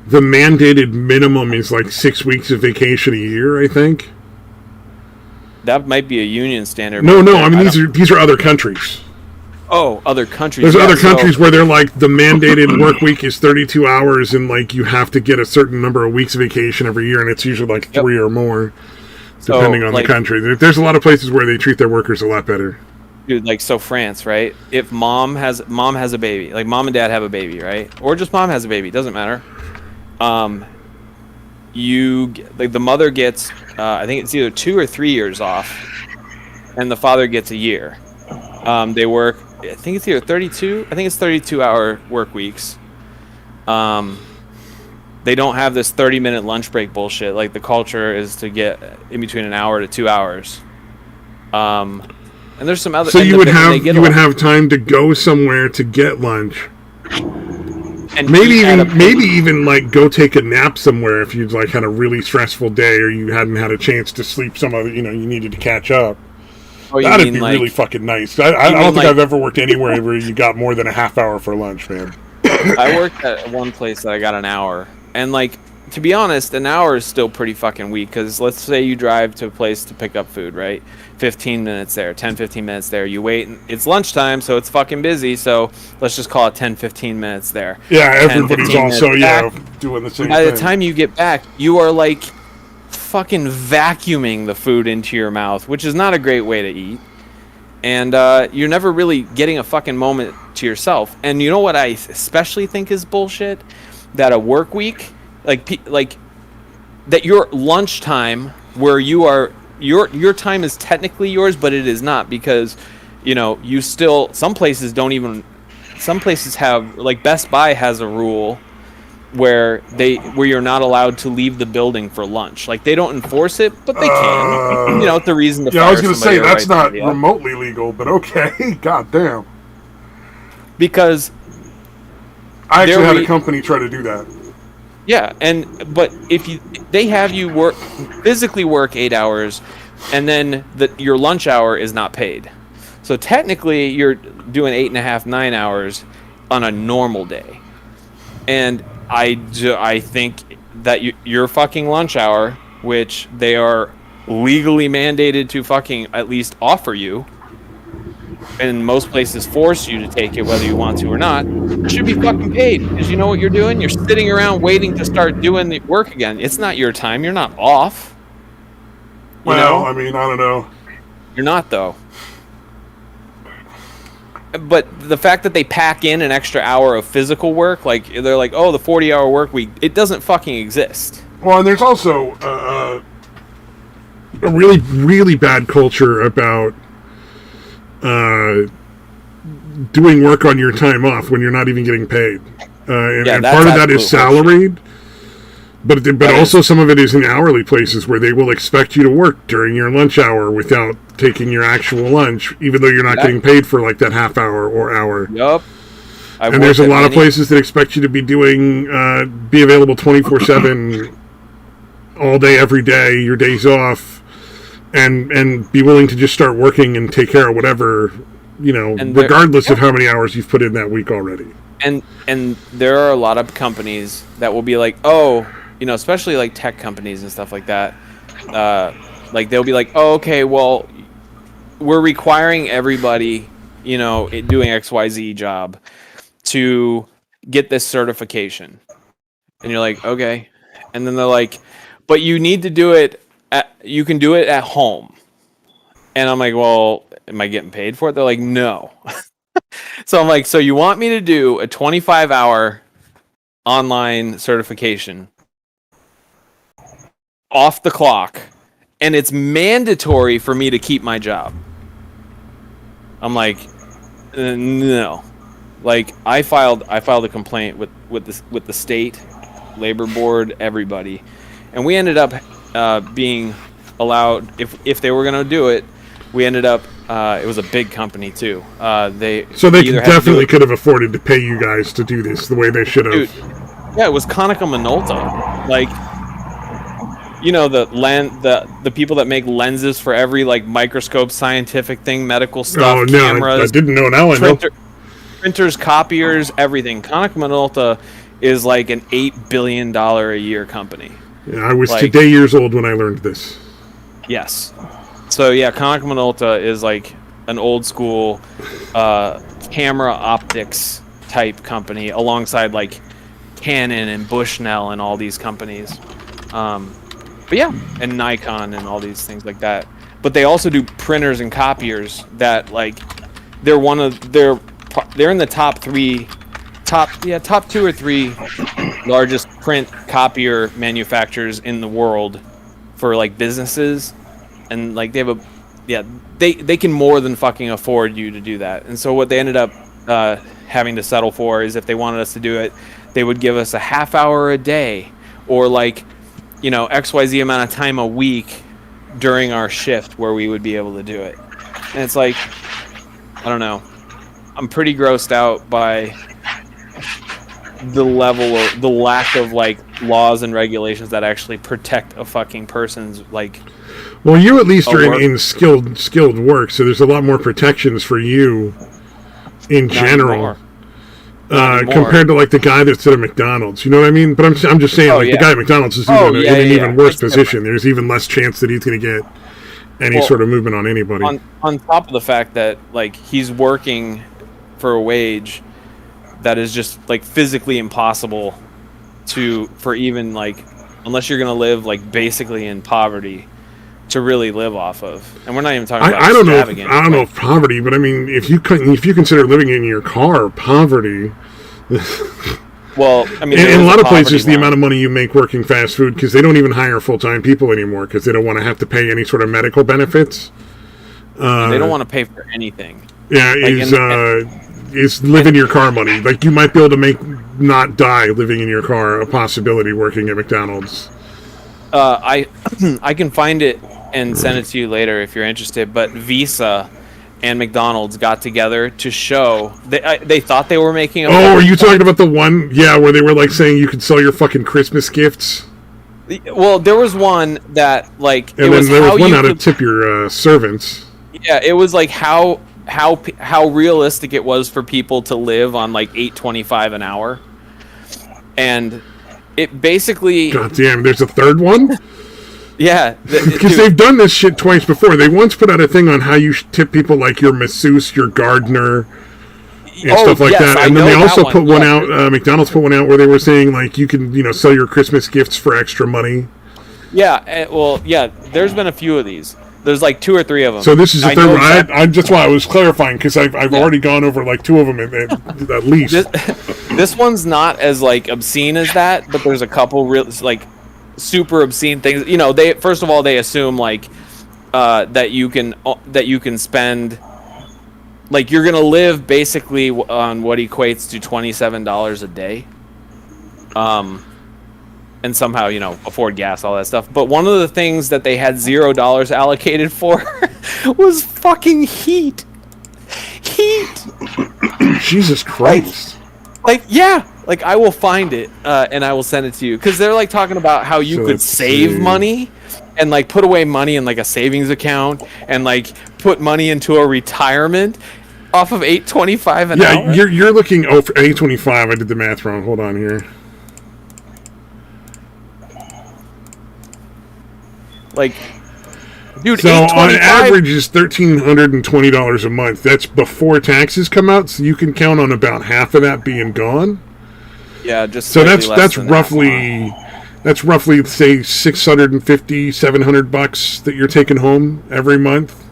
the mandated minimum is 6 weeks of vacation a year, I think. That might be a union standard. No, I mean these are other countries. Oh, other countries. There's other countries where they're the mandated work week is 32 hours, and you have to get a certain number of weeks of vacation every year, and it's usually 3 or more, depending on the country. There's a lot of places where they treat their workers a lot better. Dude, so France, right? If mom has a baby, mom and dad have a baby, right? Or just mom has a baby, doesn't matter. The mother gets, I think it's either 2 or 3 years off, and the father gets a year. They work, I think it's either 32. I think it's 32-hour work weeks. They don't have this 30-minute lunch break bullshit. The culture is to get in between an hour to 2 hours. And there's some other. So you would have time to go somewhere to get lunch, And maybe even like go take a nap somewhere if you'd like had a really stressful day or you hadn't had a chance to sleep some other, you needed to catch up. That'd be really fucking nice. I don't think I've ever worked anywhere where you got more than a half hour for lunch, man. I worked at one place that I got an hour, and like, to be honest, an hour is still pretty fucking weak, because let's say you drive to a place to pick up food, right? 15 minutes there, 10, 15 minutes there. You wait, and it's lunchtime, so it's fucking busy, so let's just call it 10, 15 minutes there. Yeah, everybody's also, doing the same thing. By the time you get back, you are like fucking vacuuming the food into your mouth, which is not a great way to eat. And you're never really getting a fucking moment to yourself. And you know what I especially think is bullshit? That a work week, like that your lunchtime, where you are, your time is technically yours, but it is not, because you still, some places have, like Best Buy has a rule where you're not allowed to leave the building for lunch. Like, they don't enforce it, but they can. It's a reason to fire I was going to say, that's not idea. remotely legal, but okay. God damn. Because I actually had a company try to do that. Yeah, but if they have you physically work 8 hours, and then your lunch hour is not paid. So technically, you're doing 8.5, 9 hours on a normal day. And I think that your fucking lunch hour, which they are legally mandated to fucking at least offer you, and most places force you to take it whether you want to or not, should be fucking paid. Because you know what you're doing? You're sitting around waiting to start doing the work again. It's not your time. You're not off. Well, I mean, I don't know. You're not, though. But the fact that they pack in an extra hour of physical work, like, they're like, oh, the 40-hour work week, it doesn't fucking exist. Well, and there's also a really, really bad culture about doing work on your time off when you're not even getting paid. And part of that is salaried. But also some of it is in hourly places where they will expect you to work during your lunch hour without taking your actual lunch, even though you're not getting paid for like that half hour or hour. Yup. And there's a lot of places that expect you to be be available 24/7 all day, every day, your days off, and be willing to just start working and take care of whatever, regardless of how many hours you've put in that week already. And there are a lot of companies that will be like, oh, especially like tech companies and stuff like that. Like, they'll be like, oh, okay, well, we're requiring everybody, doing XYZ job to get this certification. And you're like, okay. And then they're like, but you need to do it you can do it at home. And I'm like, well, am I getting paid for it? They're like, no. So I'm like, so you want me to do a 25-hour online certification off the clock, and it's mandatory for me to keep my job? I'm like, no. Like, I filed a complaint with the state labor board, everybody, and we ended up being allowed, if they were going to do it, we ended up, it was a big company too. They definitely could have afforded to pay you guys to do this the way they should have. Dude, yeah, it was Konica Minolta. Like, the people that make lenses for every like microscope, scientific thing, medical stuff, oh, no, cameras. I didn't know. Now I know. Printers, copiers, everything. Konica Minolta is like an $8 billion a year company. Yeah, I was today years old when I learned this. Yes. So yeah, Konica Minolta is like an old school camera optics type company alongside like Canon and Bushnell and all these companies. But yeah, and Nikon and all these things like that. But they also do printers and copiers that like they're in the top 2 or 3 largest print copier manufacturers in the world for like businesses. And like they can more than fucking afford you to do that. And so what they ended up having to settle for is if they wanted us to do it, they would give us a half hour a day or like, XYZ amount of time a week during our shift where we would be able to do it. And it's like, I don't know. I'm pretty grossed out by the level of the lack of like laws and regulations that actually protect a fucking person's like. Well, you at least are in skilled work, so there's a lot more protections for you in general compared to like the guy that's at a McDonald's. You know what I mean? But I'm just saying, the guy at McDonald's is in an even worse position. There's even less chance that he's going to get any sort of movement on anybody. On top of the fact that like he's working for a wage that is just like physically impossible for even like, unless you're going to live like basically in poverty, to really live off of. And we're not even talking about I don't know if poverty, but I mean, if you consider living in your car poverty. Well, I mean, in a lot of places, the amount of money you make working fast food, because they don't even hire full-time people anymore, because they don't want to have to pay any sort of medical benefits. They don't want to pay for anything. Yeah, is live in your car money. Like, you might be able to not die living in your car, a possibility working at McDonald's. I can find it and send it to you later if you're interested, but Visa and McDonald's got together to show they thought they were making are you talking about the one where they were like saying you could sell your fucking Christmas gifts? Well, there was one that like and then there was one how to tip your servants. Yeah, it was like how realistic it was for people to live on like $8.25 an hour. And it basically... God damn, there's a third one? Yeah. Because they've done this shit twice before. They once put out a thing on how you tip people like your masseuse, your gardener, and stuff like that. And then they also put one out, McDonald's put one out where they were saying like you can, sell your Christmas gifts for extra money. Yeah, there's been a few of these. There's like 2 or 3 of them. So this is the third one. That's why I was clarifying, because I've already gone over like 2 of them at least. This one's not as like obscene as that, but there's a couple real like super obscene things. They first of all they assume like that you can spend like you're gonna live basically on what equates to $27 a day. And somehow, afford gas, all that stuff. But one of the things that they had $0 allocated for was fucking heat. Heat! Jesus Christ. Like I will find it, and I will send it to you. Because they're, like, talking about how you could save money and, like, put away money in, like, a savings account and, like, put money into a retirement off of $8.25 an hour. Yeah, you're looking... Oh, for $8.25, I did the math wrong. Hold on here. Like, dude, so on average is $1,320 a month. That's before taxes come out, so you can count on about half of that being gone. Yeah, just so that's roughly say $650-$700 that you're taking home every month.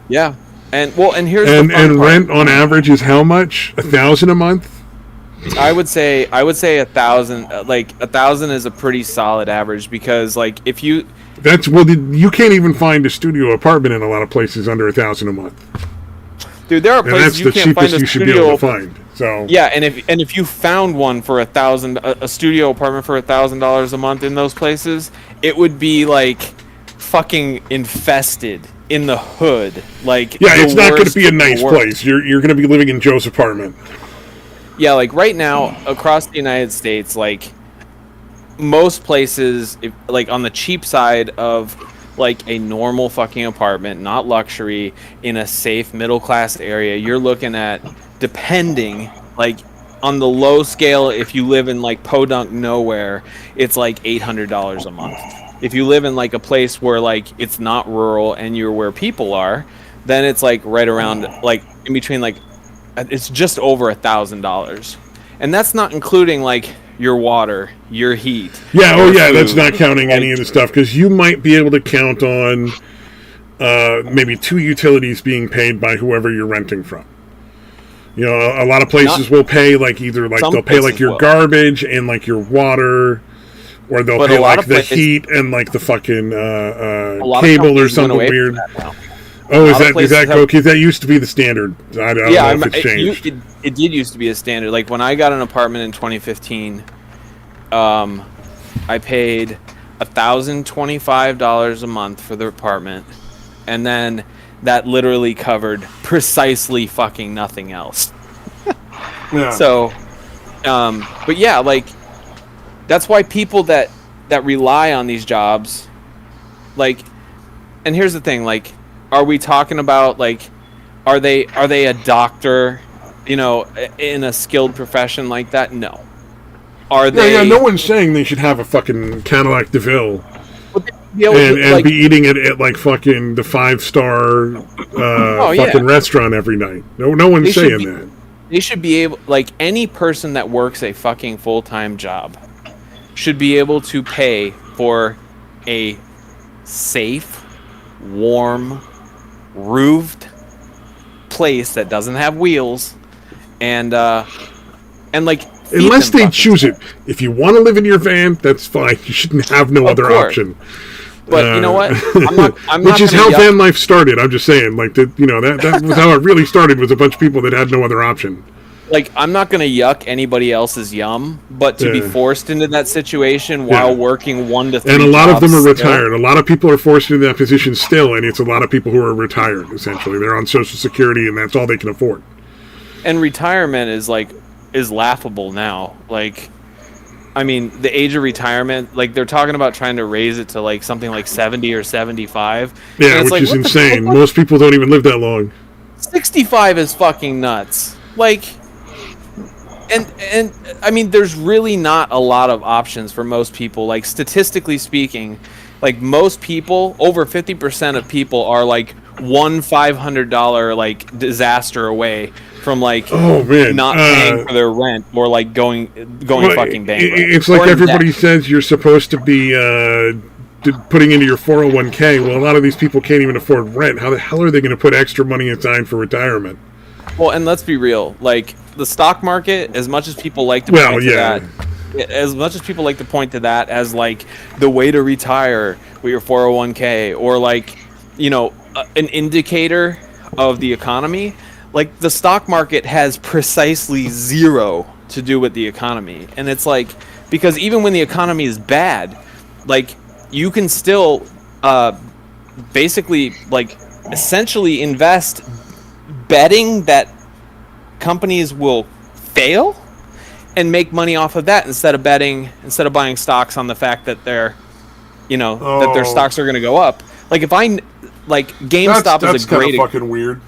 Yeah, and here's the fun part. Rent on average is how much? $1,000 a month. I would say 1,000. Like 1,000 is a pretty solid average because like if you. You can't even find a studio apartment in a lot of places under $1,000 a month. Dude, there are places you can't find a studio. That's the cheapest you should be able to find. So yeah, and if you found one for $1,000, a studio apartment for $1,000 a month in those places, it would be like fucking infested in the hood. Like it's not going to be a nice place. You're going to be living in Joe's apartment. Yeah, like right now across the United States, like. Most places, like on the cheap side of like a normal fucking apartment, not luxury, in a safe middle class area, you're looking at, depending, like on the low scale, if you live in like podunk nowhere, it's like $800 a month. If you live in like a place where like it's not rural and you're where people are, then it's like right around like in between like it's just over $1,000, and that's not including like your water, your heat. Yeah, food. That's not counting any of the stuff, because you might be able to count on maybe 2 utilities being paid by whoever you're renting from. A lot of places will pay like either like they'll pay like your garbage and like your water, or they'll pay like the heat and like the fucking cable or something weird. Oh, is that okay? That used to be the standard. I don't know if it's changed. It did used to be a standard. Like when I got an apartment in 2015, I paid $1,025 a month for the apartment, and then that literally covered precisely fucking nothing else. Yeah. So, But yeah, like that's why people that rely on these jobs, like, and here's the thing, like, are we talking about like, are they a doctor, you know, in a skilled profession like that? No. Are they? Yeah, no one's saying they should have a fucking Cadillac DeVille and like, be eating it at like fucking the 5-star fucking restaurant every night. No one's saying that. They should be able, like, any person that works a fucking full-time job should be able to pay for a safe, warm, roofed place that doesn't have wheels, and like, unless they choose it. If you want to live in your van, that's fine. You shouldn't have no other option. But you know what? I'm which not is how yuck. van life started. I'm just saying, like, that was how it really started. Was a bunch of people that had no other option. Like, I'm not going to yuck anybody else's yum, but to be forced into that situation while working 1 to 3 and a lot of them are still, retired. A lot of people are forced into that position still, and it's a lot of people who are retired. Essentially, they're on Social Security, and that's all they can afford. And retirement is laughable now. Like, I mean, the age of retirement, like, they're talking about trying to raise it to like something like 70 or 75. Yeah, which is insane. Most people don't even live that long. 65 is fucking nuts. Like, and I mean, there's really not a lot of options for most people. Like, statistically speaking, like, most people, over 50% of people are like one $500 like disaster away from like not paying for their rent or like going fucking bankrupt. It's like everybody says you're supposed to be putting into your 401k. Well, a lot of these people can't even afford rent. How the hell are they going to put extra money aside for retirement? Well, and let's be real. Like, the stock market, as much as people like to point to that, as much as people like to point to that as like the way to retire with your 401k or like, you know, an indicator of the economy. Like, the stock market has precisely zero to do with the economy. And it's like, because even when the economy is bad, like, you can still basically, like, essentially invest betting that companies will fail and make money off of that instead of buying stocks on the fact that they're, you know, that their stocks are going to go up. Like, if GameStop is a great... That's fucking weird.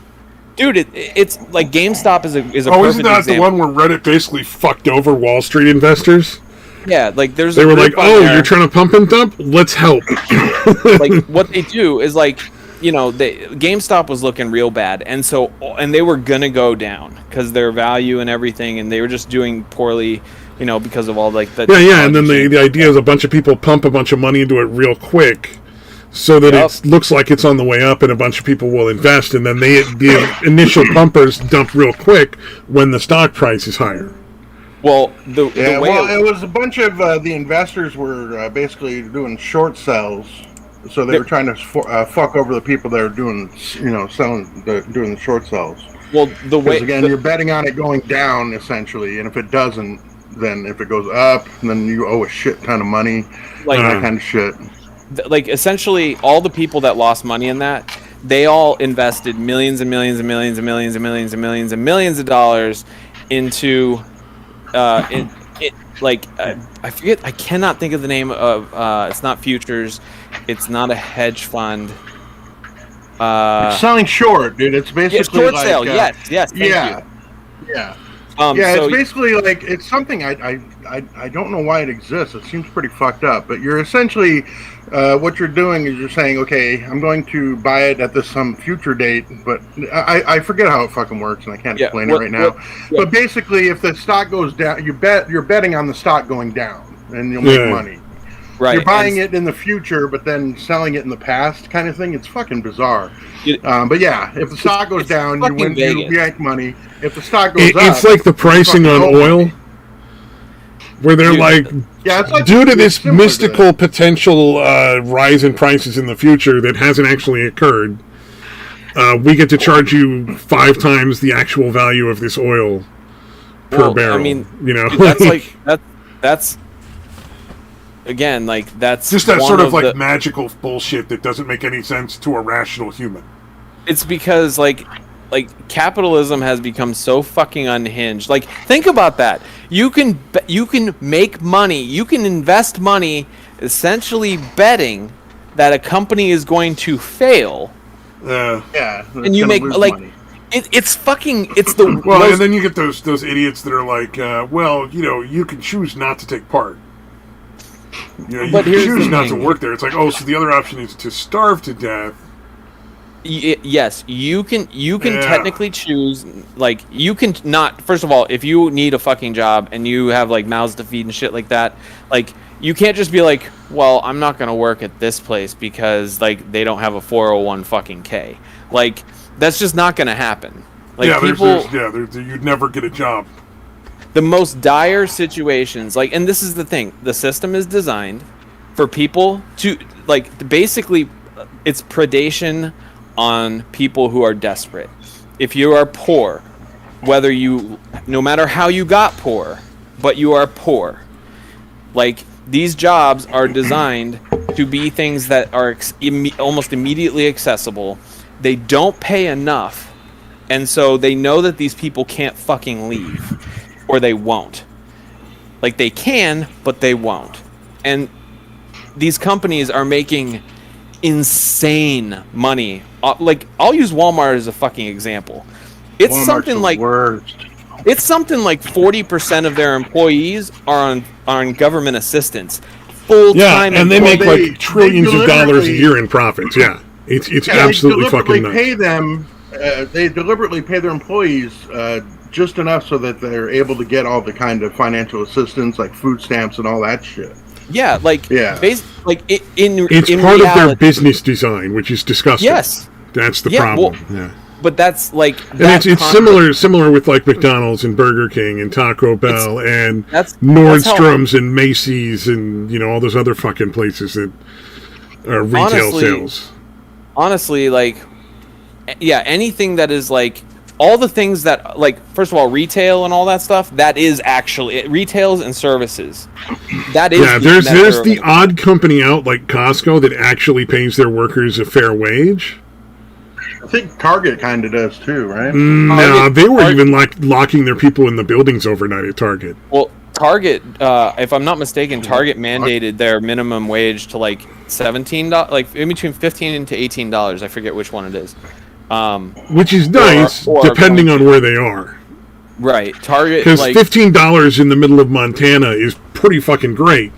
Dude, it's like GameStop is a perfect example. Isn't that the one where Reddit basically fucked over Wall Street investors? Yeah, like there's. They were like, "Oh, you're trying to pump and dump? Let's help." Like, what they do is, like, you know, GameStop was looking real bad, and they were gonna go down because their value and everything, and they were just doing poorly, you know, because of all like the. Yeah, and then the idea is a bunch of people pump a bunch of money into it real quick. So that it looks like it's on the way up, and a bunch of people will invest, and then the initial pumpers dump real quick when the stock price is higher. Well, the way it was a bunch of the investors were basically doing short sells, so they were trying to fuck over the people that are doing, you know, doing the short sells. Well, the way you're betting on it going down essentially, and if it doesn't, then if it goes up, then you owe a shit ton of money, like that kind of shit. Like, essentially, all the people that lost money in that, they all invested millions and millions and millions and millions and millions and millions and millions of dollars into, I forget, I cannot think of the name of, it's not futures, it's not a hedge fund. It's selling short, dude. It's basically short like, sale. Yes, thank you. Yeah. So it's basically like, it's something I don't know why it exists. It seems pretty fucked up. But you're essentially, what you're doing is you're saying, okay, I'm going to buy it at some future date, but I forget how it fucking works, and I can't explain it right now. But basically, if the stock goes down, you're betting on the stock going down, and you'll make money. Right. You're buying it in the future, but then selling it in the past, kind of thing. It's fucking bizarre. But yeah, if the stock goes down, you win, you yank money. If the stock goes up, it's like the pricing on oil, where they're like, it's like, due to this mystical potential rise in prices in the future that hasn't actually occurred, we get to charge you 5 times the actual value of this oil per barrel. I mean, you know, that's again, like, that's just that sort of like magical bullshit that doesn't make any sense to a rational human. It's because, like, like capitalism has become so fucking unhinged. Like, think about that. You can make money. You can invest money, essentially betting that a company is going to fail. Yeah, and you make like money. It's the well, and then you get those idiots that are like, well, you can choose not to take part. You can choose not to work there. It's like, oh, so the other option is to starve to death. Yes, you can technically choose. Like, you can not. First of all, if you need a fucking job and you have like mouths to feed and shit like that, like, you can't just be like, well, I'm not gonna work at this place because like they don't have a 401 fucking K. Like, that's just not gonna happen. Like, you'd never get a job. The most dire situations, like, and this is the thing, the system is designed for people to, like, basically, it's predation on people who are desperate. If you are poor, no matter how you got poor, but you are poor, like, these jobs are designed to be things that are almost immediately accessible. They don't pay enough, and so they know that these people can't fucking leave. Or they won't. Like, they can, but they won't. And these companies are making insane money. Like, I'll use Walmart as a fucking example. It's Walmart's something like worst. It's something like 40% of their employees are on government assistance, full time. Yeah, and they make like trillions of dollars a year in profits. Yeah, it's absolutely fucking nuts. They deliberately pay their employees just enough so that they're able to get all the kind of financial assistance, like food stamps and all that shit. Yeah, like, it's part reality, of their business design, which is disgusting. Yes, that's the problem. Well, but that's like, and it's similar with like McDonald's and Burger King and Taco Bell and Nordstrom's and Macy's and all those other fucking places that are retail sales. Honestly, like, yeah, anything that is like, all the things that, like, first of all, retail and all that stuff, that is actually retails and services. That is there's the odd company out like Costco that actually pays their workers a fair wage. I think Target kind of does too, right? No, they were even like locking their people in the buildings overnight at Target. Well, Target, if I'm not mistaken, Target mandated their minimum wage to like $17, like in between $15 to $18. I forget which one it is. Which is nice, depending on where they are. Right, Target, because like, $15 in the middle of Montana is pretty fucking great.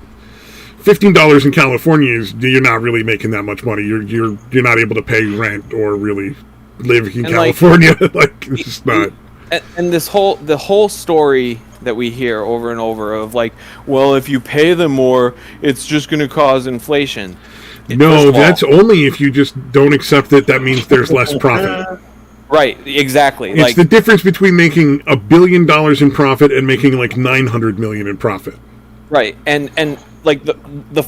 $15 in California is, you're not really making that much money. You're not able to pay rent or really live in California. Like, it's just not. And the whole story that we hear over and over of like, well, if you pay them more, it's just going to cause inflation. No, that's only if you just don't accept it. That means there's less profit. Right, exactly. It's like the difference between making $1 billion in profit and making like $900 million in profit. Right, and like the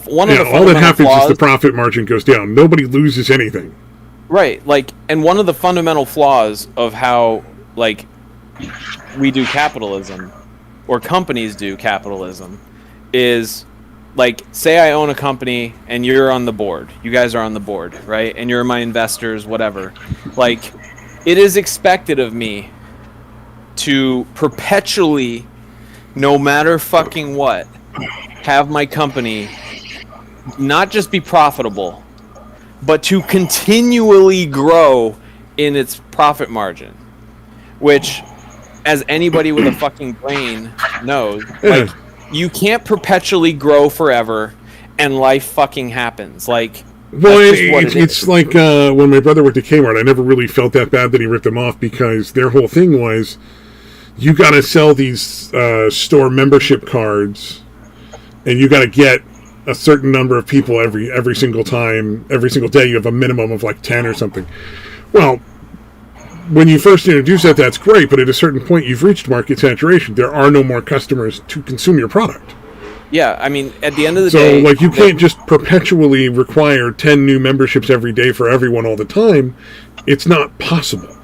one of the all that happens is the profit margin goes down. Nobody loses anything. Right, like, and one of the fundamental flaws of how like we do capitalism, or companies do capitalism, is, like, say I own a company and you're on the board. You guys are on the board, right? And you're my investors, whatever. Like, it is expected of me to perpetually, no matter fucking what, have my company not just be profitable, but to continually grow in its profit margin. Which, as anybody with a fucking brain knows, like, you can't perpetually grow forever, and life fucking happens. Like, well, it's like when my brother worked at Kmart, I never really felt that bad that he ripped them off, because their whole thing was, you got to sell these store membership cards, and you got to get a certain number of people every single time, every single day. You have a minimum of like 10 or something. Well, when you first introduce that, that's great, but at a certain point, you've reached market saturation. There are no more customers to consume your product. Yeah, I mean, at the end of the day... So, like, you can't just perpetually require 10 new memberships every day for everyone all the time. It's not possible.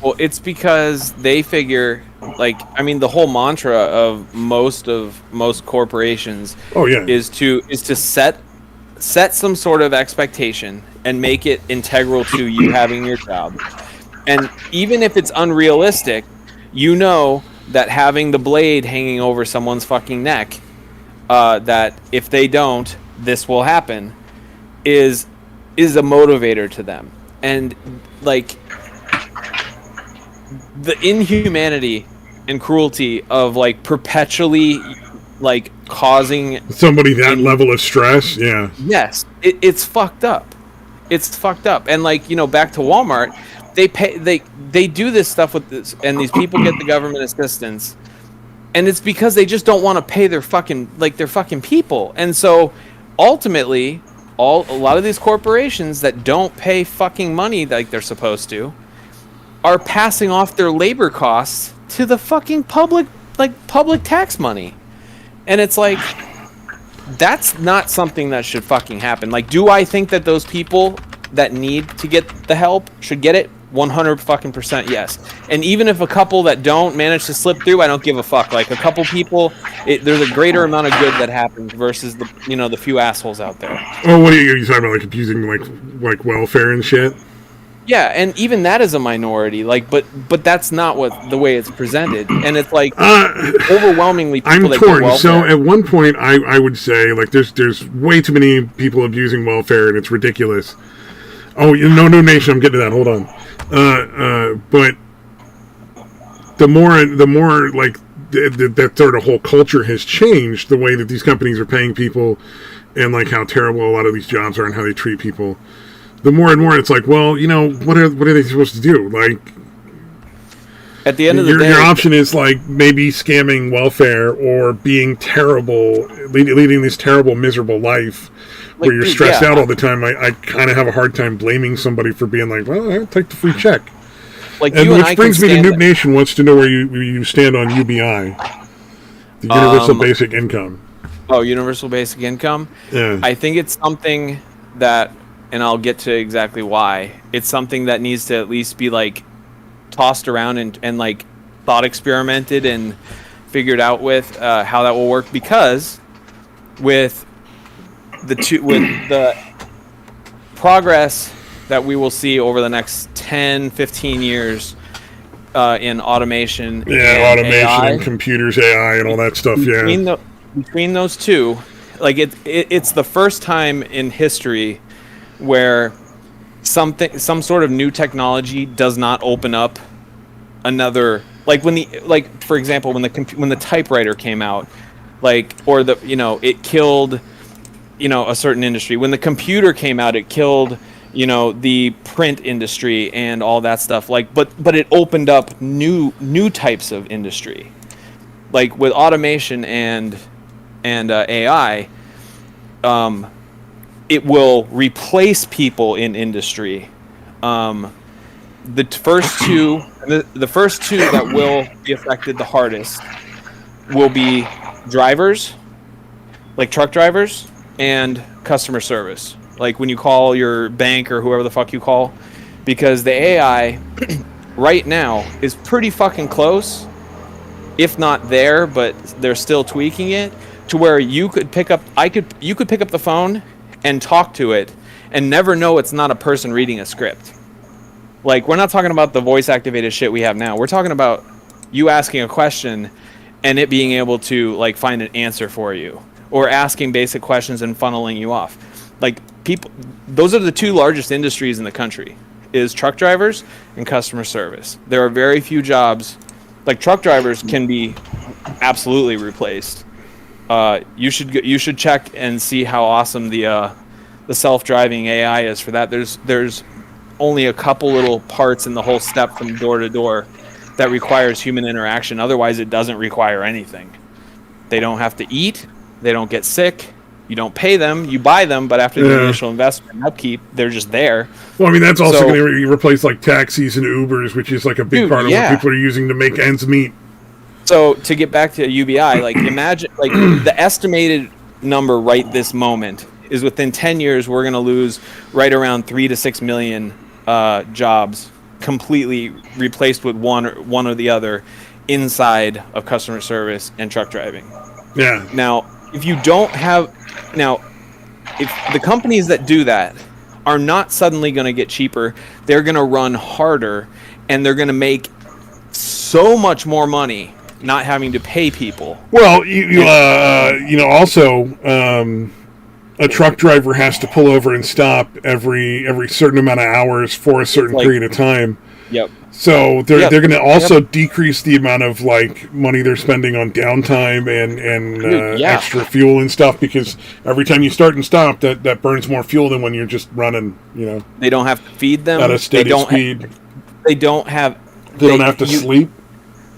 Well, it's because they figure, like, I mean, the whole mantra of most corporations is to set some sort of expectation and make it integral to you having your job. And even if it's unrealistic, you know that having the blade hanging over someone's fucking neck, that if they don't, this will happen, is a motivator to them. And like the inhumanity and cruelty of like perpetually like causing somebody that level of stress, yeah. Yes, it's fucked up. It's fucked up. And like, you know, back to Walmart, they do this stuff with this, and these people get the government assistance, and it's because they just don't want to pay their fucking people. And so ultimately, a lot of these corporations that don't pay fucking money like they're supposed to are passing off their labor costs to the fucking public tax money. And it's like, that's not something that should fucking happen. Like, do I think that those people that need to get the help should get it? 100% yes. And even if a couple that don't manage to slip through, I don't give a fuck. Like, a couple people, there's a greater amount of good that happens versus the few assholes out there. Oh, what are you talking about? Like abusing like welfare and shit? Yeah, and even that is a minority. Like, but that's not the way it's presented. And it's like overwhelmingly people I'm torn. So at one point, I would say like there's way too many people abusing welfare, and it's ridiculous. Oh, no nation. I'm getting to that. Hold on. But the more like that sort of whole culture has changed, the way that these companies are paying people, and like how terrible a lot of these jobs are and how they treat people. The more and more it's like, well, you know, what are they supposed to do? Like, at the end of the day, your option is like maybe scamming welfare or being terrible, leading this terrible, miserable life where you're stressed out all the time. I kind of have a hard time blaming somebody for being like, well, I'll take the free check. Like, which brings me to Noob Nation wants to know where you stand on UBI, the Universal Basic Income. Oh, Universal Basic Income? Yeah. I think it's something that, and I'll get to exactly why, it's something that needs to at least be like tossed around and like thought experimented and figured out with how that will work, because with the progress that we will see over the next 10, 15 years in automation, and computers, AI, and all that stuff. Between those two, like it's the first time in history where some sort of new technology does not open up another, for example, when the typewriter came out, it killed a certain industry. When the computer came out, it killed the print industry and all that stuff. But it opened up new types of industry, like with automation and AI. It will replace people in industry. The first two that will be affected the hardest will be drivers, like truck drivers, and customer service, like when you call your bank or whoever the fuck you call, because the AI right now is pretty fucking close, if not there, but they're still tweaking it to where you could pick up the phone and talk to it and never know it's not a person reading a script. Like, we're not talking about the voice activated shit we have now. We're talking about you asking a question and it being able to like find an answer for you, or asking basic questions and funneling you off. Like, those are the two largest industries in the country, is truck drivers and customer service. There are very few jobs, like truck drivers can be absolutely replaced. You should check and see how awesome the self-driving AI is for that. There's only a couple little parts in the whole step from door to door that requires human interaction. Otherwise, it doesn't require anything. They don't have to eat. They don't get sick. You don't pay them. You buy them, but after the initial investment and upkeep, they're just there. Well, I mean, that's also going to replace like taxis and Ubers, which is like a big part of what people are using to make ends meet. So to get back to UBI, like imagine, like the estimated number right this moment is within 10 years we're going to lose right around 3 to 6 million jobs, completely replaced with one or the other inside of customer service and truck driving. Yeah. Now, if the companies that do that are not suddenly going to get cheaper, they're going to run harder and they're going to make so much more money not having to pay people. Well, also, a truck driver has to pull over and stop every certain amount of hours for a certain period of time. Yep. So they're going to also decrease the amount of money they're spending on downtime and extra fuel and stuff, because every time you start and stop, that burns more fuel than when you're just running. They don't have to feed them at a steady speed. They don't have to sleep.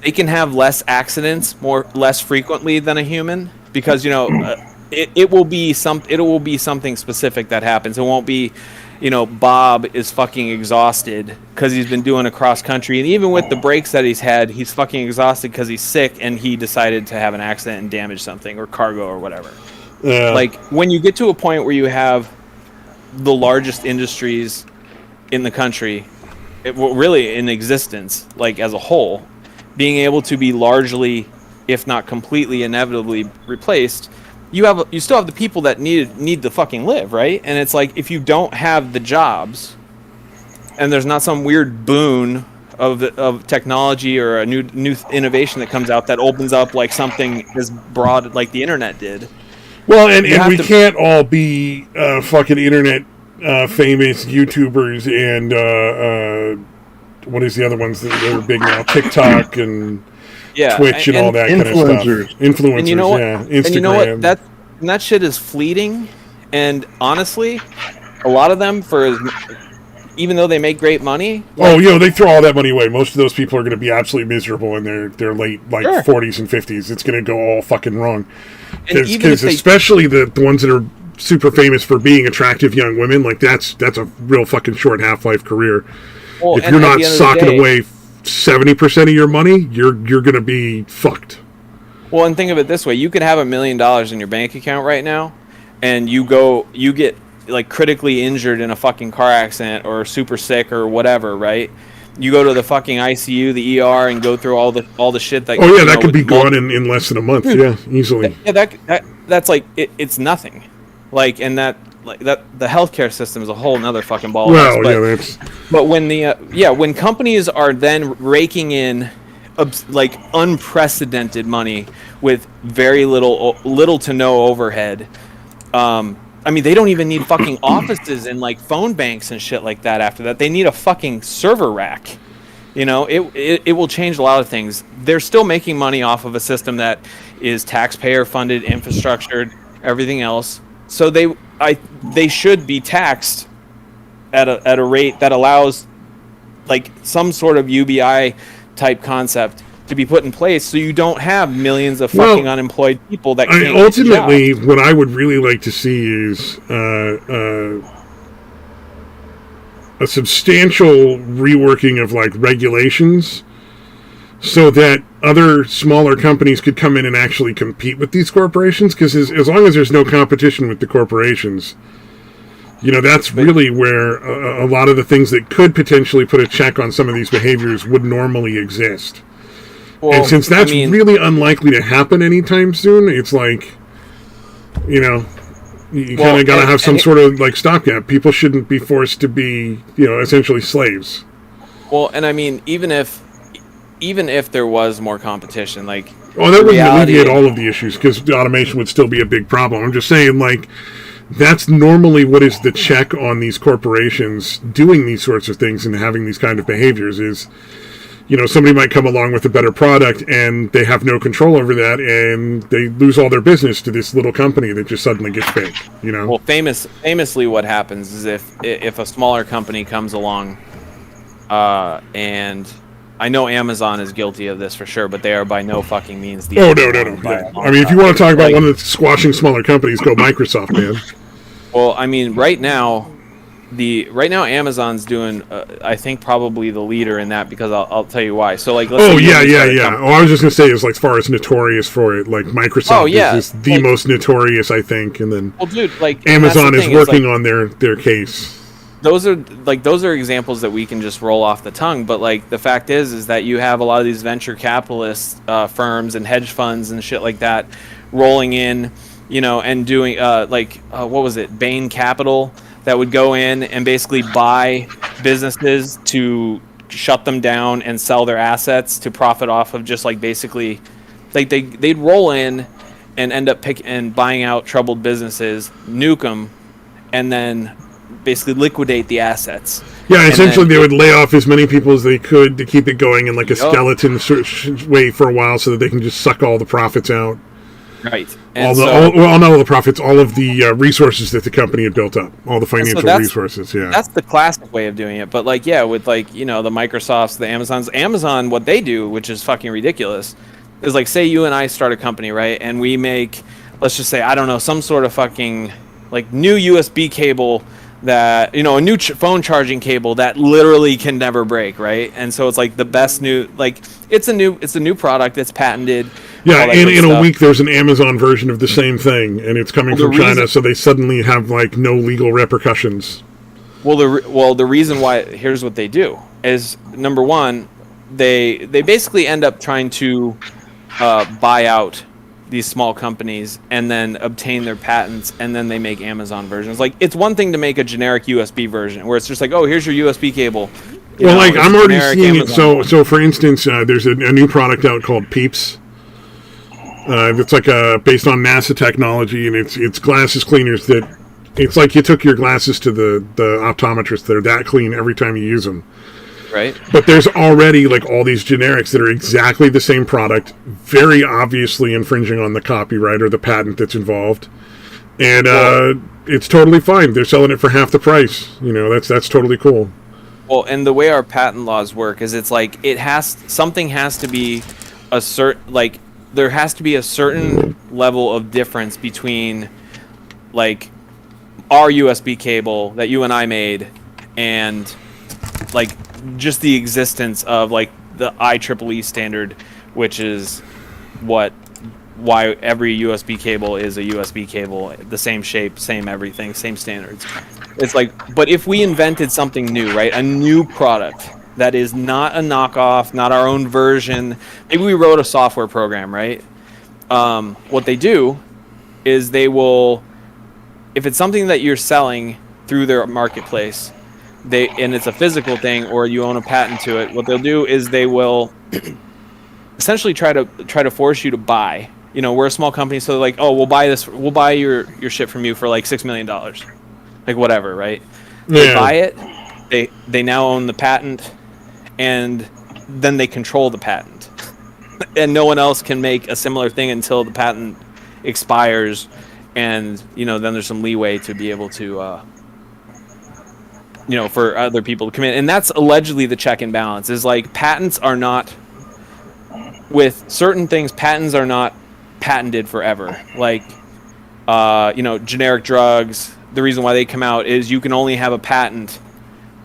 They can have less accidents less frequently than a human, because it will be something specific that happens. It won't be Bob is fucking exhausted because he's been doing a cross country, and even with the breaks that he's had, he's fucking exhausted because he's sick and he decided to have an accident and damage something or cargo or whatever. Yeah. Like when you get to a point where you have the largest industries in the country, really in existence, like as a whole, being able to be largely, if not completely, inevitably replaced, you still have the people that need to fucking live, right? And it's like, if you don't have the jobs, and there's not some weird boon of technology or a new innovation that comes out that opens up like something as broad like the internet did. Well, and we can't all be fucking internet famous YouTubers and what is the other ones that are big now? TikTok and Twitch and all that kind of stuff. Influencers, and you know what? Instagram. And you know what? That shit is fleeting. And honestly, a lot of them, even though they make great money. They throw all that money away. Most of those people are going to be absolutely miserable in their late 40s and 50s. It's going to go all fucking wrong. Because especially the ones that are super famous for being attractive young women, like that's a real fucking short half-life career. Well, if you're not socking away 70% of your money, you're going to be fucked. Well, and think of it this way: you could have $1 million in your bank account right now, and you get like critically injured in a fucking car accident or super sick or whatever, right? You go to the fucking ICU, the ER, and go through all the shit that. That could be gone in less than a month. Yeah, easily. Yeah, that's like it's nothing. Like, and that the healthcare system is a whole nother fucking ball. But when when companies are then raking in like unprecedented money with very little to no overhead, they don't even need fucking offices and like phone banks and shit like that. After that, they need a fucking server rack. It will change a lot of things. They're still making money off of a system that is taxpayer funded, infrastructure, everything else. So they should be taxed at a rate that allows like some sort of UBI type concept to be put in place, so you don't have millions of fucking unemployed people that can't ultimately get a job. What I would really like to see is a substantial reworking of like regulations, so that other smaller companies could come in and actually compete with these corporations. Because as long as there's no competition with the corporations, that's really where a lot of the things that could potentially put a check on some of these behaviors would normally exist. Well, and since that's really unlikely to happen anytime soon, it's like, you kind of got to have some sort of like stopgap. People shouldn't be forced to be, essentially slaves. Well, and even if there was more competition, like... Well, that wouldn't alleviate all of the issues, because the automation would still be a big problem. I'm just saying, like, that's normally what is the check on these corporations doing these sorts of things and having these kind of behaviors is, somebody might come along with a better product and they have no control over that, and they lose all their business to this little company that just suddenly gets big, Well, famously what happens is if a smaller company comes along, and... I know Amazon is guilty of this for sure, but they are by no fucking means the... No. Yeah. If you want to talk about one that's squashing smaller companies, go Microsoft, man. Well, right now Amazon's doing, I think, probably the leader in that, because I'll tell you why. So, like, let's yeah. I was just going to say, is like, as far as notorious for it, like, Microsoft is the most notorious, I think, and then Amazon is working on their case. Those are examples that we can just roll off the tongue, but like the fact is that you have a lot of these venture capitalist firms and hedge funds and shit like that rolling in, and doing what was it, Bain Capital, that would go in and basically buy businesses to shut them down and sell their assets to profit off of just like basically, like they'd roll in and end up buying out troubled businesses, nuke them, and then basically liquidate the assets. Yeah, essentially they would lay off as many people as they could to keep it going in like a skeleton way for a while so that they can just suck all the profits out. Right. Not all the profits, all of the resources that the company had built up, all the financial resources. Yeah, that's the classic way of doing it. But like, yeah, with like the Microsofts, the Amazon, what they do, which is fucking ridiculous, is like, say you and I start a company, right, and we make, let's just say, I don't know, some sort of fucking like new USB cable that a new phone charging cable that literally can never break, right? And so it's like the best new, like it's a new product, it's patented. Yeah, and in a week there's an Amazon version of the same thing, and it's coming from China, so they suddenly have like no legal repercussions. Well, the reason why, here's what they do is, number one, they basically end up trying to buy out these small companies and then obtain their patents, and then they make Amazon versions. Like, it's one thing to make a generic USB version where it's just like, oh, here's your USB cable. I'm already seeing Amazon. So for instance, there's a new product out called Peeps. It's like based on NASA technology, and it's glasses cleaners that it's like you took your glasses to the optometrist. They're that clean every time you use them. Right. But there's already like all these generics that are exactly the same product, very obviously infringing on the copyright or the patent that's involved, and it's totally fine. They're selling it for half the price. That's totally cool. Well, and the way our patent laws work is it's like something has to be a certain, like there has to be a certain level of difference between like our USB cable that you and I made and like just the existence of like the IEEE standard, which is why every USB cable is a USB cable, the same shape, same everything, same standards. It's like, but if we invented something new, right, a new product that is not a knockoff, not our own version, maybe we wrote a software program, right? What they do is they will, if it's something that you're selling through their marketplace, and it's a physical thing, or you own a patent to it, what they'll do is they will essentially try to force you to buy. We're a small company, so they're like, oh, we'll buy your shit from you for like $6 million, like whatever, right? They buy it, they now own the patent, and then they control the patent, and no one else can make a similar thing until the patent expires, and then there's some leeway to be able to. For other people to come in. And that's allegedly the check and balance, is like patents are not, with certain things, patents are not patented forever. Like, generic drugs, the reason why they come out is you can only have a patent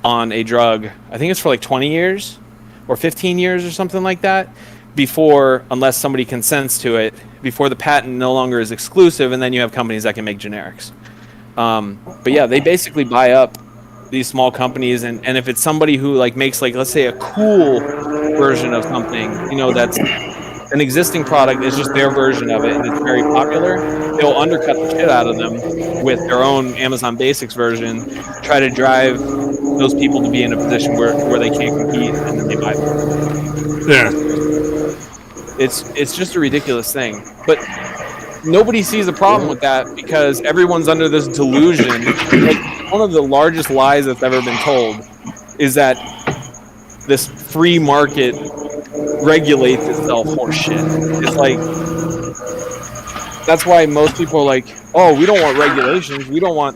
on a drug, I think it's for like 20 years or 15 years or something like that, unless somebody consents to it, before the patent no longer is exclusive, and then you have companies that can make generics. But yeah, they basically buy up these small companies, and if it's somebody who like makes like, let's say, a cool version of something, that's an existing product, is just their version of it and it's very popular, they'll undercut the shit out of them with their own Amazon Basics version, try to drive those people to be in a position where they can't compete, and then they buy them. Yeah, it's just a ridiculous thing, but nobody sees a problem with that because everyone's under this delusion. Like, one of the largest lies that's ever been told is that this free market regulates itself horse shit. It's like, that's why most people are like, oh, we don't want regulations. We don't want,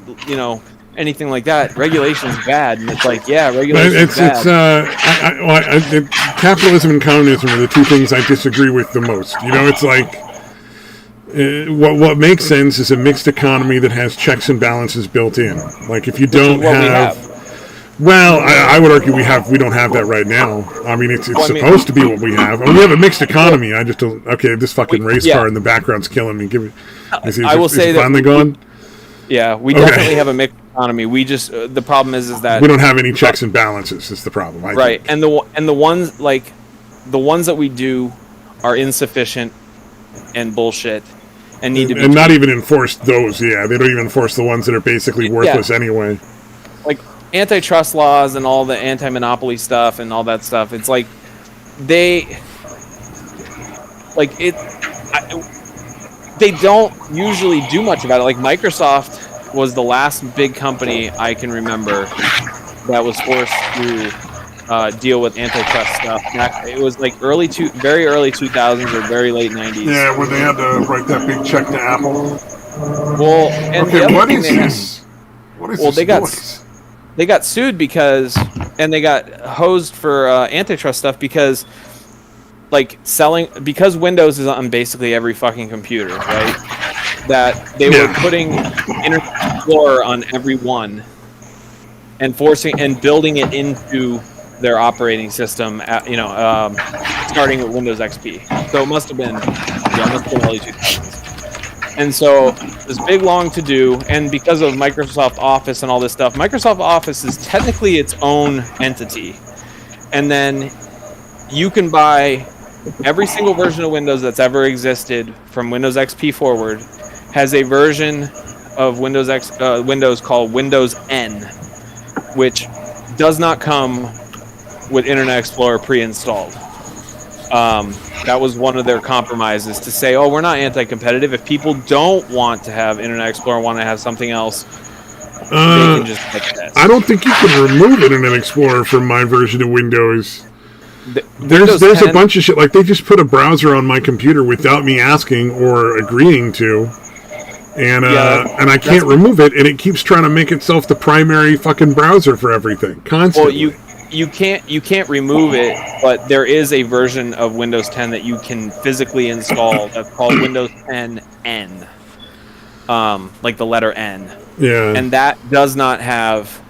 anything like that. Regulation's bad. And it's like, yeah, regulation's bad. Capitalism and communism are the two things I disagree with the most. It's like, what makes sense is a mixed economy that has checks and balances built in. Like, if you don't well, I would argue we don't have that right now. I mean, it's supposed to be what we have. We have a mixed economy. I just don't. Okay, this fucking race car in the background's killing me. I will say that finally gone. Yeah, we definitely have a mixed economy. We just the problem is that we don't have any checks and balances. Is the problem, right? And the ones that we do are insufficient and bullshit. And need to be not even enforce those. Yeah, they don't even enforce the ones that are basically worthless anyway. Like, antitrust laws and all the anti-monopoly stuff and all that stuff. It's like they don't usually do much about it. Like Microsoft was the last big company I can remember that was forced to deal with antitrust stuff. It was like very early 2000s or very late 90s. Yeah, where they had to write that big check to Apple. Well, and okay, what is this? What is this noise? They got sued because they got hosed for antitrust stuff because Windows is on basically every fucking computer, right? That they were putting Internet Explorer on every one and building it into their operating system, starting with Windows XP. So it must have been early 2000s. And so this big long to do, and because of Microsoft Office and all this stuff, Microsoft Office is technically its own entity. And then you can buy every single version of Windows that's ever existed from Windows XP forward has a version of Windows called Windows N, which does not come with Internet Explorer pre-installed. That was one of their compromises to say, we're not anti-competitive. If people don't want to have Internet Explorer, want to have something else, they can just pick this. I don't think you can remove Internet Explorer from my version of Windows. There's a bunch of shit. Like, they just put a browser on my computer without me asking or agreeing to. And I can't remove it, and it keeps trying to make itself the primary fucking browser for everything, constantly. Well, you can't remove it, but there is a version of Windows 10 that you can physically install that's called Windows 10 N, like the letter N. Yeah. And that does not have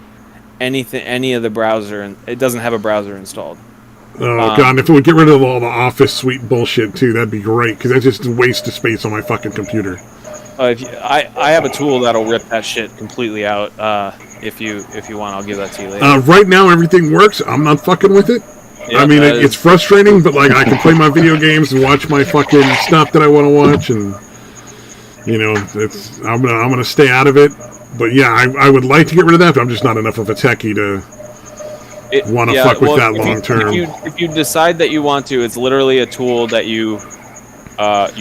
any of the browser, and it doesn't have a browser installed. Oh god! And if it would get rid of all the Office suite bullshit too, that'd be great because that's just a waste of space on my fucking computer. I have a tool that'll rip that shit completely out. If you want, I'll give that to you later. Right now, everything works. I'm not fucking with it. Yeah, I mean, it's frustrating, but like I can play my video games and watch my fucking stuff that I want to watch, and I'm gonna stay out of it. But yeah, I would like to get rid of that, but I'm just not enough of a techie to want to fuck with that long term. If you decide that you want to, it's literally a tool that you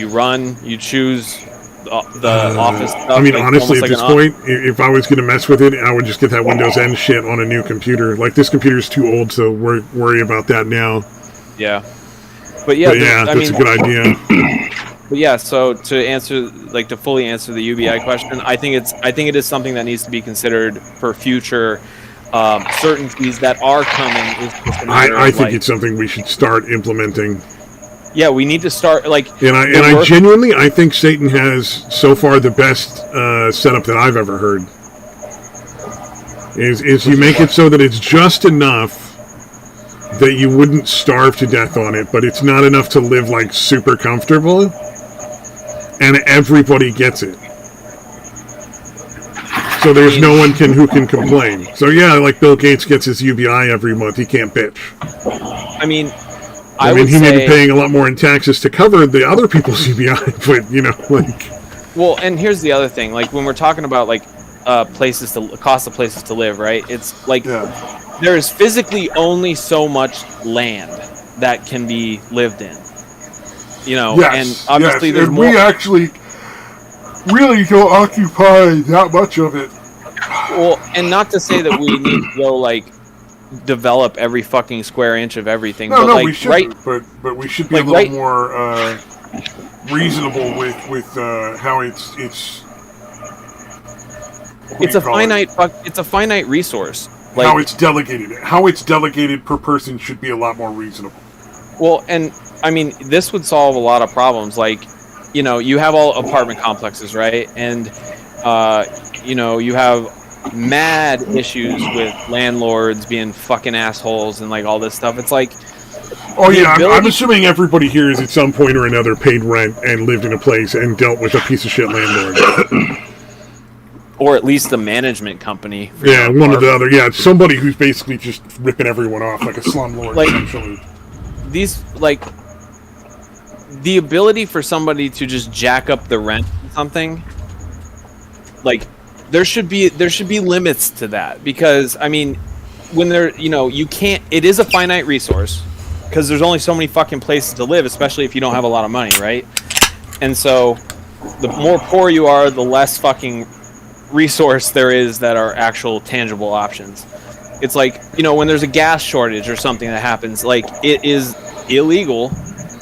run, you choose the Office stuff. I mean, honestly, at this point, if I was going to mess with it, I would just get that Windows N shit on a new computer. Like, this computer's too old to worry about that now. Yeah. But yeah, that's a good idea. But yeah, so to fully answer the UBI question, I think it is something that needs to be considered for future certainties that are coming. I think it's something we should start implementing. Yeah, we need to start And I genuinely, I think Satan has so far the best setup that I've ever heard. Is you make it so that it's just enough that you wouldn't starve to death on it, but it's not enough to live like super comfortable, and everybody gets it. So there's no one who can complain. So yeah, like Bill Gates gets his UBI every month, he can't bitch. I mean, he may be paying a lot more in taxes to cover the other people's UBI, but Well, and here's the other thing: like when we're talking about cost of places to live, right? It's like there is physically only so much land that can be lived in. And obviously there's more. We actually really don't occupy that much of it. Well, and not to say that we need to go develop every fucking square inch of everything. No, we shouldn't. But we should be a little more reasonable with how it's. It's a finite resource. How it's delegated. How it's delegated per person should be a lot more reasonable. Well, and I mean, this would solve a lot of problems. You have all apartment complexes, right? And you have mad issues with landlords being fucking assholes and all this stuff. It's I'm assuming everybody here has at some point or another paid rent and lived in a place and dealt with a piece of shit landlord. Or at least the management company. Yeah, one or the other. Yeah, somebody who's basically just ripping everyone off like a slumlord, essentially. The ability for somebody to just jack up the rent or something, there should be limits to that, because I mean, when you can't. It is a finite resource because there's only so many fucking places to live, especially if you don't have a lot of money, right? And so, the more poor you are, the less fucking resource there is that are actual tangible options. It's like, when there's a gas shortage or something that happens, like, it is illegal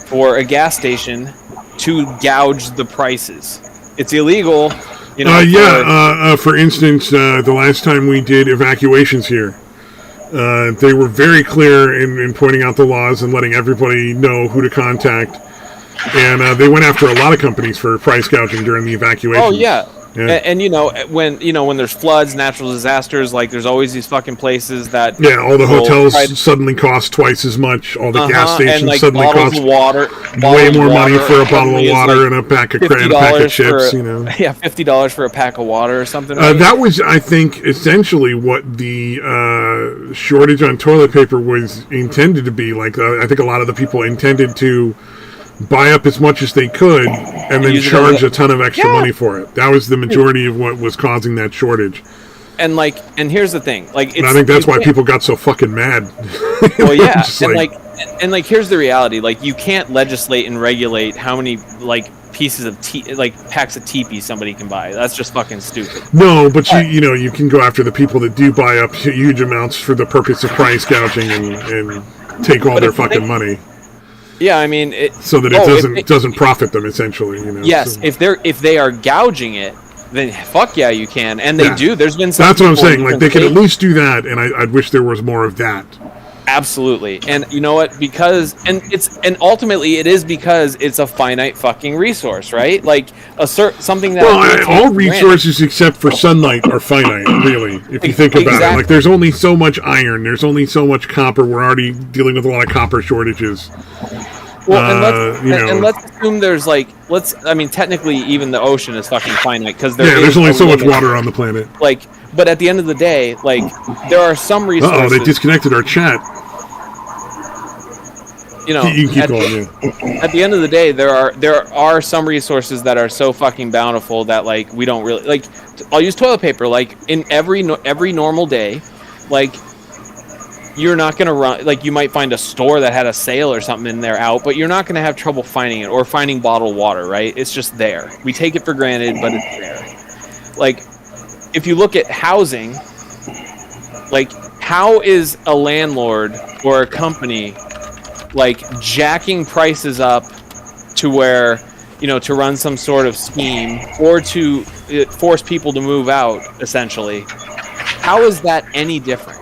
for a gas station to gouge the prices. It's illegal, for instance, the last time we did evacuations here, they were very clear in pointing out the laws and letting everybody know who to contact. And they went after a lot of companies for price gouging during the evacuation. Oh, yeah. Yeah. And when there's floods, natural disasters, like there's always these fucking places that all the hotels suddenly cost twice as much. All the gas stations and, suddenly cost way more money for a bottle of water and a pack of chips. $50 for a pack of water or something. That was, I think, essentially what the shortage on toilet paper was intended to be. Like, I think a lot of the people intended to buy up as much as they could and then charge a ton of extra money for it. That was the majority of what was causing that shortage. And here's the thing, and I think that's why people got so fucking mad. Well, yeah, and here's the reality: you can't legislate and regulate how many pieces of packs of teepees somebody can buy. That's just fucking stupid. No, but you can go after the people that do buy up huge amounts for the purpose of price gouging and take all their fucking money. Yeah, I mean, so that it doesn't profit them, essentially. Yes, so. if they are gouging it, then fuck yeah, you can, and they do. There's been some. That's what I'm saying. Like, they can at least do that, and I'd wish there was more of that. Absolutely, and you know what? Ultimately it is because it's a finite fucking resource, right? Like something that. All resources except for sunlight are finite, really. If you think about it, like there's only so much iron, there's only so much copper. We're already dealing with a lot of copper shortages. Well, and let's assume there's technically even the ocean is fucking finite because there's only so much water on the planet. But at the end of the day, there are some resources. They disconnected our chat. You can keep going. At the end of the day, there are some resources that are so fucking bountiful that we don't really I'll use toilet paper. In every normal day, you're not going to run, you might find a store that had a sale or something in there out, but you're not going to have trouble finding it or finding bottled water, right? It's just there. We take it for granted, but it's there. If you look at housing, how is a landlord or a company, jacking prices up to where, to run some sort of scheme or to force people to move out, essentially? How is that any different?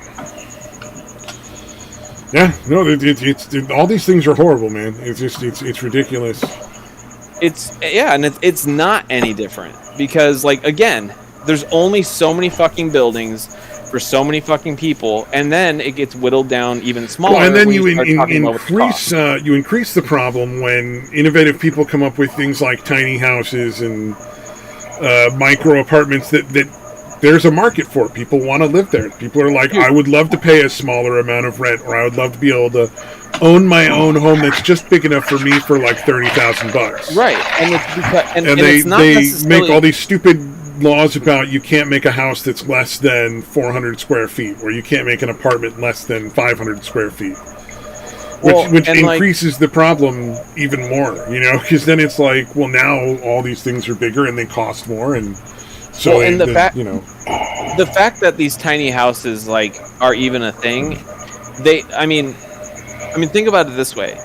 Yeah, no, it's all these things are horrible, man. It's ridiculous. It's not any different because, again, there's only so many fucking buildings for so many fucking people, and then it gets whittled down even smaller. Well, and then you increase the problem when innovative people come up with things like tiny houses and micro apartments that there's a market for it. People want to live there. People are like, I would love to pay a smaller amount of rent, or I would love to be able to own my own home that's just big enough for me for $30,000. Right, and it's not they make all these stupid laws about you can't make a house that's less than 400 square feet, or you can't make an apartment less than 500 square feet. Which increases the problem even more, because then it's now all these things are bigger and they cost more, and so the fact that these tiny houses are even a thing, I mean think about it this way.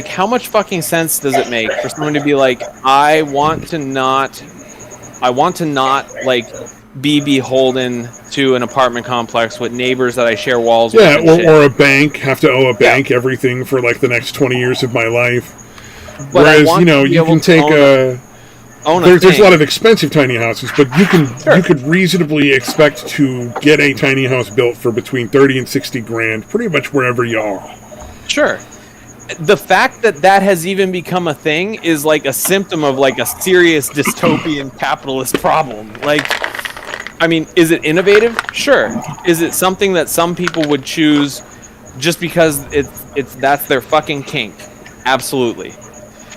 How much fucking sense does it make for someone to be I want to not be beholden to an apartment complex with neighbors that I share walls with. Yeah, or a bank, have to owe a bank everything for the next 20 years of my life. But whereas, you can take there's a lot of expensive tiny houses, but you could reasonably expect to get a tiny house built for between 30 and 60 grand pretty much wherever you are. Sure. The fact that has even become a thing is a symptom of a serious dystopian capitalist problem. Is it innovative? Sure. Is it something that some people would choose just because it's that's their fucking kink? Absolutely.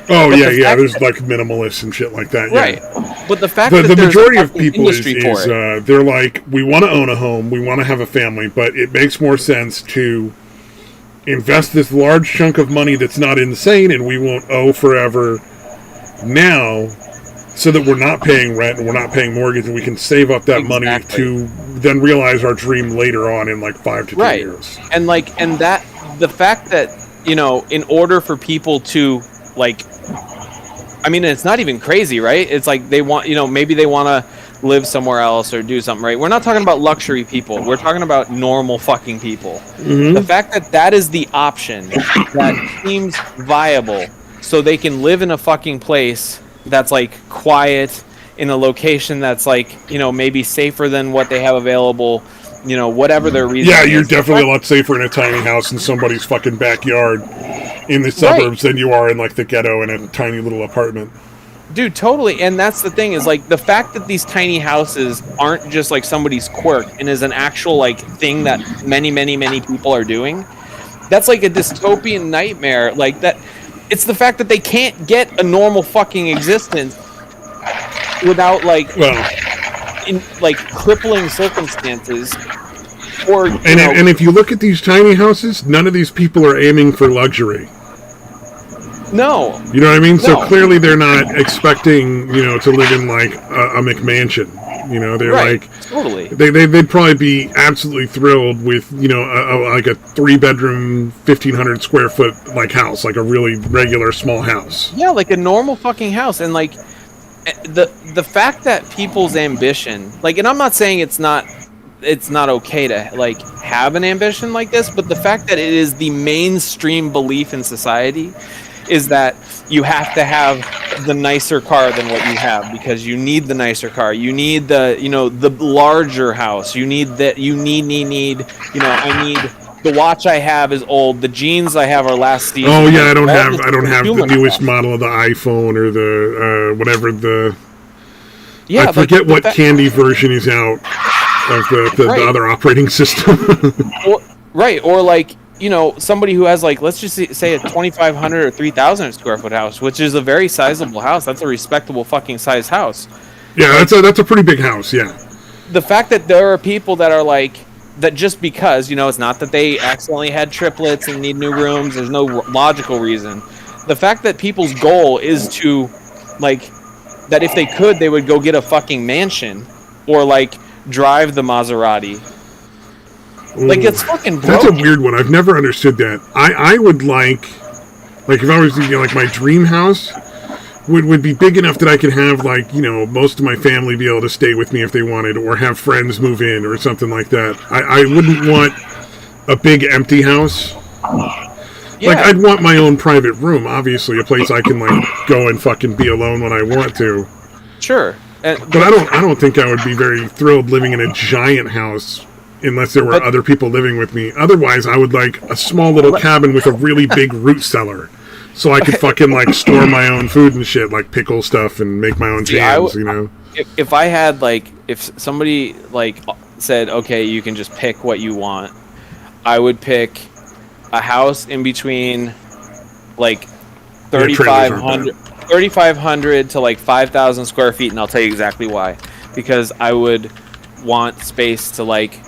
Oh, yeah. There's like minimalists and shit like that. Yeah. Right. But the fact the that majority of people is for it. They're like, we want to own a home, we want to have a family, but it makes more sense to invest this large chunk of money that's not insane and we won't owe forever now, so that we're not paying rent and we're not paying mortgage, and we can save up that money to then realize our dream later on in like 5 to 10 years. And that the fact that, you know, in order for people to like, I mean, it's not even crazy, right? It's like they want, you know, maybe they want to live somewhere else or do something, right? We're not talking about luxury people. We're talking about normal fucking people. Mm-hmm. The fact that that is the option that seems viable, so they can live in a fucking place that's like quiet, in a location that's like, you know, maybe safer than what they have available, you know, whatever their reason. Yeah, you're definitely a lot safer in a tiny house in somebody's fucking backyard in the suburbs than you are in like the ghetto in a tiny little apartment. Dude, totally. And that's the thing, is like the fact that these tiny houses aren't just like somebody's quirk and is an actual like thing that many people are doing. That's like a dystopian nightmare. Like that, it's the fact that they can't get a normal fucking existence without like, in like crippling circumstances. Or and if you look at these tiny houses, none of these people are aiming for luxury. No. You know what I mean? No. So clearly they're not expecting, you know, to live in like a McMansion. You know, they're like totally. They'd probably be absolutely thrilled with, you know, like a 3-bedroom, 1,500 square foot like house, like a really regular small house. Yeah, like a normal fucking house. And like the fact that people's ambition, like, and I'm not saying it's not okay to like have an ambition like this, but the fact that it is the mainstream belief in society is that you have to have the nicer car than what you have, because you need the nicer car, you need the, you know, the larger house, you need that, you need, you know, I need the watch I have is old, the jeans I have are last season. Oh yeah, I don't have the newest model of the iPhone or the whatever the. Yeah, I forget what candy version is out of the other operating system. Or like, you know, somebody who has like, let's just say a 2,500 or 3,000 square foot house, which is a very sizable house. That's a respectable fucking size house. Yeah, that's a pretty big house. Yeah. The fact that there are people that are like that, just because, you know, it's not that they accidentally had triplets and need new rooms. There's no logical reason. The fact that people's goal is to like, that if they could, they would go get a fucking mansion or like drive the Maserati. Like, it's fucking broken. That's a weird one. I've never understood that. I would like if I was, you know, like my dream house would be big enough that I could have, like, you know, most of my family be able to stay with me if they wanted, or have friends move in or something like that. I wouldn't want a big empty house. Yeah. Like, I'd want my own private room, obviously, a place I can like go and fucking be alone when I want to. Sure. But I don't think I would be very thrilled living in a giant house unless there were other people living with me. Otherwise, I would like a small little cabin with a really big root cellar, so I could fucking like store my own food and shit, like pickle stuff and make my own jams, you know? If I had like, if somebody like said, okay, you can just pick what you want, I would pick a house in between like 3,500 to like 5,000 square feet, and I'll tell you exactly why. Because I would want space to like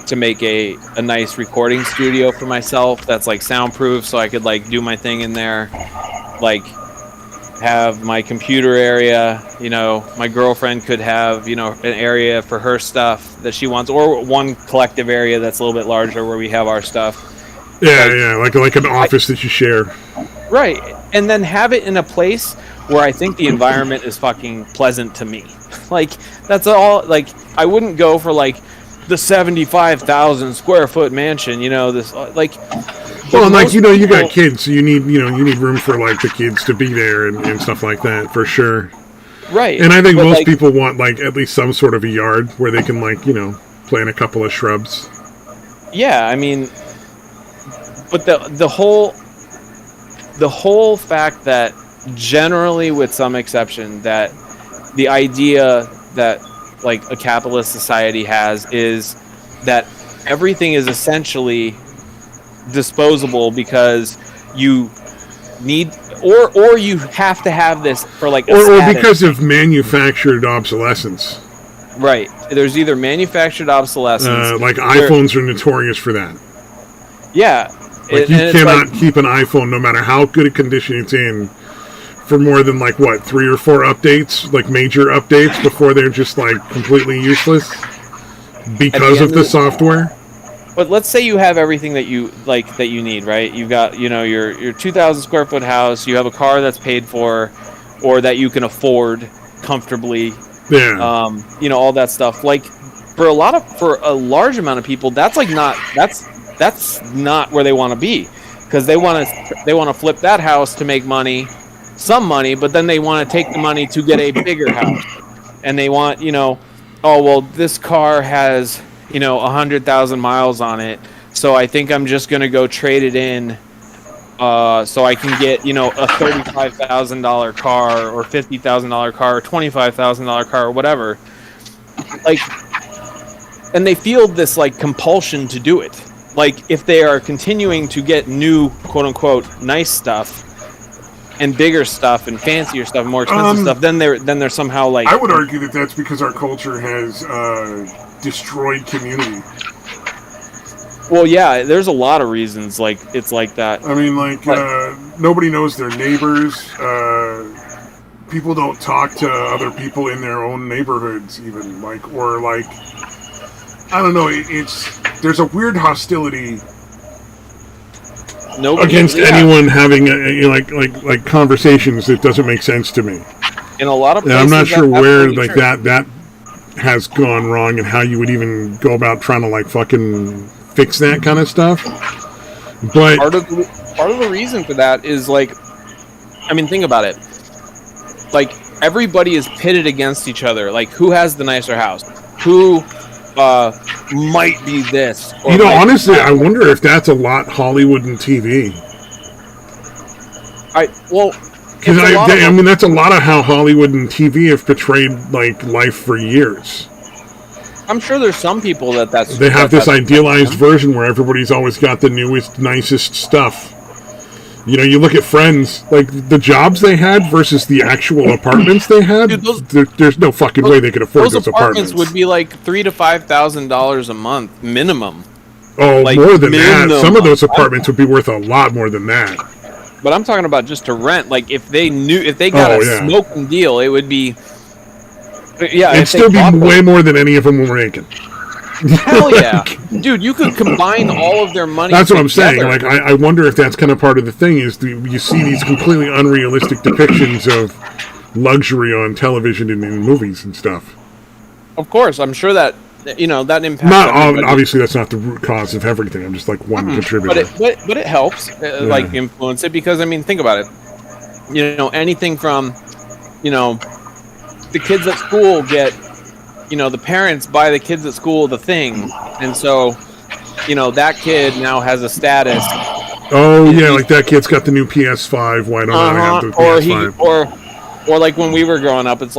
to make a nice recording studio for myself that's like soundproof, so I could like do my thing in there, like have my computer area, you know, my girlfriend could have, you know, an area for her stuff that she wants, or one collective area that's a little bit larger where we have our stuff. Like an office that you share. Right. And then have it in a place where I think the environment is fucking pleasant to me. Like, that's all. Like, I wouldn't go for like the 75,000 square foot mansion, you know, this like. Well, like, you know, you got kids, so you need room for like the kids to be there and stuff like that, for sure. Right. And I think most like, people want like at least some sort of a yard where they can, like, you know, plant a couple of shrubs. Yeah, I mean, but the whole fact that generally, with some exception, that the idea that like a capitalist society has is that everything is essentially disposable because you need, or you have to have this for like or because of manufactured obsolescence. Right. There's either manufactured obsolescence. Like iPhones are notorious for that. Yeah. Like you cannot keep an iPhone, no matter how good a condition it's in, for more than 3 or 4 updates, like major updates, before they're just completely useless because of the software. But let's say you have everything that you need, right? You've got your 2,000 square foot house. You have a car that's paid for, or that you can afford comfortably. Yeah. All that stuff. For a large amount of people, that's not where they want to be, because they want to flip that house to make some money, but then they want to take the money to get a bigger house, and they want this car has 100,000 miles on it, so I think I'm just gonna go trade it in, so I can get a $35,000 car or $50,000 car or $25,000 car or whatever, and they feel this compulsion to do it. If they are continuing to get new, quote unquote, nice stuff and bigger stuff and fancier stuff, and more expensive stuff, then they're somehow I would argue that that's because our culture has destroyed community. Well, yeah, there's a lot of reasons it's like that. I mean, nobody knows their neighbors. People don't talk to other people in their own neighborhoods, even I don't know. There's a weird hostility against anyone having conversations that doesn't make sense to me. In a lot of places, I'm not sure where that has gone wrong, and how you would even go about trying to fucking fix that kind of stuff. But part of the reason for that is think about it. Everybody is pitted against each other. Who has the nicer house? Who might be this? Or honestly, I wonder if that's a lot Hollywood and TV. Because that's a lot of how Hollywood and TV have portrayed life for years. I'm sure there's some people they have this idealized version where everybody's always got the newest, nicest stuff. You look at Friends, the jobs they had versus the actual apartments they had. Dude, there's no fucking way they could afford those apartments. Would be $3,000 to $5,000 a month minimum. Oh, more than that. Some of those apartments would be worth a lot more than that. But I'm talking about just to rent. If they got a smoking deal, it would be. Yeah, it'd still be way more than any of them were making. Hell yeah. Dude, you could combine all of their money. That's what I'm saying. I wonder if that's kind of part of the thing, is you see these completely unrealistic depictions of luxury on television and in movies and stuff. Of course, I'm sure that that impacts. Obviously, that's not the root cause of everything. I'm just one contributor. But it helps influence it, because think about it. Anything from the kids at school get. The parents buy the kids at school the thing, and so, that kid now has a status. Oh yeah, that kid's got the new PS5. Why don't I have the PS5? Or when we were growing up, it's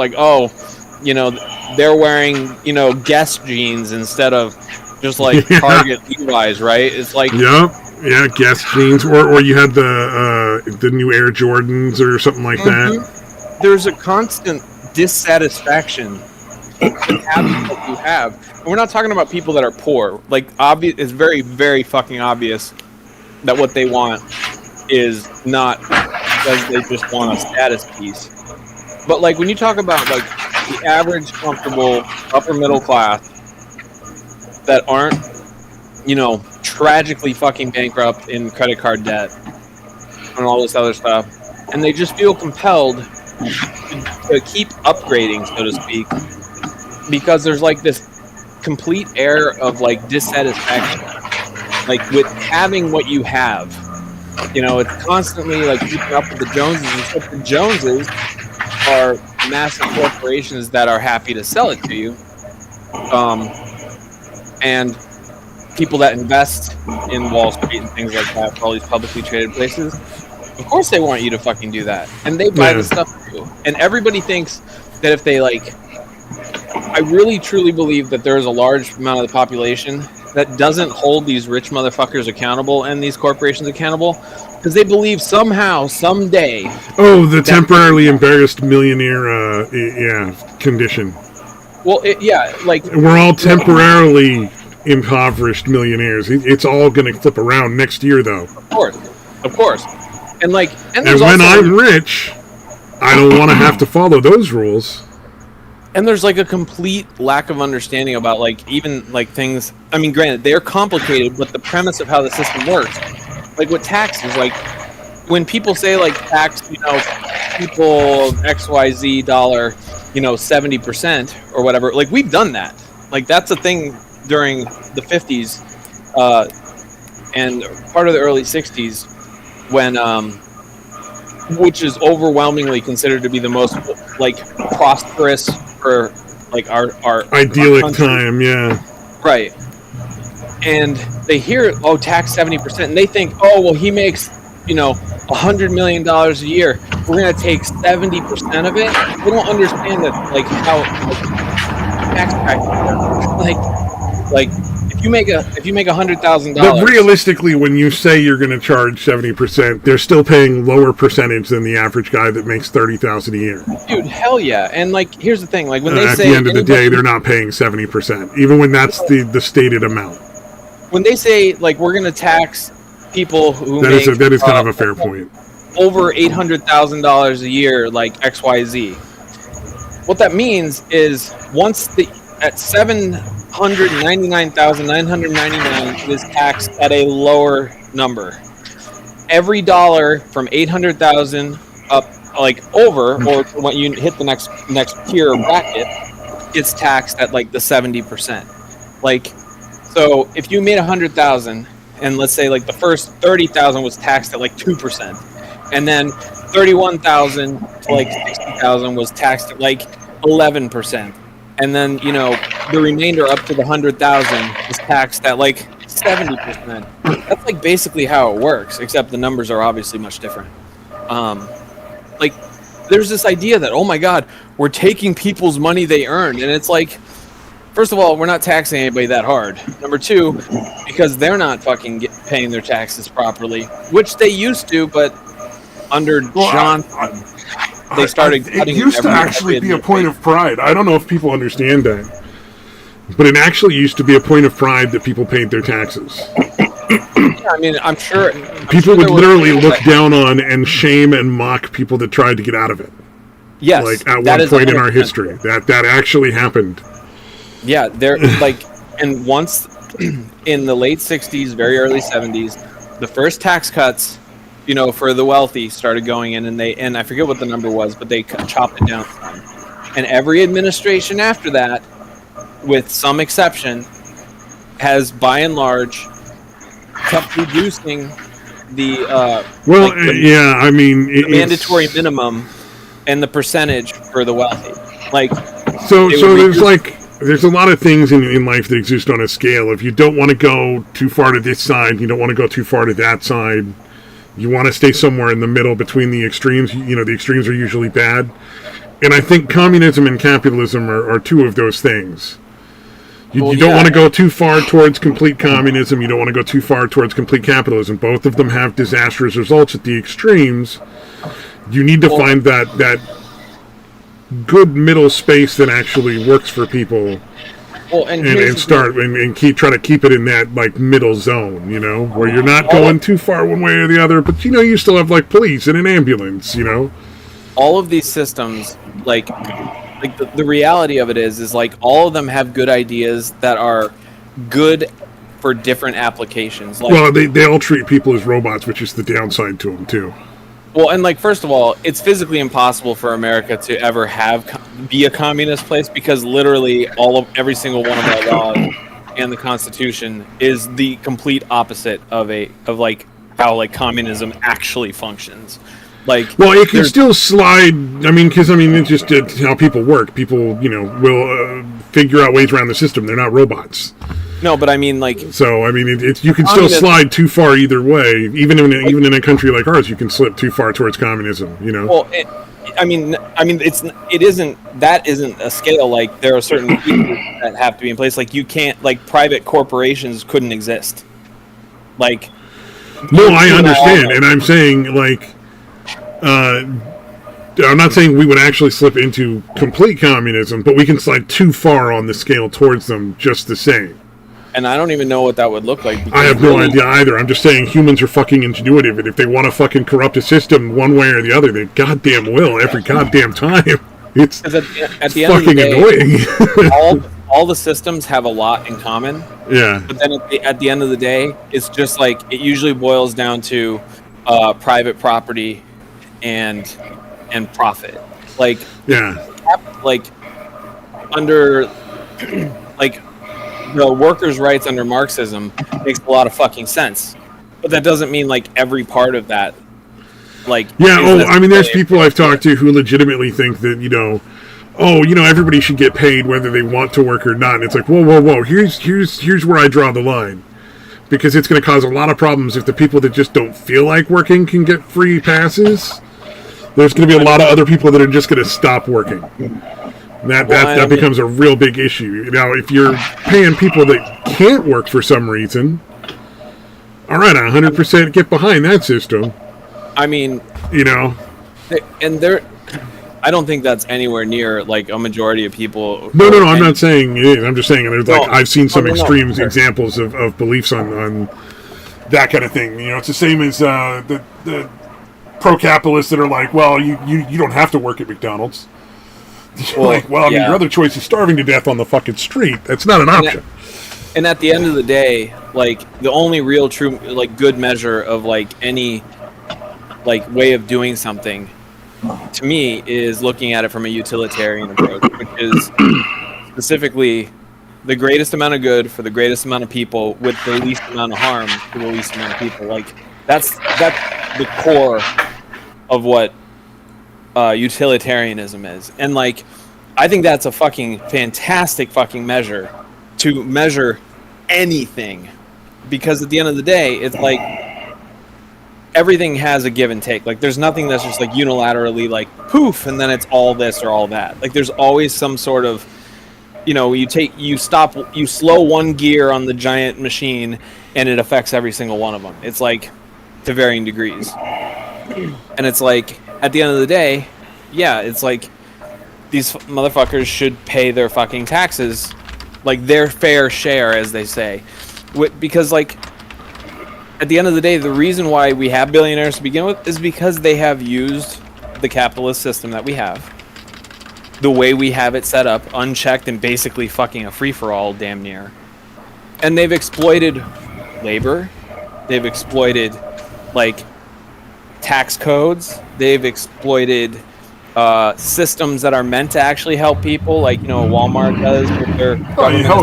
they're wearing Guess jeans instead of just Target Levi's, right? It's yeah, Guess jeans, or you had the new Air Jordans or something like that. There's a constant dissatisfaction. Having what you have, and we're not talking about people that are poor. It's very, very fucking obvious that what they want is not because they just want a status piece. But when you talk about the average, comfortable, upper middle class that aren't, tragically fucking bankrupt in credit card debt and all this other stuff, and they just feel compelled to keep upgrading, so to speak. Because there's this complete air of dissatisfaction, with having what you have. It's constantly keeping up with the Joneses, except the Joneses are massive corporations that are happy to sell it to you, and people that invest in Wall Street and things like that, all these publicly traded places. Of course, they want you to fucking do that, and they buy the stuff for you. And everybody thinks that if they I really truly believe that there is a large amount of the population that doesn't hold these rich motherfuckers accountable and these corporations accountable because they believe somehow, someday. Oh, the temporarily embarrassed millionaire, condition. Well, we're all temporarily impoverished millionaires. It's all going to flip around next year, though. Of course, and when I'm rich, I don't want to have to follow those rules. And there's like a complete lack of understanding about like even like things. I mean, granted, they're complicated, but the premise of how the system works, like with taxes, like when people say like tax, people XYZ dollar, 70% or whatever. Like we've done that. Like that's a thing during the 50s and part of the early 60s when which is overwhelmingly considered to be the most like prosperous for like our idyllic time, yeah. Right. And they hear, tax 70%, and they think, he makes, $100 million a year. We're gonna take 70% of it. They don't understand that like how tax practice works. Like if you make $100,000. But realistically, when you say you're going to charge 70%, they're still paying lower percentage than the average guy that makes $30,000 a year. Dude, hell yeah! And like, here's the thing: like when they at say the end of the day, they're not paying 70%, even when that's the stated amount. When they say like we're going to tax people who that is kind of a fair point. Over $800,000 a year, like XYZ. What that means is once at $799,999 is taxed at a lower number. Every dollar from $800,000 up, like over, or when you hit the next tier bracket, gets taxed at like the 70%. Like, so if you made $100,000, and let's say like the first $30,000 was taxed at like 2%, and then $31,000 to like $60,000 was taxed at like 11%. And then, the remainder up to the 100,000 is taxed at like 70%. That's like basically how it works, except the numbers are obviously much different. Like, there's this idea that, oh my God, we're taking people's money they earned. And it's like, first of all, we're not taxing anybody that hard. Number two, because they're not fucking paying their taxes properly, which they used to, but under Johnson, they started cutting. It used to actually be a point of pride. I don't know if people understand that, but it actually used to be a point of pride that people paid their taxes. Yeah, I mean, I'm sure people would literally look down on and shame and mock people that tried to get out of it. Yes, like at one point in our history, that actually happened. Yeah, they're like, and once in the late 60s, very early 70s, the first tax cuts, for the wealthy started going in, and I forget what the number was, but they chopped it down. And every administration after that, with some exception, has by and large kept reducing the mandatory minimum and the percentage for the wealthy. Like, so there's a lot of things in life that exist on a scale. If you don't want to go too far to this side, you don't want to go too far to that side. You want to stay somewhere in the middle between the extremes. The extremes are usually bad. And I think communism and capitalism are two of those things. You don't want to go too far towards complete communism. You don't want to go too far towards complete capitalism. Both of them have disastrous results at the extremes. You need to find that good middle space that actually works for people. And try to keep it in that like middle zone, where you're not going too far one way or the other, but you still have like police and an ambulance, All of these systems, like the reality of it is like all of them have good ideas that are good for different applications. Like, well, they all treat people as robots, which is the downside to them too. Well, and like first of all, it's physically impossible for America to ever be a communist place because literally every single one of our laws and the Constitution is the complete opposite of how like communism actually functions. Like, well, it can still slide. I mean, it's just how people work. People, will figure out ways around the system. They're not robots. No, but I mean, like... So, I mean, you can still slide too far either way. Even in a country like ours, you can slip too far towards communism, you know? Well, it isn't a scale. Like, there are certain features that have to be in place. Like, you can't... Like, private corporations couldn't exist. Like... No, I understand. And I'm saying, like... I'm not saying we would actually slip into complete communism, but we can slide too far on the scale towards them just the same. And I don't even know what that would look like. I have no idea either. I'm just saying humans are fucking ingenuitive, and if they want to fucking corrupt a system one way or the other, they goddamn will every goddamn time. It's at the end fucking of the day, annoying. all the systems have a lot in common. Yeah. But then at the end of the day, it's just like it usually boils down to private property and profit. Like like under like the workers' rights under Marxism makes a lot of fucking sense, but that doesn't mean like every part of that. Like I mean, there's people I've talked to who legitimately think that everybody should get paid whether they want to work or not. And it's like whoa. Here's where I draw the line, because it's going to cause a lot of problems if the people that just don't feel like working can get free passes. There's going to be a lot of other people that are just going to stop working. That becomes a real big issue. Now, if you're paying people that can't work for some reason, all right, 100% get behind that system. I mean, I don't think that's anywhere near like a majority of people. No, I'm not saying it is. I'm just saying there's I've seen some extreme examples of beliefs on that kind of thing. It's the same as the pro-capitalists that are like, well, you don't have to work at McDonald's. Your other choice is starving to death on the fucking street. That's not an option. And at the end of the day, like the only real true like good measure of like any like way of doing something to me is looking at it from a utilitarian approach, which is specifically the greatest amount of good for the greatest amount of people with the least amount of harm to the least amount of people. Like that's the core of what utilitarianism is. And like I think that's a fucking fantastic fucking measure to measure anything, because at the end of the day it's like everything has a give and take. Like there's nothing that's just like unilaterally like poof and then it's all this or all that. Like there's always some sort of you slow one gear on the giant machine and it affects every single one of them. It's like to varying degrees. And it's like at the end of the day, yeah, it's like these motherfuckers should pay their fucking taxes, like their fair share, as they say, because like at the end of the day, the reason why we have billionaires to begin with is because they have used the capitalist system that we have, the way we have it set up, unchecked and basically fucking a free-for-all damn near. And they've exploited labor, they've exploited like tax codes, they've exploited systems that are meant to actually help people, like Walmart does with their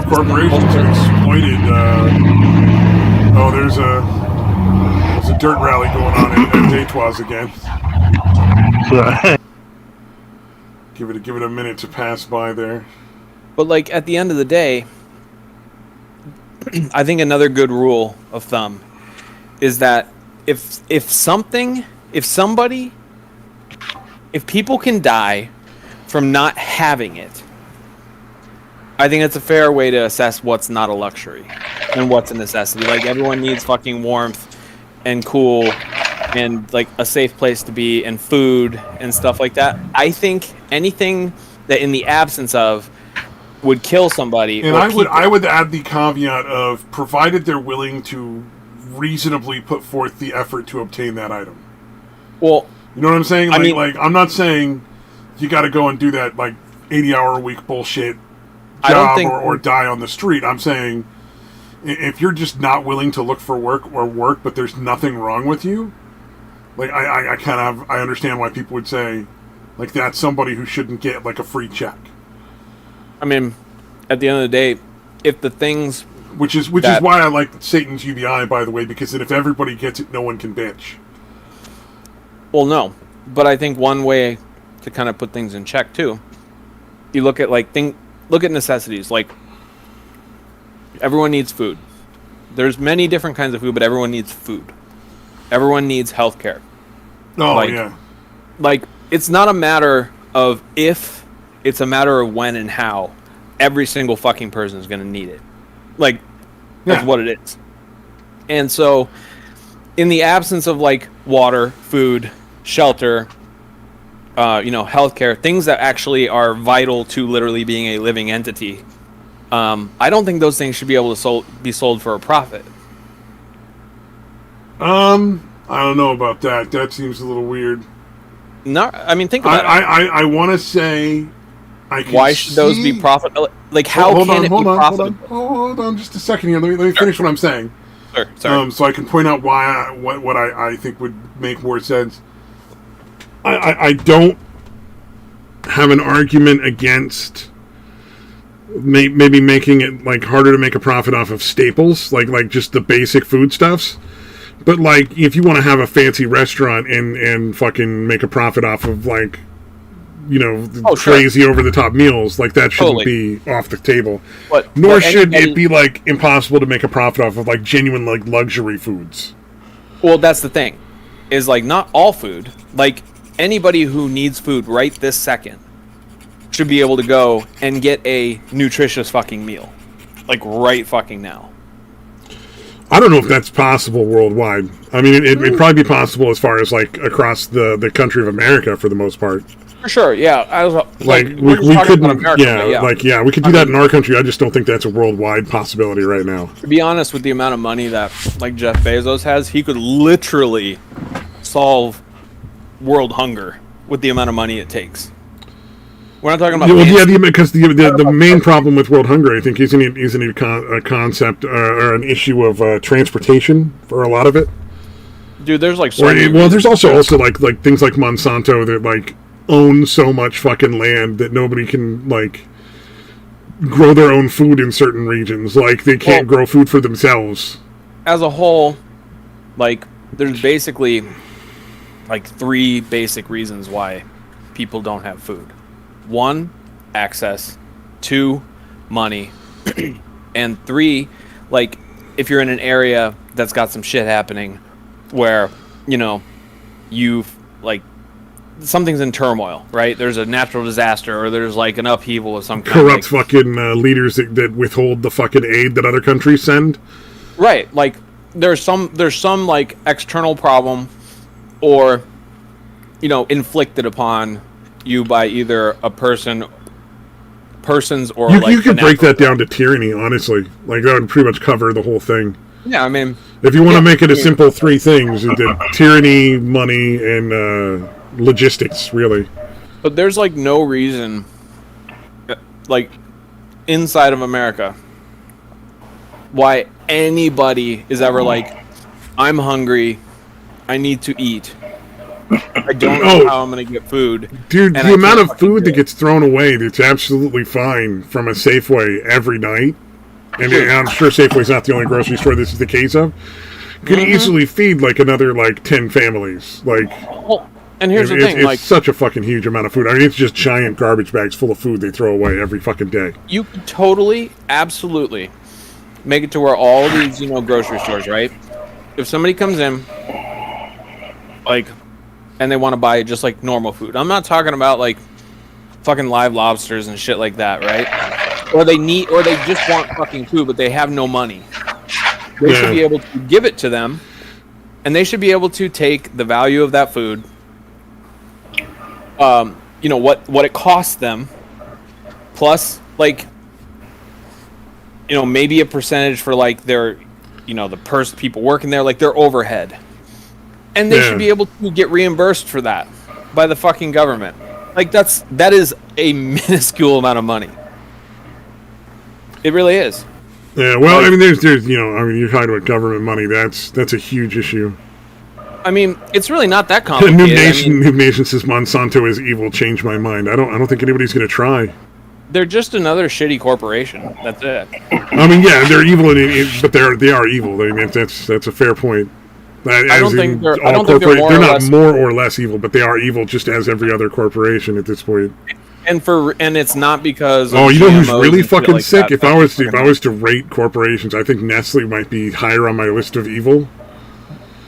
corporations are exploited. There's a dirt rally going on in Detroit again. Give it a minute to pass by there. But like at the end of the day, I think another good rule of thumb is that if people can die from not having it, I think it's a fair way to assess what's not a luxury and what's a necessity. Like everyone needs fucking warmth and cool and like a safe place to be and food and stuff like that. I think anything that in the absence of would kill somebody. And I would add the caveat of provided they're willing to reasonably put forth the effort to obtain that item. Well, you know what I'm saying? Like I'm not saying you got to go and do that like 80-hour-a-week bullshit job or die on the street. I'm saying if you're just not willing to look for work, but there's nothing wrong with you, like I understand why people would say like that's somebody who shouldn't get like a free check. I mean, at the end of the day, if the things which is why I like Satan's UBI, by the way, because if everybody gets it, no one can bitch. Well, no, but I think one way to kind of put things in check too, you look at necessities. Like Everyone needs food. There's many different kinds of food, but everyone needs food. Everyone needs healthcare. Oh, yeah. Like, it's not a matter of if, it's a matter of when and how. Every single fucking person is going to need it. Like, that's what it is. And so, in the absence of, like, water, food, shelter, healthcare, things that actually are vital to literally being a living entity, I don't think those things should be able to be sold for a profit. I don't know about that. That seems a little weird. No, I mean, think about it. I want to say... Why should those be profitable? Like, how can it be profitable? Hold on just a second here. Let me finish what I'm saying. Sure, sorry. So I can point out why what I think would make more sense. I don't have an argument against maybe making it like harder to make a profit off of staples, like just the basic foodstuffs. But like, if you want to have a fancy restaurant and fucking make a profit off of like, crazy over the top meals, like that shouldn't be off the table. Nor should it be like impossible to make a profit off of like genuine like luxury foods. Well, that's the thing, is like not all food. Like anybody who needs food right this second should be able to go and get a nutritious fucking meal, like right fucking now. I don't know if that's possible worldwide. I mean, it'd probably be possible as far as like across the country of America for the most part. For sure, yeah. I was like we could, we could do that in our country. I just don't think that's a worldwide possibility right now. To be honest, with the amount of money that like Jeff Bezos has, he could literally solve world hunger with the amount of money it takes. We're not talking about because the main problem with world hunger, I think, isn't a concept or an issue of transportation for a lot of it. Dude, there's like there's also like things like Monsanto that like own so much fucking land that nobody can like grow their own food in certain regions. Like they can't grow food for themselves. As a whole, like there's basically like 3 basic reasons why people don't have food. 1, access. 2, money. And 3, like if you're in an area that's got some shit happening where, you've like something's in turmoil, right? There's a natural disaster or there's like an upheaval of some kind. Corrupt fucking leaders that withhold the fucking aid that other countries send. Right. Like there's some like external problem or, inflicted upon you by either a persons or you could break that down to tyranny, honestly. Like that would pretty much cover the whole thing. Yeah, I mean, if you want to make it a simple 3 things, tyranny, money, and logistics, really. But there's like no reason, like inside of America, why anybody is ever like, I'm hungry, I need to eat. I don't know how I'm going to get food. Dude, the amount of food that gets thrown away that's absolutely fine from a Safeway every night, and I'm sure Safeway's not the only grocery store this is the case of, could easily feed like another like 10 families. Like, and here's the thing, it's such a fucking huge amount of food. I mean, it's just giant garbage bags full of food they throw away every fucking day. You could totally, absolutely make it to where all these, grocery stores, right? If somebody comes in, like, and they want to buy just like normal food. I'm not talking about like fucking live lobsters and shit like that, right? Or they just want fucking food, but they have no money. They should be able to give it to them, and they should be able to take the value of that food, what it costs them, plus like, maybe a percentage for like their, the people working there, like their overhead. And they should be able to get reimbursed for that by the fucking government. Like that is a minuscule amount of money. It really is. Yeah, well, I mean, there's, you're talking about government money. That's a huge issue. I mean, it's really not that complicated. New Nation says Monsanto is evil. Change my mind. I don't think anybody's going to try. They're just another shitty corporation. That's it. I mean, yeah, they're evil, but they are evil. I mean, that's a fair point. I don't think they're not more or less evil, but they are evil just as every other corporation at this point. And it's not because. Oh, you know who's GMOs really fucking like sick? That. If I was to rate corporations, I think Nestle might be higher on my list of evil.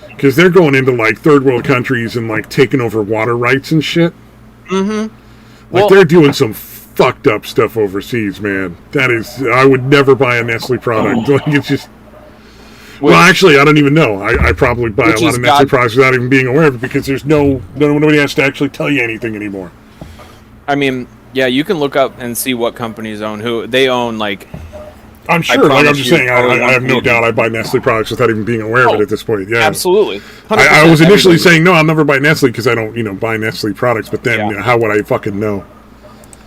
Because they're going into like third world countries and like taking over water rights and shit. Mm-hmm. Like they're doing some fucked up stuff overseas, man. That is, I would never buy a Nestle product. Like it's just. Well, actually, I don't even know. I probably buy a lot of Nestle products without even being aware of it because there's nobody has to actually tell you anything anymore. I mean, yeah, you can look up and see what companies own who. They own like. I'm sure. Like I'm just saying, I have no doubt I buy Nestle products without even being aware of it at this point. Yeah, absolutely. I was initially saying no, I'll never buy Nestle because I don't, buy Nestle products. But then, how would I fucking know?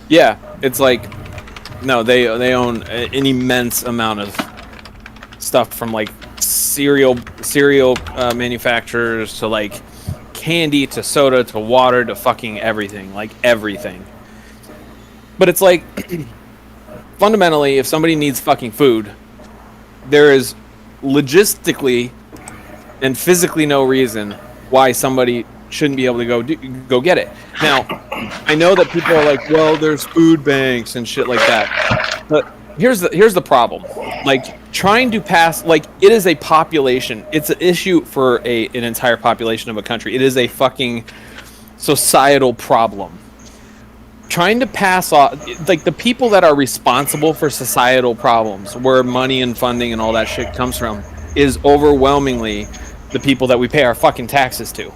Yeah, it's like, no, they own an immense amount of stuff from like cereal manufacturers to like candy to soda to water to fucking everything, like everything. But it's like. Fundamentally, if somebody needs fucking food, there is logistically and physically no reason why somebody shouldn't be able to go get it. Now, I know that people are like, well, there's food banks and shit like that. But here's the problem. Like, trying to pass, like, it is a population. It's an issue for an entire population of a country. It is a fucking societal problem. Trying to pass off, like, the people that are responsible for societal problems, where money and funding and all that shit comes from, is overwhelmingly the people that we pay our fucking taxes to.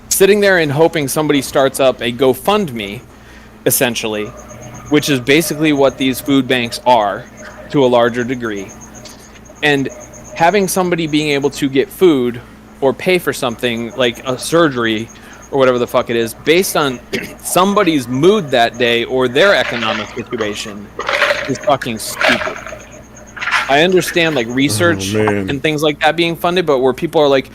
Sitting there and hoping somebody starts up a GoFundMe, essentially, which is basically what these food banks are, to a larger degree, and having somebody being able to get food or pay for something like a surgery or whatever the fuck it is, based on somebody's mood that day or their economic situation, is fucking stupid. I understand, like, research and things like that being funded, but where people are like,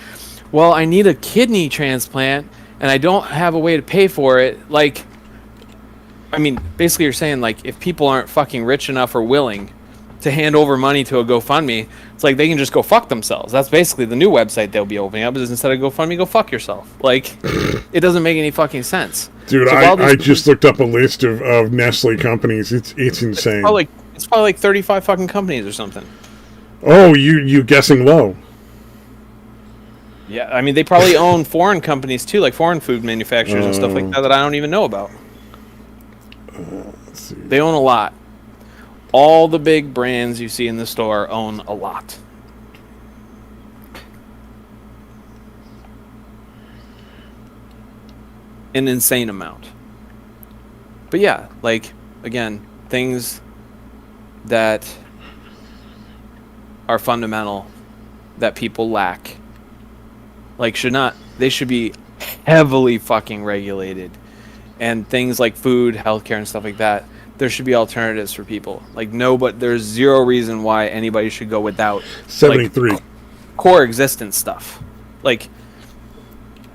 well, I need a kidney transplant, and I don't have a way to pay for it, like, I mean, basically you're saying, like, if people aren't fucking rich enough or willing to hand over money to a GoFundMe, it's like they can just go fuck themselves. That's basically the new website they'll be opening up, is instead of GoFundMe, go fuck yourself. Like, it doesn't make any fucking sense. Dude, so I just looked up a list of Nestle companies. It's insane. It's probably like 35 fucking companies or something. Oh, you guessing low. Yeah, I mean, they probably own foreign companies too, like foreign food manufacturers and stuff like that I don't even know about. Let's see. They own a lot. All the big brands you see in the store own a lot. An insane amount. But yeah, like, again, things that are fundamental that people lack, like, they should be heavily fucking regulated. And things like food, healthcare, and stuff like that, there should be alternatives for people. Like, but there's zero reason why anybody should go without 73 like, core existence stuff. Like,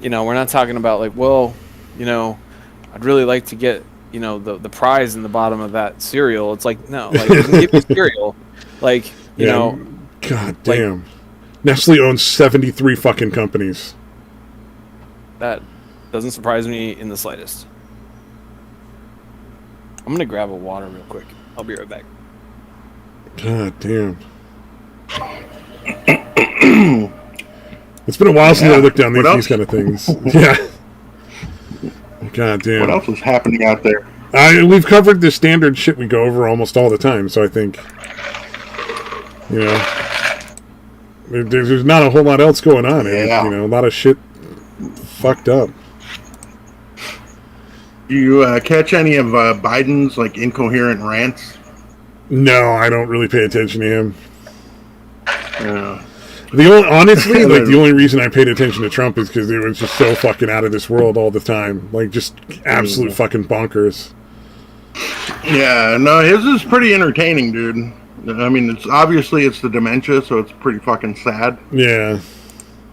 we're not talking about like, well, I'd really like to get, the prize in the bottom of that cereal. It's like, no, like, you can give you cereal. Like, God damn. Like, Nestle owns 73 fucking companies. That doesn't surprise me in the slightest. I'm going to grab a water real quick. I'll be right back. God damn. It's been a while since I looked down these kind of things. Yeah. God damn. What else is happening out there? We've covered the standard shit we go over almost all the time, so I think, there's not a whole lot else going on. Yeah. A lot of shit fucked up. Do you catch any of Biden's like incoherent rants? No, I don't really pay attention to him. Yeah. Honestly, like, the only reason I paid attention to Trump is because it was just so fucking out of this world all the time. Like, just absolute fucking bonkers. Yeah, no, his is pretty entertaining, dude. I mean, it's the dementia, so it's pretty fucking sad. Yeah.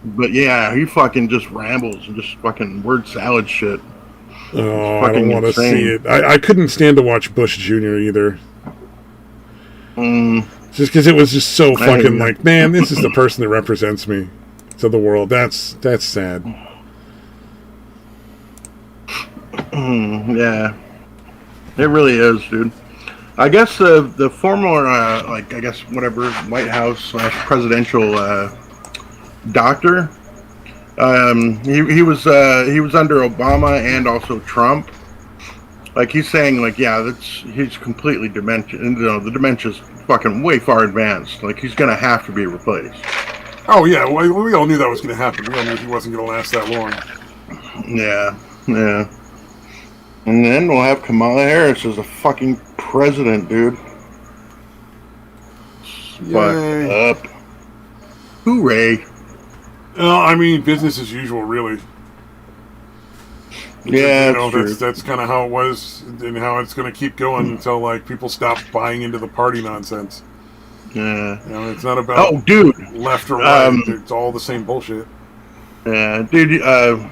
But yeah, he fucking just rambles and just fucking word salad shit. Oh, I don't want to see it. I couldn't stand to watch Bush Jr. either. Just because it was just so fucking like, man, this is the person that represents me to the world. That's sad. Yeah. It really is, dude. I guess the former, whatever, White House / presidential doctor, he was under Obama and also Trump. Like, he's saying, like, yeah, he's completely dementia. The dementia's fucking way far advanced. Like, he's gonna have to be replaced. Oh yeah, well, we all knew that was gonna happen. We all knew he wasn't gonna last that long. Yeah. And then we'll have Kamala Harris as a fucking president, dude. Fuck up. Hooray. I mean, business as usual, really. Because, that's kind of how it was, and how it's going to keep going until like people stop buying into the party nonsense. Yeah. It's not about left or right. It's all the same bullshit. Yeah, dude.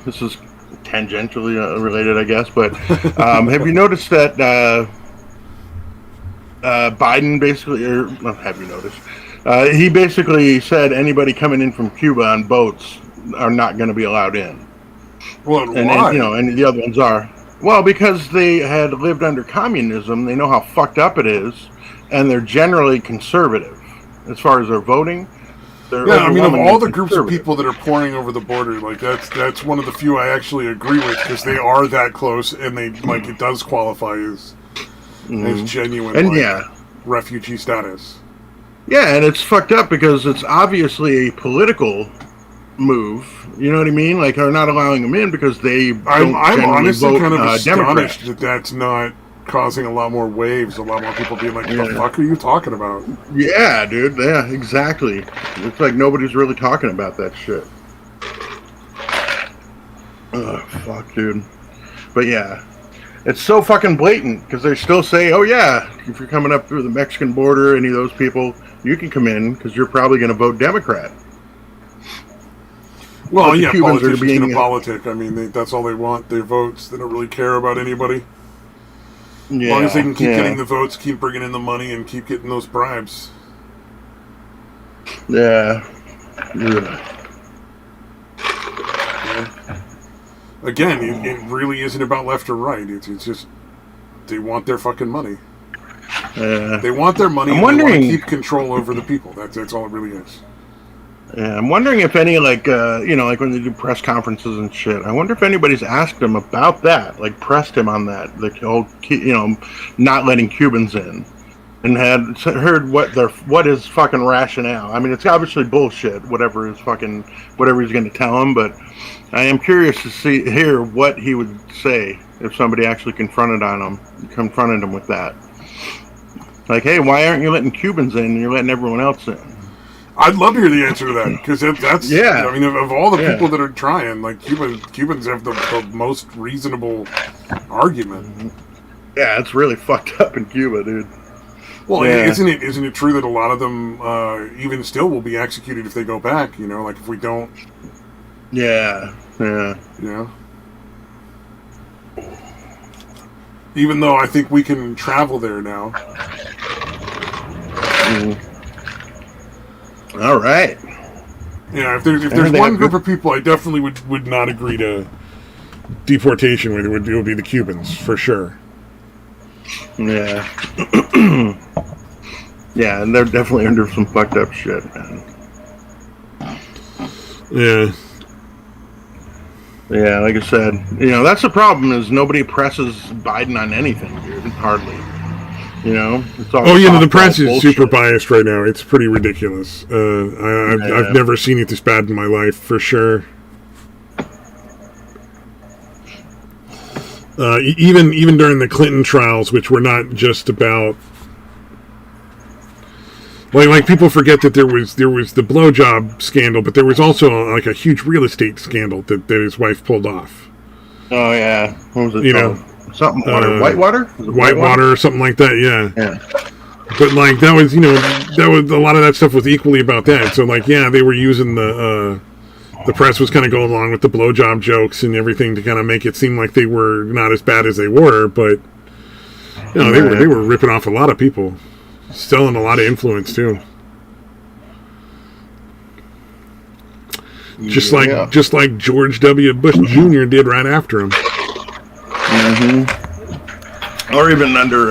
This is tangentially related, I guess, but have you noticed that Biden basically, have you noticed? He basically said anybody coming in from Cuba on boats are not going to be allowed in. Well, and why? And the other ones are. Well, because they had lived under communism, they know how fucked up it is, and they're generally conservative as far as their voting. I mean, of all the groups of people that are pouring over the border, like that's one of the few I actually agree with, because they are that close, and they like it does qualify as genuine and refugee status. Yeah, and it's fucked up because it's obviously a political move. You know what I mean? Like, they're not allowing them in because I'm honestly vote, kind of astonished Democrat. that's not causing a lot more waves, a lot more people being like, what the fuck are you talking about? Yeah, dude. Yeah, exactly. It's like nobody's really talking about that shit. Ugh, fuck, dude. But yeah, it's so fucking blatant because they still say, oh yeah, if you're coming up through the Mexican border, any of those people, you can come in because you're probably going to vote Democrat. Well, yeah, politicians going to politic. I mean, that's all they want, their votes. They don't really care about anybody. As long as they can keep getting the votes, keep bringing in the money, and keep getting those bribes. Yeah. Again, it really isn't about left or right. It's just they want their fucking money. They want their money, and they want to keep control over the people. That's all it really is. Yeah, I'm wondering if any, like when they do press conferences and shit, I wonder if anybody's asked him about that, like pressed him on that, like the whole, not letting Cubans in, and had heard what his fucking rationale. I mean, it's obviously bullshit, whatever he's going to tell him, but I am curious to hear what he would say if somebody actually confronted him with that. Like, hey, why aren't you letting Cubans in and you're letting everyone else in? I'd love to hear the answer to that, because that's I mean, of all the people that are trying, like Cubans have the most reasonable argument. Yeah, it's really fucked up in Cuba, dude. Well, isn't it true that a lot of them even still will be executed if they go back? Like if we don't. Yeah. Even though I think we can travel there now. All right. Yeah, if there's one group of people I definitely would not agree to deportation with, it would be the Cubans, for sure. Yeah. Yeah, and they're definitely under some fucked up shit, man. Yeah. Yeah, like I said, that's the problem, is nobody presses Biden on anything, dude. Hardly. It's all the press is super biased right now. It's pretty ridiculous. I've never seen it this bad in my life, for sure. Even during the Clinton trials, which were not just about, like people forget that there was the blowjob scandal, but there was also like a huge real estate scandal that his wife pulled off. Oh yeah, what was it? Something water, Whitewater? Whitewater or something like that, yeah. But like that was a lot of that stuff was equally about that. So like, they were using the press was kind of going along with the blowjob jokes and everything to kind of make it seem like they were not as bad as they were, but they were ripping off a lot of people, selling a lot of influence too. Just like George W. Bush Jr. did right after him. or even under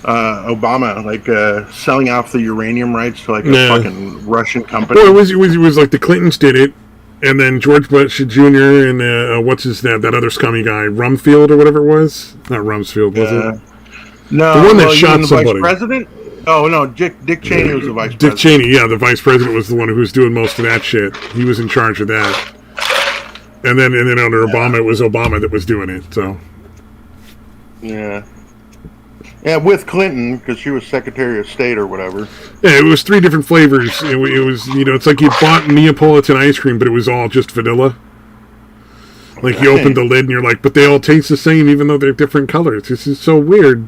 Obama, like selling off the uranium rights to like a fucking Russian company. Well, it was like the Clintons did it, and then George Bush Jr. and what's his name, that other scummy guy, Rumsfeld or whatever it was. Not Rumsfeld, was it? No, the one that shot somebody. Vice President? Oh no, Dick Cheney was the vice president. Dick Cheney, yeah, the vice president was the one who was doing most of that shit. He was in charge of that. And then under Obama, it was Obama that was doing it. So. Yeah. Yeah, with Clinton, because she was Secretary of State or whatever. Yeah, it was 3 different flavors. It was, it's like you bought Neapolitan ice cream, but it was all just vanilla. Like you opened the lid and you're like, but they all taste the same, even though they're different colors. This is so weird.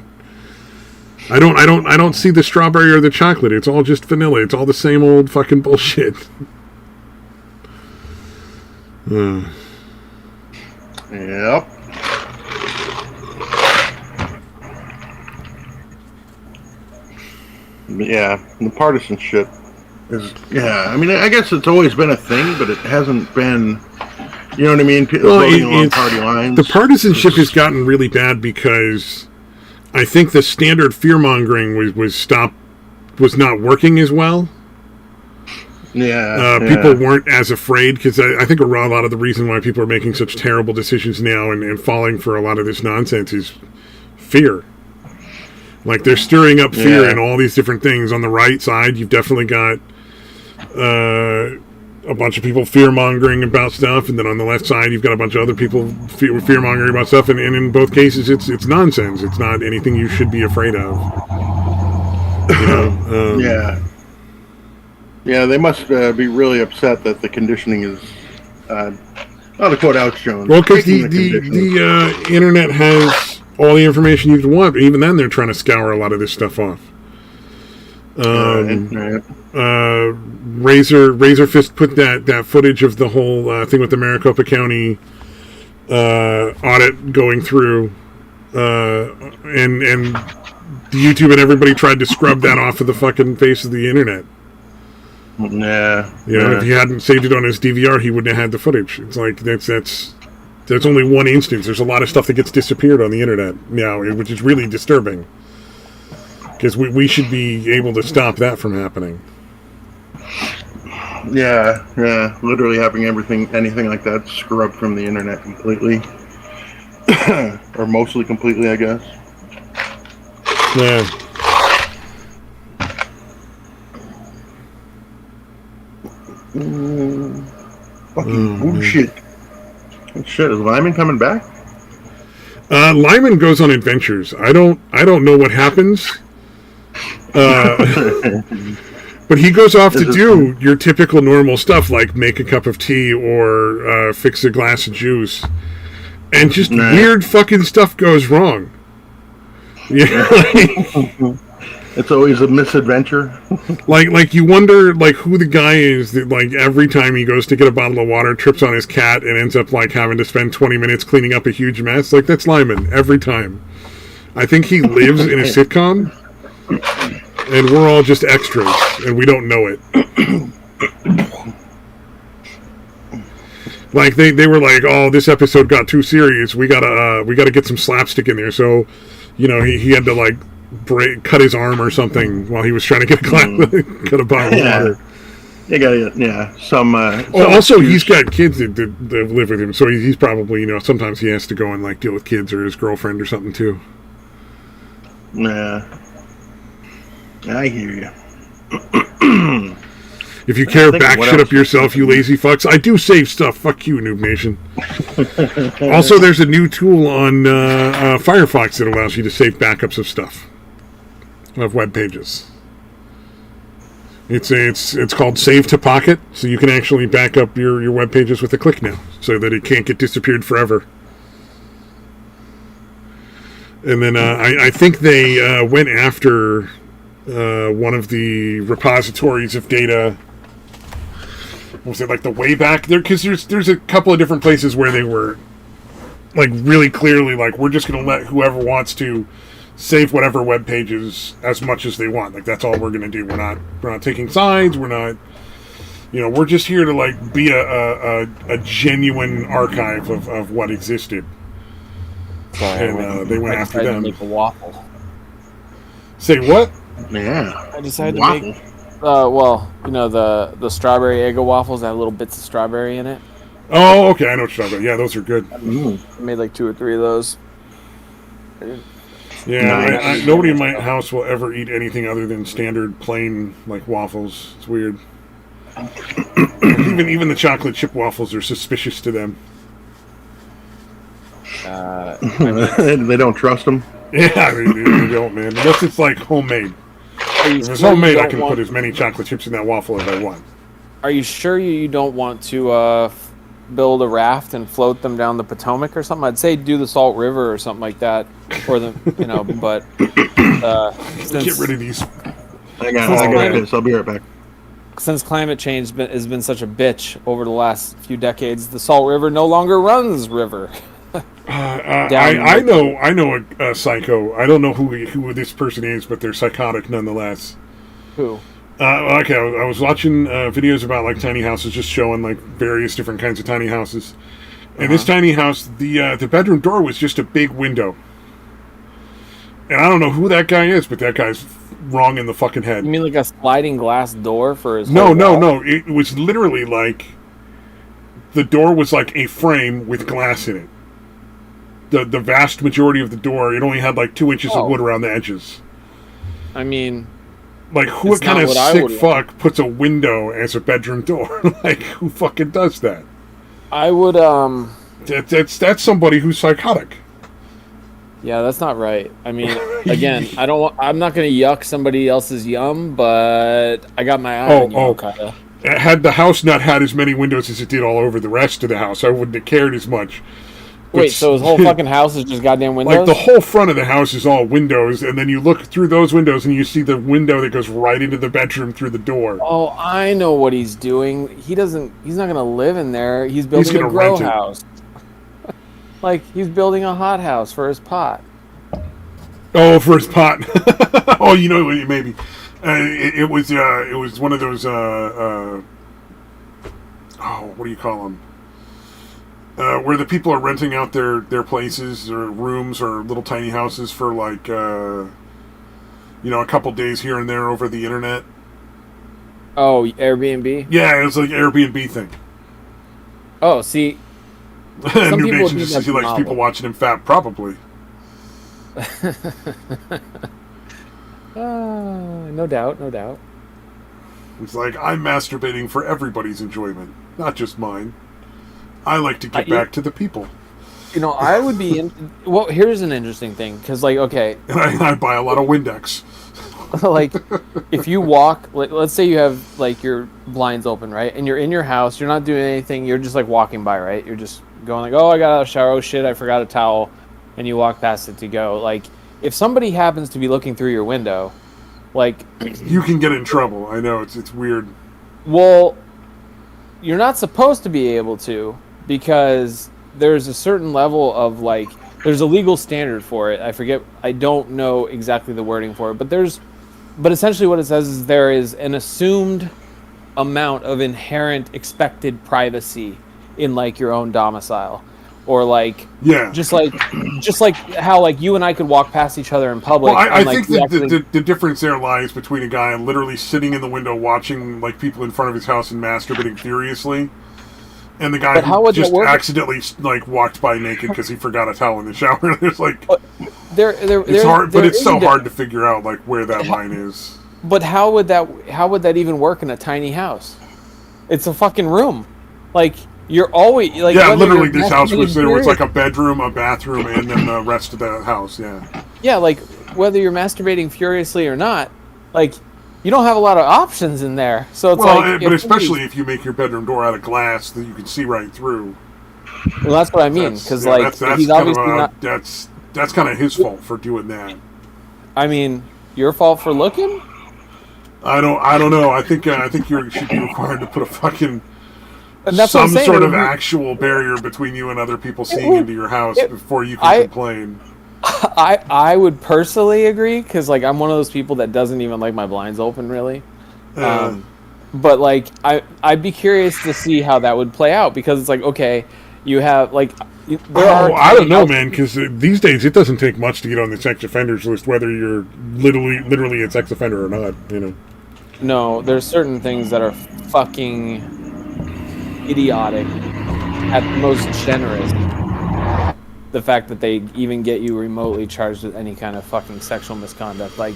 I don't see the strawberry or the chocolate. It's all just vanilla. It's all the same old fucking bullshit. Yep. Yeah, the partisan shit is. Yeah, I mean, I guess it's always been a thing, but it hasn't been. You know what I mean? Voting along party lines. The partisanship has gotten really bad because I think the standard fear mongering was not working as well. Yeah, people weren't as afraid because I think a lot of the reason why people are making such terrible decisions now and falling for a lot of this nonsense is fear. Like they're stirring up fear in all these different things. On the right side, you've definitely got a bunch of people fear-mongering about stuff, and then on the left side, you've got a bunch of other people fear-mongering about stuff, and in both cases, it's nonsense. It's not anything you should be afraid of. Yeah, they must be really upset that the conditioning is, not to quote Alex Jones. Well, because the internet has all the information you want, but even then, they're trying to scour a lot of this stuff off. Razor Fist put that footage of the whole thing with the Maricopa County audit going through, and YouTube and everybody tried to scrub that off of the fucking face of the internet. If he hadn't saved it on his DVR, he wouldn't have had the footage. It's like that's only one instance. There's a lot of stuff that gets disappeared on the internet now, which is really disturbing. Because we should be able to stop that from happening. Yeah, literally having anything like that scrubbed from the internet completely. Or mostly completely, I guess. Yeah. Fucking bullshit. Shit, is Lyman coming back? Lyman goes on adventures. I don't know what happens. But he goes off to do your typical normal stuff, like make a cup of tea or fix a glass of juice, and just weird fucking stuff goes wrong. It's always a misadventure. like you wonder who the guy is that every time he goes to get a bottle of water trips on his cat and ends up having to spend 20 minutes cleaning up a huge mess. That's Lyman every time. I think he lives in a sitcom. And we're all just extras, and we don't know it. They were like, oh, this episode got too serious. We gotta get some slapstick in there. So, he had to cut his arm or something while he was trying to get a bottle of water. You got some. Also, he's got kids that live with him, so he's probably sometimes he has to go and deal with kids or his girlfriend or something too. Yeah. I hear you. If you care, back shit up yourself, you lazy fucks. I do save stuff. Fuck you, Noob Nation. Also, there's a new tool on Firefox that allows you to save backups of stuff, of web pages. It's called Save to Pocket, so you can actually back up your web pages with a click now, so that it can't get disappeared forever. And then I think they went after one of the repositories of data. Was it the Wayback there? Because there's a couple of different places where they were really clearly we're just going to let whoever wants to save whatever web pages as much as they want. That's all we're going to do. We're not taking sides. We're not. We're just here to be a genuine archive of what existed. Sorry, and they went I after decided them. to make a waffle. Say what? Yeah. I decided Waffle. to make. Well, you know the strawberry Eggo waffles that have little bits of strawberry in it. Oh, okay, I know what you're talking about. Yeah, those are good. I made like 2 or 3 of those. Yeah, Nice. nobody in my house will ever eat anything other than standard plain like waffles. It's weird. even the chocolate chip waffles are suspicious to them. They don't trust them. Yeah, they don't, man. Unless it's like homemade. If it's homemade, I can put as many chocolate chips in that waffle as I want. Are you sure you don't want to build a raft and float them down the Potomac or something? I'd say do the Salt River or something like that, or the but Get rid of these. I got this. I'll be right back. Since climate change has been such a bitch over the last few decades, the Salt River no longer runs river. I know a psycho. I don't know who this person is, but they're psychotic nonetheless. Who? Okay, I was watching videos about like tiny houses, just showing like various different kinds of tiny houses. And this tiny house, the bedroom door was just a big window. And I don't know who that guy is, but that guy's wrong in the fucking head. You mean like a sliding glass door for his? No. It was literally like the door was like a frame with glass in it. The vast majority of the door, it only had like 2 inches of wood around the edges. I mean, like what kind of sick fuck puts a window as a bedroom door? Like who fucking does that? I would That's somebody who's psychotic. Yeah, that's not right. I mean, again, I'm not going to yuck somebody else's yum, but I got my eye on you, kinda. Had the house not had as many windows as it did all over the rest of the house, I wouldn't have cared as much. Wait, so his whole fucking house is just goddamn windows? Like the whole front of the house is all windows, and then you look through those windows and you see the window that goes right into the bedroom through the door. Oh, I know what he's doing. He's not going to live in there. He's building a grow house. Like he's building a hot house for his pot. Oh, for his pot. Oh, you know, maybe it was one of those what do you call them? Where the people are renting out their places or rooms or little tiny houses for like a couple days here and there over the internet. Oh, Airbnb? Yeah, it was like Airbnb thing. Oh, see, some New Nation just says he likes people watching him fap, probably. No doubt. It's like, I'm masturbating for everybody's enjoyment, not just mine. I like to get back to the people. I would be well, here's an interesting thing, because, like, okay. And I buy a lot of Windex. Like, if you walk, let's say you have, like, your blinds open, right? And you're in your house, you're not doing anything, you're just, like, walking by, right? You're just going, like, oh, I got out of the shower, oh, shit, I forgot a towel. And you walk past it to go. Like, if somebody happens to be looking through your window, like... You can get in trouble. I know, it's weird. Well, you're not supposed to be able to, because there's a certain level of, like... There's a legal standard for it. I don't know exactly the wording for it, but essentially what it says is there is an assumed amount of inherent expected privacy in, like, your own domicile. Or like, yeah, just like how like you and I could walk past each other in public. Well, I think the difference there lies between a guy literally sitting in the window watching like people in front of his house and masturbating furiously, and the guy who just accidentally like walked by naked because he forgot a towel in the shower. There's like, it's hard, but it's so hard to figure out like where that line is. But how would that even work in a tiny house? It's a fucking room, like. You're always like literally this house was there was like a bedroom, a bathroom, and then the rest of the house. Yeah, like whether you're masturbating furiously or not, like you don't have a lot of options in there. So it's but especially if you make your bedroom door out of glass that you can see right through. Well, that's what I mean, because he's obviously not. That's kind of his fault for doing that. I mean, your fault for looking? I don't know. I think you should be required to put a fucking. And that's some sort of actual barrier between you and other people seeing into your house before you can complain. I would personally agree, because like I'm one of those people that doesn't even like my blinds open really. But like I'd be curious to see how that would play out, because it's like, okay, You have like I don't know, man, because these days it doesn't take much to get on the sex offenders list, whether you're literally a sex offender or not. You know. No, there's certain things that are fucking idiotic at the most generous. The fact that they even get you remotely charged with any kind of fucking sexual misconduct, like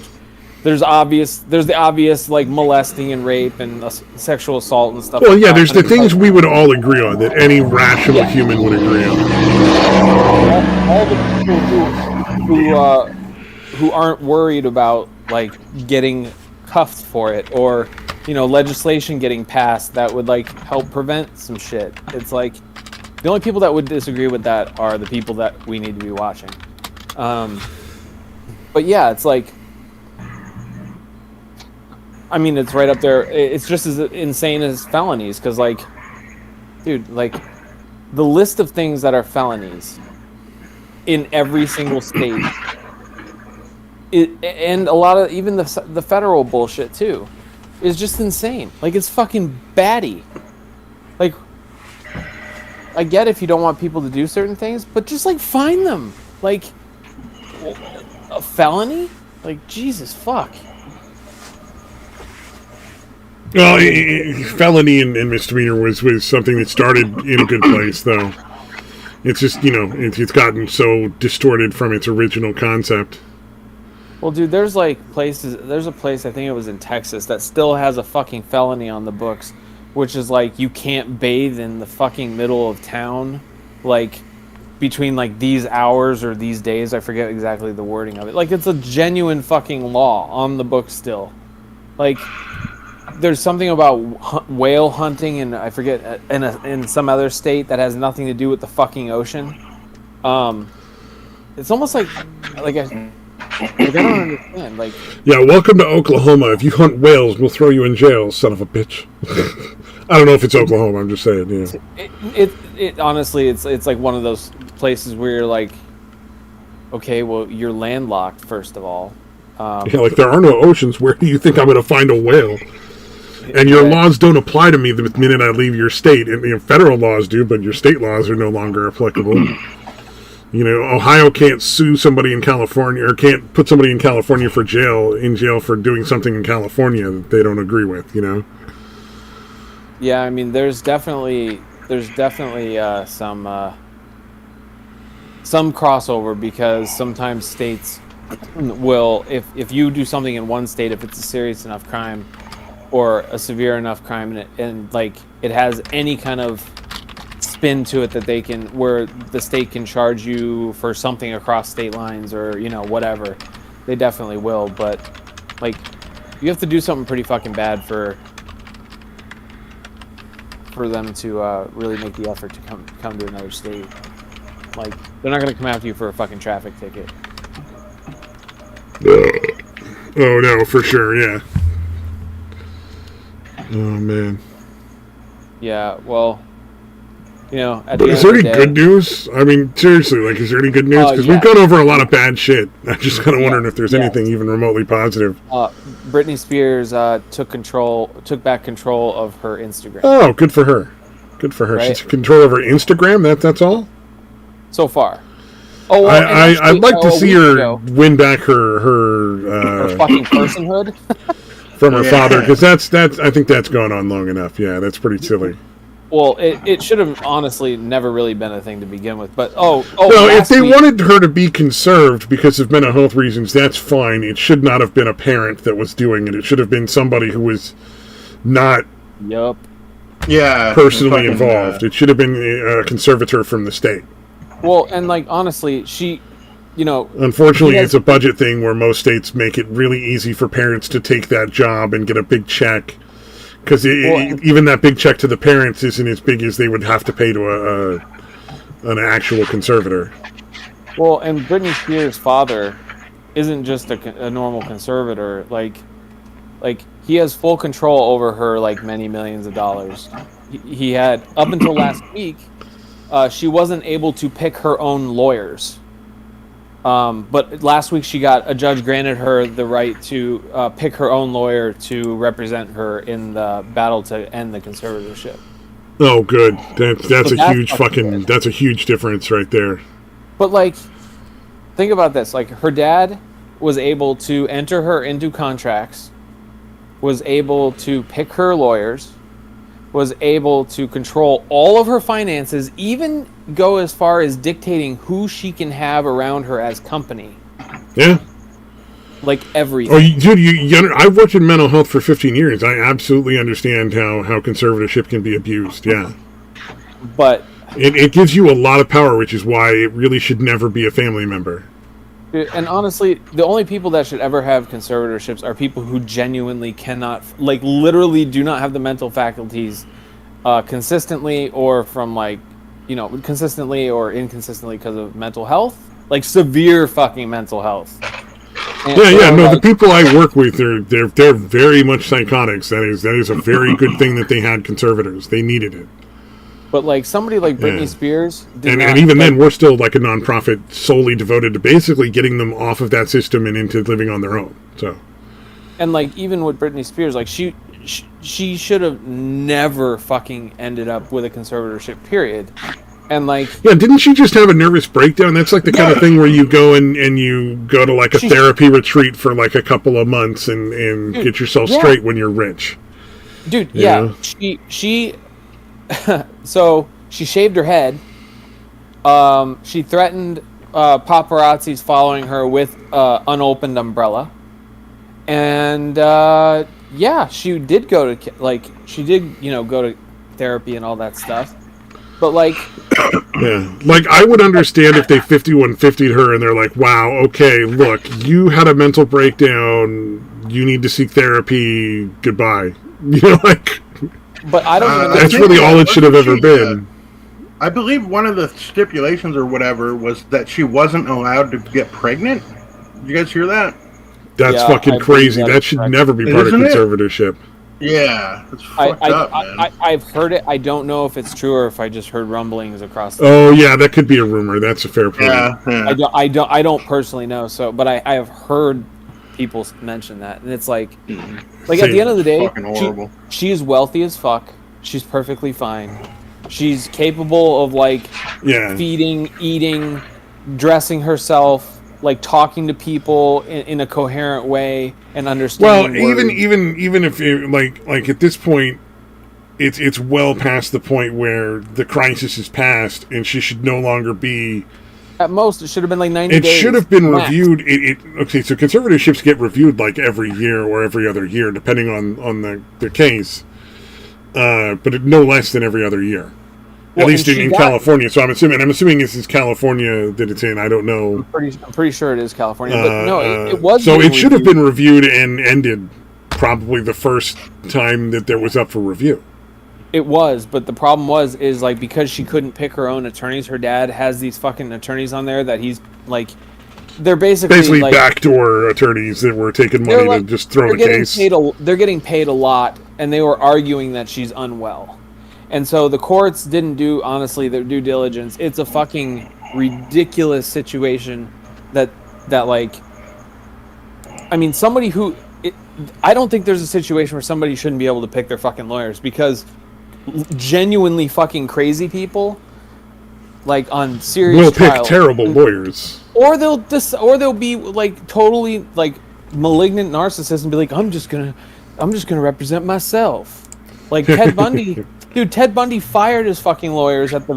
there's the obvious like molesting and rape and sexual assault and stuff. Well, like yeah, that. there's the things we would all agree on that any rational human would agree on. All the people who aren't worried about like getting cuffed for it, or legislation getting passed that would like help prevent some shit. It's like the only people that would disagree with that are the people that we need to be watching. But yeah, it's like, I mean, it's right up there. It's just as insane as felonies, because like, dude, like the list of things that are felonies in every single state, and a lot of even the federal bullshit too, is just insane. Like, it's fucking batty. Like, I get if you don't want people to do certain things, but just like find them. Like, a felony? Like, Jesus fuck. Well, felony and misdemeanor was something that started in a good place, though. It's just, it's gotten so distorted from its original concept. Well, dude, there's a place, I think it was in Texas, that still has a fucking felony on the books, which is like, you can't bathe in the fucking middle of town, like, between like these hours or these days. I forget exactly the wording of it. Like, it's a genuine fucking law on the books still. Like, there's something about whale hunting, and I forget, in some other state that has nothing to do with the fucking ocean. It's almost like I don't understand. Like, yeah, welcome to Oklahoma. If you hunt whales, we'll throw you in jail, son of a bitch. I don't know if it's Oklahoma. I'm just saying. Yeah. It honestly, it's like one of those places where you're like, okay, well, you're landlocked first of all. Yeah, like there are no oceans. Where do you think I'm going to find a whale? And your laws don't apply to me the minute I leave your state. And federal laws do, but your state laws are no longer applicable. Ohio can't sue somebody in California, or can't put somebody in California in jail for doing something in California that they don't agree with. Yeah, I mean, there's definitely some crossover, because sometimes states will, if you do something in one state, if it's a serious enough crime or a severe enough crime, and like it has any kind of spin to it that they can, where the state can charge you for something across state lines, or whatever, they definitely will. But like, you have to do something pretty fucking bad for them to really make the effort to come to another state. Like, they're not gonna come after you for a fucking traffic ticket. Oh no, for sure, yeah. Oh man. Yeah, well, at the But is there any good news? I mean, seriously, like, is there any good news? Because we've gone over a lot of bad shit. I'm just kind of wondering if there's anything even remotely positive. Britney Spears took back control of her Instagram. Oh, good for her. Good for her. Right? She took control of her Instagram. That's all. So far. Oh, well, I'd like to see her win back her fucking personhood from her father, because that's I think that's gone on long enough. Yeah, that's pretty silly. Well, it should have honestly never really been a thing to begin with. But no, if they wanted her to be conserved because of mental health reasons, that's fine. It should not have been a parent that was doing it. It should have been somebody who was not personally involved. It should have been a conservator from the state. Well, and like, honestly, she, unfortunately, it's a budget thing where most states make it really easy for parents to take that job and get a big check. Because even that big check to the parents isn't as big as they would have to pay to an actual conservator. Well, and Britney Spears' father isn't just a normal conservator. Like he has full control over her, like, many millions of dollars. He had, up until last week, she wasn't able to pick her own lawyers. But last week a judge granted her the right to pick her own lawyer to represent her in the battle to end the conservatorship. Oh, good. That's So a huge fucking. That's a huge difference right there. But like, think about this. Like, her dad was able to enter her into contracts, was able to pick her lawyers, was able to control all of her finances, even go as far as dictating who she can have around her as company. Yeah. Like everything. Oh, dude, I've worked in mental health for 15 years. I absolutely understand how conservatorship can be abused. Yeah. But it gives you a lot of power, which is why it really should never be a family member. And honestly, the only people that should ever have conservatorships are people who genuinely cannot, like, literally do not have the mental faculties consistently, or from, like, you know, consistently or inconsistently because of mental health, like severe fucking mental health. And the people I work with, they're very much psychotics. That is a very good thing that they had conservators. They needed it. But like somebody like Britney Spears, and even then, we're still like a nonprofit solely devoted to basically getting them off of that system and into living on their own. So, and like even with Britney Spears, like she should have never fucking ended up with a conservatorship, period. And like, yeah, didn't she just have a nervous breakdown? That's like the kind of thing where you go and you go to like a therapy retreat for like a couple of months and get yourself straight when you're rich. Dude, yeah, she so she shaved her head. She threatened paparazzis following her with unopened umbrella, and she did go to go to therapy and all that stuff. But like, yeah, like I would understand if they 5150'd her and they're like, wow, okay, look, you had a mental breakdown, you need to seek therapy, goodbye. You know, like. But I don't. That's really all it should have ever been. I believe one of the stipulations or whatever was that she wasn't allowed to get pregnant. Did you guys hear that? That's fucking crazy. That should never be part of conservatorship. Yeah, it's fucked up, man. I've heard it. I don't know if it's true or if I just heard rumblings across the Oh, yeah, that could be a rumor. That's a fair point. Yeah. I don't personally know. So, but I have heard people mention that, and it's like at the end of the day, she's wealthy as fuck. She's perfectly fine. She's capable of like feeding, eating, dressing herself, like talking to people in a coherent way and understanding. Well, even if it, like at this point, it's well past the point where the crisis is past, and she should no longer be. At most, it should have been like 90 days. It should have been reviewed. Okay, so conservatorships get reviewed like every year or every other year, depending on the case. But no less than every other year. Well, at least in California. So I'm assuming this is California that it's in. I don't know. I'm pretty sure it is California. But no, it was. So it should have been reviewed and ended probably the first time that there was up for review. It was, but the problem is like because she couldn't pick her own attorneys, her dad has these fucking attorneys on there that he's like, they're basically like, backdoor attorneys that were taking money to just throw the case. They're getting paid a lot, and they were arguing that she's unwell, and so the courts didn't do honestly their due diligence. It's a fucking ridiculous situation that like, I mean, somebody who I don't think there's a situation where somebody shouldn't be able to pick their fucking lawyers because. Genuinely fucking crazy people, like on serious trials, pick terrible lawyers, or they'll be like totally like malignant narcissists and be like, I'm just gonna represent myself, like Ted Bundy. Dude, Ted Bundy fired his fucking lawyers at the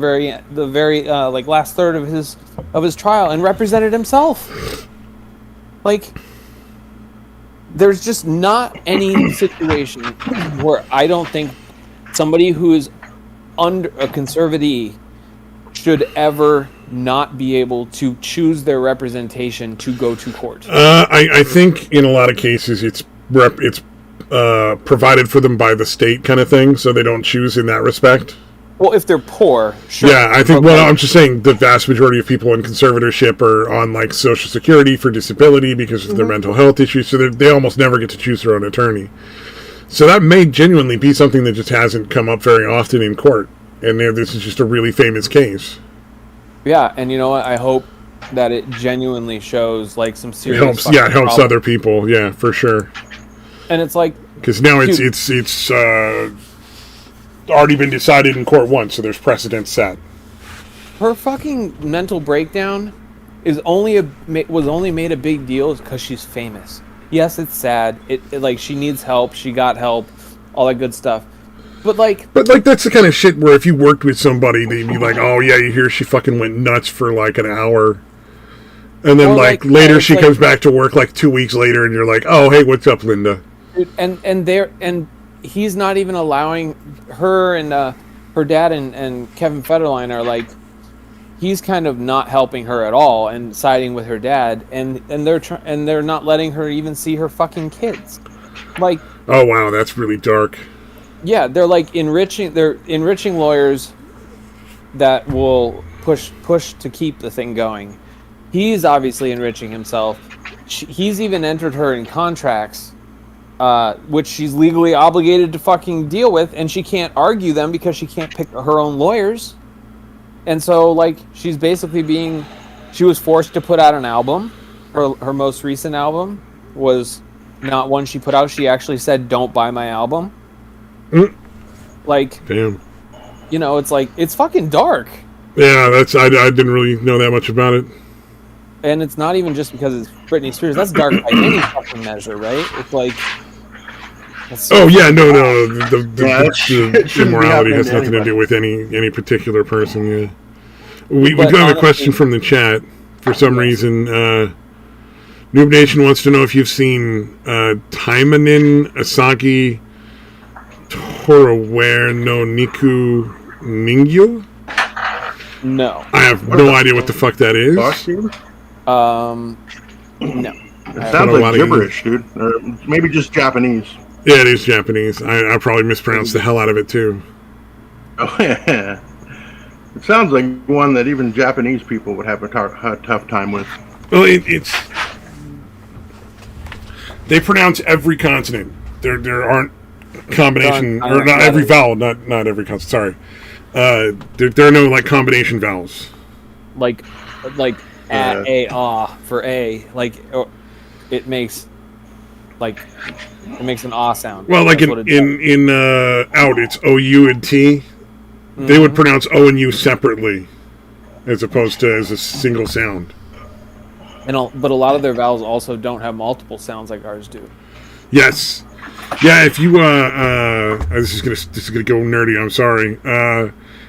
very like last third of his trial and represented himself. Like, there's just not any situation where I don't think somebody who is under a conservatee should ever not be able to choose their representation to go to court. I think in a lot of cases it's provided for them by the state kind of thing, so they don't choose in that respect. Well, if they're poor, sure. Yeah, I think. Well, I'm just saying the vast majority of people in conservatorship are on like Social Security for disability because of their mental health issues, so they almost never get to choose their own attorney. So that may genuinely be something that just hasn't come up very often in court, and this is just a really famous case. Yeah, and you know what? I hope that it genuinely shows like some serious. It helps other people. Yeah, for sure. And it's like because now it's already been decided in court once, so there's precedent set. Her fucking mental breakdown was only made a big deal because she's famous. Yes, it's sad. It like she needs help. She got help. All that good stuff. But that's the kind of shit where if you worked with somebody, they'd be like, "Oh yeah, you hear she fucking went nuts for like an hour," and then later she comes back to work like 2 weeks later, and you're like, "Oh hey, what's up, Linda?" And he's not even allowing her and her dad and Kevin Federline are like, he's kind of not helping her at all and siding with her dad, and they're not letting her even see her fucking kids. Like, oh wow, that's really dark. Yeah, they're like enriching lawyers that will push to keep the thing going. He's obviously enriching himself. He's even entered her in contracts, which she's legally obligated to fucking deal with, and she can't argue them because she can't pick her own lawyers. And so, like, she's basically she was forced to put out an album. Her most recent album was not one she put out. She actually said, "Don't buy my album." Like, damn. You know, it's like, it's fucking dark. Yeah, I didn't really know that much about it. And it's not even just because it's Britney Spears. That's dark by any fucking measure, right? It's like... So no. The immorality has nothing to do with any particular person, yeah. We do have a question from the chat. For some reason, Noob Nation wants to know if you've seen Taimanin Asagi Toraware no Niku Ningyo? No. I have no idea what the fuck that is. No. It sounds like gibberish, dude. Or maybe just Japanese. Yeah, it is Japanese. I probably mispronounced the hell out of it, too. Oh, yeah. It sounds like one that even Japanese people would have a tough time with. Well, it's... They pronounce every consonant. There aren't combination... or not every vowel, not every consonant, sorry. There are no, like, combination vowels. Like a for a, like, it makes an ah sound. Well, like in out, it's O-U and T. Mm-hmm. They would pronounce O and U separately, as opposed to as a single sound. But a lot of their vowels also don't have multiple sounds like ours do. Yes. Yeah, if you this is gonna go nerdy, I'm sorry.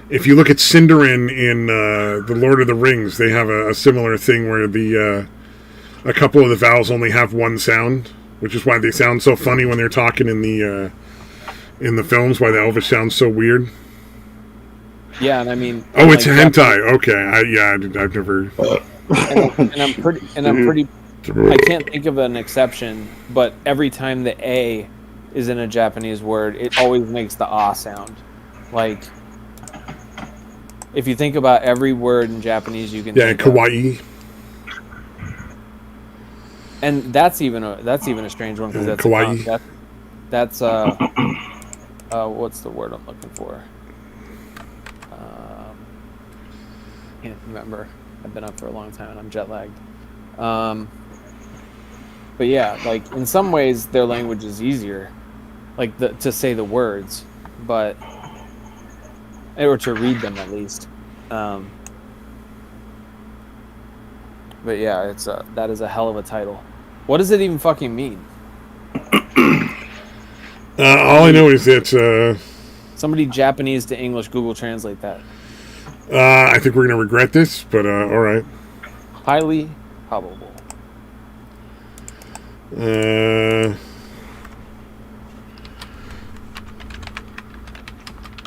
If you look at Sindarin in the Lord of the Rings, they have a similar thing where a couple of the vowels only have one sound, which is why they sound so funny when they're talking in the films. Why the Elvish sounds so weird. Yeah, and I mean. Oh, it's like hentai. Okay, I've never. And I'm pretty. I can't think of an exception, but every time the A is in a Japanese word, it always makes the ah sound. Like, if you think about every word in Japanese, you can. Yeah, kawaii. And that's even a strange one because that's kawaii. That's what's the word I'm looking for? Can't remember. I've been up for a long time and I'm jet lagged. But yeah, like in some ways their language is easier, like to say the words, or to read them at least. But yeah, that is a hell of a title. What does it even fucking mean? All I know is that somebody Japanese to English Google Translate that. I think we're gonna regret this, but all right. Highly probable.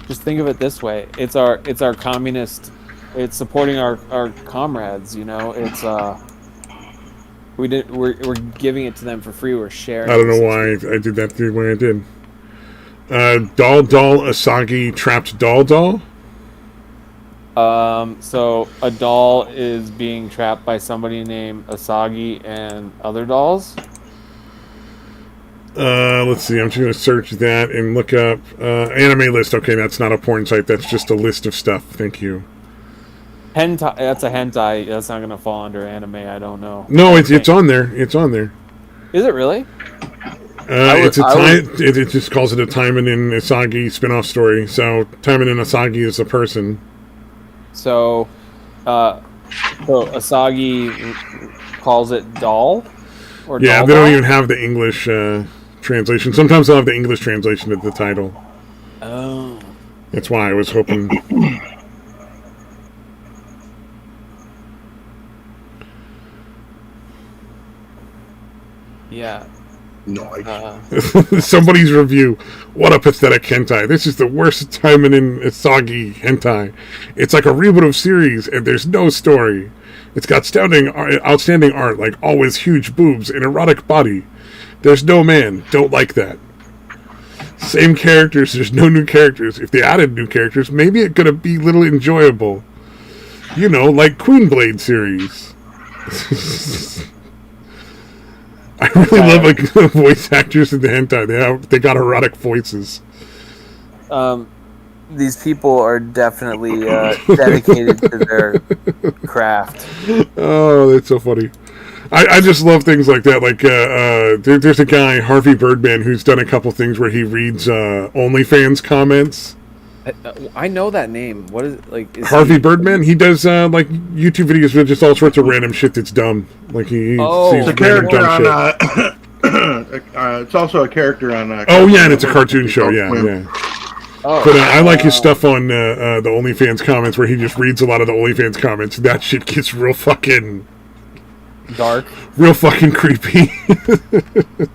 Just think of it this way: it's our communist. It's supporting our comrades. You know, it's we're giving it to them for free. We're sharing. I don't know why I did that the way I did. Doll Asagi trapped doll. So a doll is being trapped by somebody named Asagi and other dolls. Let's see. I'm just going to search that and look up anime list. Okay, that's not a porn site. That's just a list of stuff. Thank you. Hentai. That's a hentai. That's not going to fall under anime. I don't know. No, it's on there. It's on there. Is it really? It just calls it a Taiman and Asagi spin-off story. So Taiman and Asagi is a person. So Asagi calls it doll? Or yeah, doll they don't doll? even have the English translation. Sometimes they'll have the English translation of the title. Oh. That's why I was hoping... Yeah. Nice. Somebody's review. What a pathetic hentai. This is the worst Taiman and Asagi hentai. It's like a reboot of series, and there's no story. It's got outstanding art, like always huge boobs and erotic body. There's no man. Don't like that. Same characters, there's no new characters. If they added new characters, maybe it could be a little enjoyable. You know, like Queenblade series. I really love like voice actors in the hentai. They got erotic voices. These people are definitely dedicated to their craft. Oh, that's so funny. I just love things like that. Like there's a guy, Harvey Birdman, who's done a couple things where he reads OnlyFans comments. I know that name. What is it like? Harvey Birdman? He does like YouTube videos with just all sorts of random shit that's dumb. Like he sees it's a character on. It's also a character on. Oh yeah, and it's a cartoon show. Yeah, yeah. Oh, but I like his stuff on the OnlyFans comments, where he just reads a lot of the OnlyFans comments. That shit gets real fucking dark, real fucking creepy.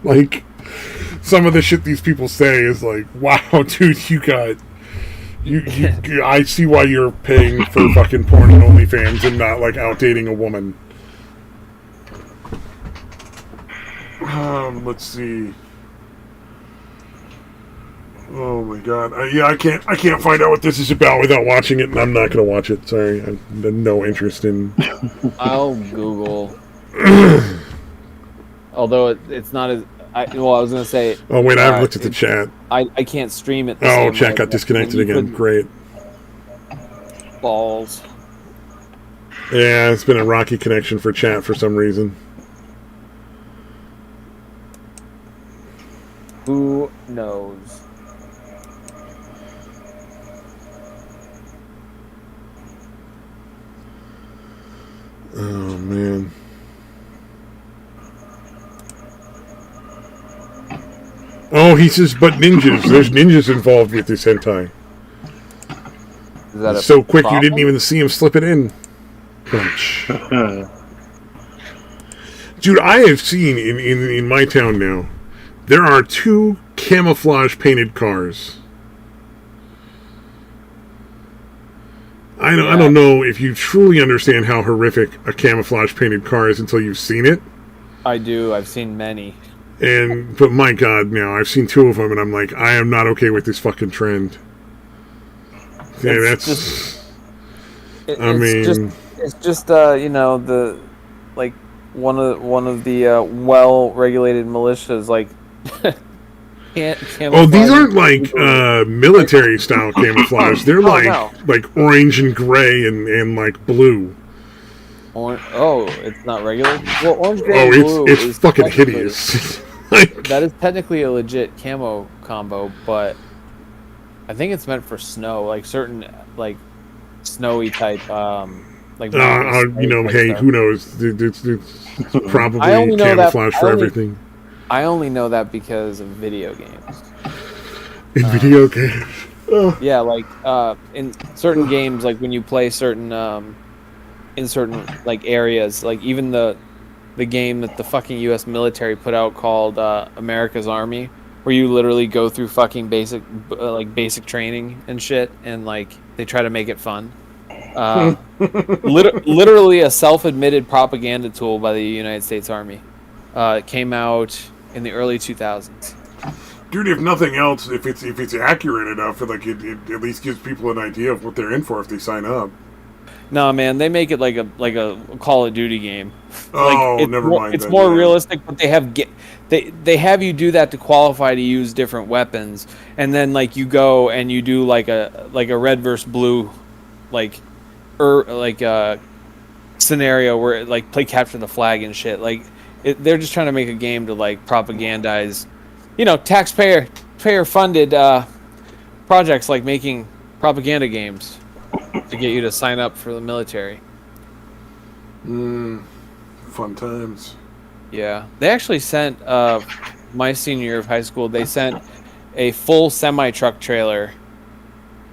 Like some of the shit these people say is like, wow, dude, you got. I see why you're paying for fucking porn and OnlyFans and not like out dating a woman. Let's see. Oh my god! I can't find out what this is about without watching it, and I'm not gonna watch it. Sorry, I have no interest in. I'll Google. Although it's not as. I was gonna say. Oh wait, I've looked at the chat. I can't stream it. Oh, chat got disconnected again. Great. Balls. Yeah, it's been a rocky connection for chat for some reason. Who knows? Oh man. Oh, he says, but ninjas. There's ninjas involved with this hentai. Is that so quick problem? You didn't even see him slip it in. Dude, I have seen in my town now, there are 2 camouflage painted cars. I don't know if you truly understand how horrific a camouflage painted car is until you've seen it. I do. I've seen many. But my god, now I've seen 2 of them, and I'm like, I am not okay with this fucking trend. Yeah, that's just. It's just you know, the like one of the well-regulated militias like. Oh, these aren't like military style camouflage. They're like orange and gray and like blue. It's not regular. Well, orange, gray, and blue it's fucking hideous. That is technically a legit camo combo, but I think it's meant for snow, like certain like snowy type, like. You know, hey, stuff. Who knows? It's probably camouflage for everything. I only know that because of video games. In video games. Oh. Yeah, like in certain games, like when you play certain in certain like areas, like even the game that the fucking U.S. military put out called America's Army, where you literally go through fucking basic training and shit, and like they try to make it fun. Literally a self-admitted propaganda tool by the United States Army. It came out in the early 2000s. Dude, if nothing else, if it's accurate enough, like it at least gives people an idea of what they're in for if they sign up. No, man, they make it like a Call of Duty game. Oh, never mind. It's more realistic, but they have you do that to qualify to use different weapons, and then like you go and you do like a red versus blue, scenario where like play capture the flag and shit. Like they're just trying to make a game to like propagandize taxpayer funded projects like making propaganda games to get you to sign up for the military. Fun times. Yeah, they actually sent my senior year of high school. They sent a full semi-truck trailer,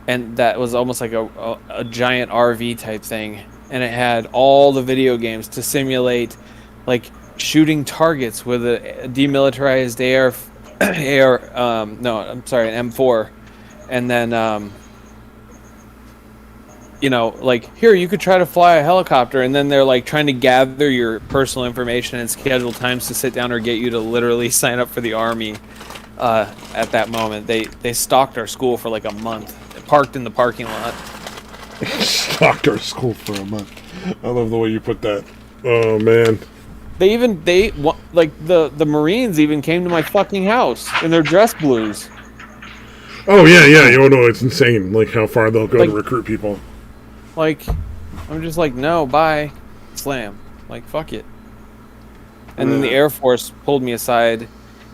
and that was almost like a giant RV type thing, and it had all the video games to simulate like shooting targets with a demilitarized an M4, and then like, here, you could try to fly a helicopter, and then they're like trying to gather your personal information and schedule times to sit down or get you to literally sign up for the Army. At that moment, they stalked our school for like a month, parked in the parking lot. Stalked our school for a month. I love the way you put that. Oh man. The Marines even came to my fucking house in their dress blues. Oh yeah. You know, it's insane. Like how far they'll go to recruit people. Like, I'm just like, no, bye, slam. Like, fuck it. And then the Air Force pulled me aside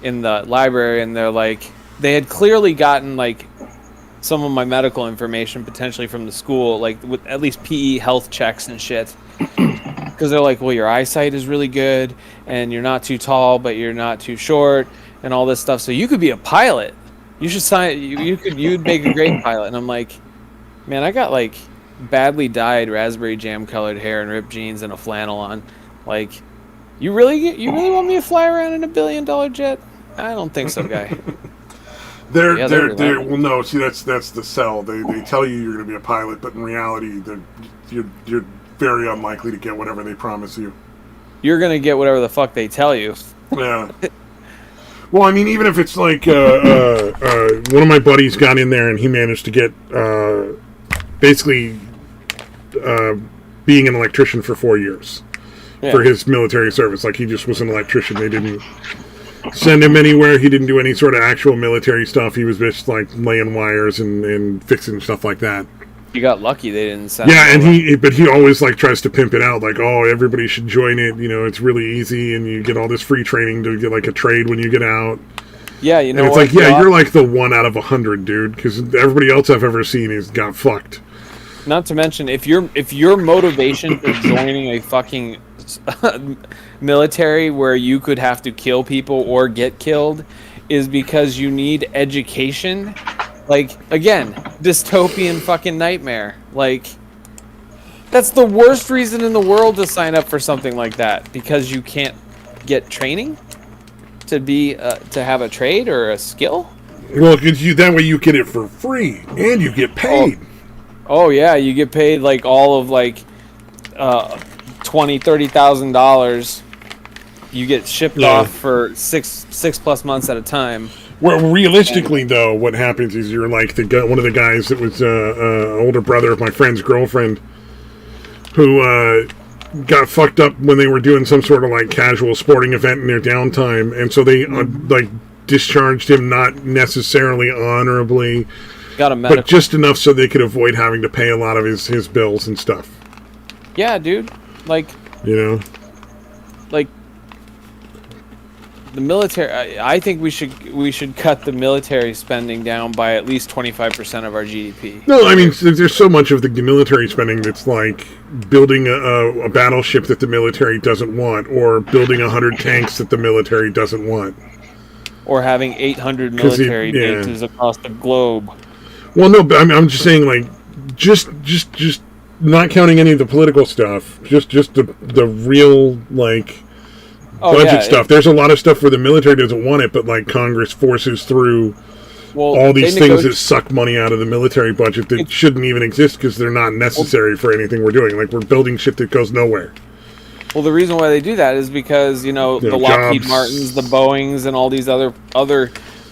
in the library, and they're like, they had clearly gotten like some of my medical information potentially from the school, like with at least PE health checks and shit. Because they're like, well, your eyesight is really good, and you're not too tall, but you're not too short, and all this stuff. So you could be a pilot. You should sign. You'd make a great pilot. And I'm like, man, I got like badly dyed raspberry jam colored hair and ripped jeans and a flannel on. Like, you really want me to fly around in $1 billion jet? I don't think so, guy. Well, no. See, that's the sell. They tell you you're going to be a pilot, but in reality, you're very unlikely to get whatever they promise you. You're going to get whatever the fuck they tell you. Yeah. Well, I mean, even if it's like one of my buddies got in there and he managed to get basically being an electrician for 4 years for his military service. Like, he just was an electrician. They didn't send him anywhere. He didn't do any sort of actual military stuff. He was just like laying wires and fixing stuff like that. You got lucky they didn't send him. And he always like tries to pimp it out, like, oh, everybody should join it. You know, it's really easy, and you get all this free training to get like a trade when you get out. Yeah, you know. And it's like, yeah, you're like the 1 out of 100, dude, because everybody else I've ever seen has got fucked. Not to mention, if your motivation for joining a fucking military where you could have to kill people or get killed is because you need education, like, again, dystopian fucking nightmare. Like, that's the worst reason in the world to sign up for something like that, because you can't get training to be to have a trade or a skill. Well, that way you get it for free and you get paid. Oh yeah, you get paid like all of like $20,000-$30,000. You get shipped off for six plus months at a time. Well, realistically, though, what happens is you're like one of the guys that was older brother of my friend's girlfriend, who got fucked up when they were doing some sort of like casual sporting event in their downtime, and so they like discharged him, not necessarily honorably, but just enough so they could avoid having to pay a lot of his bills and stuff. Yeah, dude. Like, you know, like the military. I think we should cut the military spending down by at least 25% of our GDP. No, I mean, there's so much of the military spending that's like building a battleship that the military doesn't want, or building 100 tanks that the military doesn't want, or having 800 military bases across the globe. Well, no, but I'm just saying, like, just not counting any of the political stuff, just the real, like, budget stuff. There's a lot of stuff where the military doesn't want it, but, like, Congress forces through all these things that suck money out of the military budget that shouldn't even exist because they're not necessary for anything we're doing. Like, we're building shit that goes nowhere. Well, the reason why they do that is because, the Lockheed Martins, the Boeings, and all these other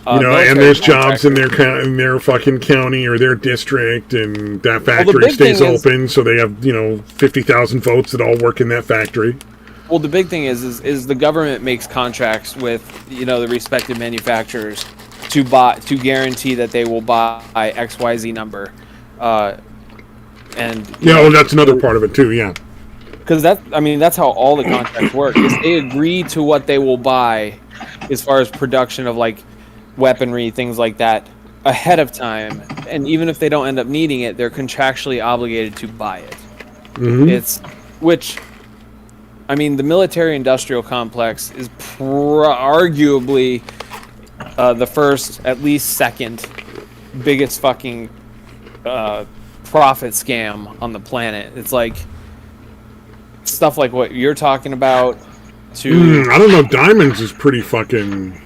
and there's jobs in their fucking county or their district, and that factory stays open, so they have 50,000 votes that all work in that factory. Well, the big thing is the government makes contracts with the respective manufacturers to guarantee that they will buy XYZ number, well, that's another part of it too, yeah. Because that's how all the contracts work. Is they agree to what they will buy as far as production of like weaponry, things like that, ahead of time, and even if they don't end up needing it, they're contractually obligated to buy it. I mean, the military-industrial complex is arguably the first, at least second, biggest fucking profit scam on the planet. It's like stuff like what you're talking about. I don't know. Diamonds is pretty fucking.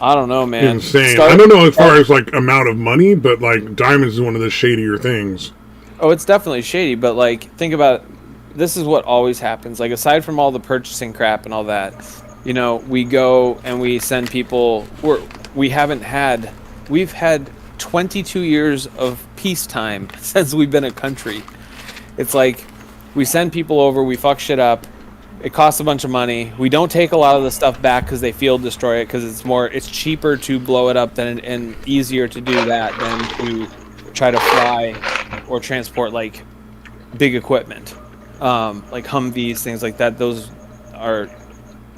I don't know, man. Insane. I don't know as far as like amount of money, but like diamonds is one of the shadier things. Oh, it's definitely shady, but like think about this is what always happens. Like aside from all the purchasing crap and all that, you know, we go and we send people. We've had 22 years of peacetime since we've been a country. It's like we send people over, we fuck shit up. It costs a bunch of money. We don't take a lot of the stuff back because they field destroy it because it's cheaper to blow it up and easier to do that than to try to fly or transport like big equipment, like Humvees, things like that. Those are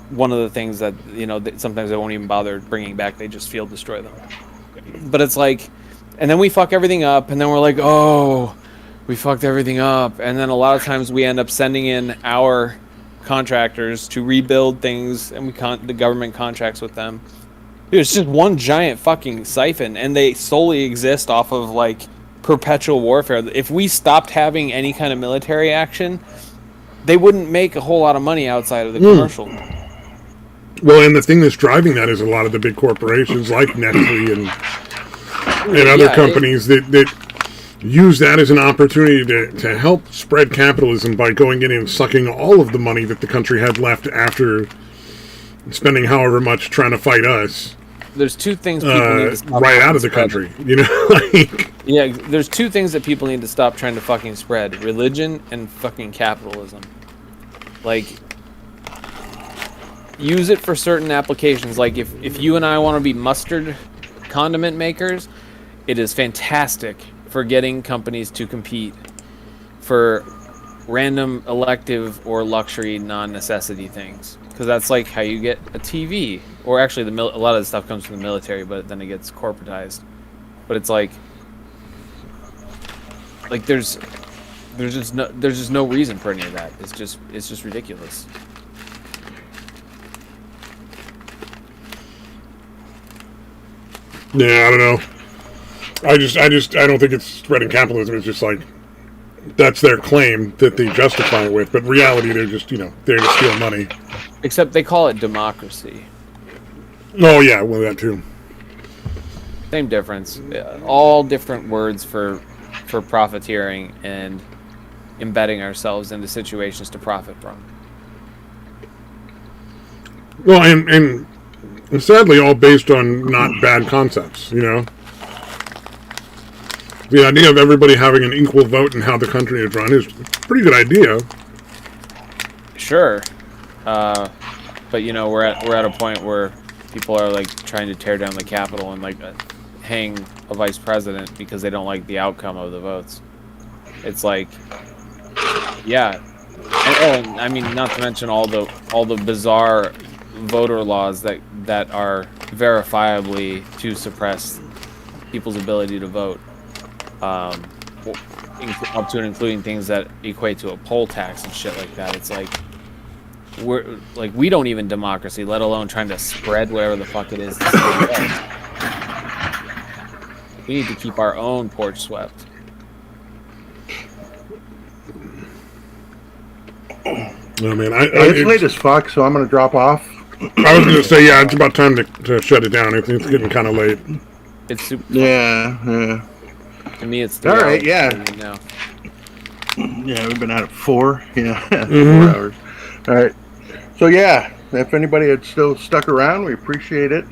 one of the things that, you know, sometimes they won't even bother bringing back. They just field destroy them. But it's like, and then we fuck everything up, and then we're like, oh, we fucked everything up, and then a lot of times we end up sending in our contractors to rebuild things, and the government contracts with them. Dude, it's just one giant fucking siphon, and they solely exist off of like perpetual warfare. If we stopped having any kind of military action, they wouldn't make a whole lot of money outside of the commercial. Well, and the thing that's driving that is a lot of the big corporations like Nestle and other companies that use that as an opportunity to help spread capitalism by going in and sucking all of the money that the country had left after spending however much trying to fight us. There's two things people need to stop right out of the country, you know? Like, yeah, there's two things that people need to stop trying to fucking spread: religion and fucking capitalism. Like, use it for certain applications. Like if you and I want to be mustard condiment makers, it is fantastic for getting companies to compete for random elective or luxury non-necessity things, because that's like how you get a TV, or actually a lot of the stuff comes from the military, but then it gets corporatized. But it's like there's just no reason for any of that. It's just ridiculous. Yeah, I don't know. I don't think it's spreading capitalism. It's just like that's their claim that they justify it with, but in reality they're just, you know, there to steal money. Except they call it democracy. Oh yeah, well that too. Same difference. All different words for profiteering and embedding ourselves into situations to profit from. Well, and sadly all based on not bad concepts, you know. The idea of everybody having an equal vote in how the country is run is a pretty good idea. Sure. But you know, we're at a point where people are like trying to tear down the Capitol and like hang a vice president because they don't like the outcome of the votes. It's like, yeah. And I mean, not to mention all the bizarre voter laws that are verifiably to suppress people's ability to vote. Up to and including things that equate to a poll tax and shit like that. It's like we don't even democracy, let alone trying to spread whatever the fuck it is. We need to keep our own porch swept. Oh man, it's late as fuck, so I'm gonna drop off. I was gonna say, yeah, it's about time to shut it down. It's getting kind of late. It's super. Yeah. To me, it's all right. Yeah. Now. Yeah, we've been at it 4. Yeah, 4 hours. All right. So yeah, if anybody had still stuck around, we appreciate it.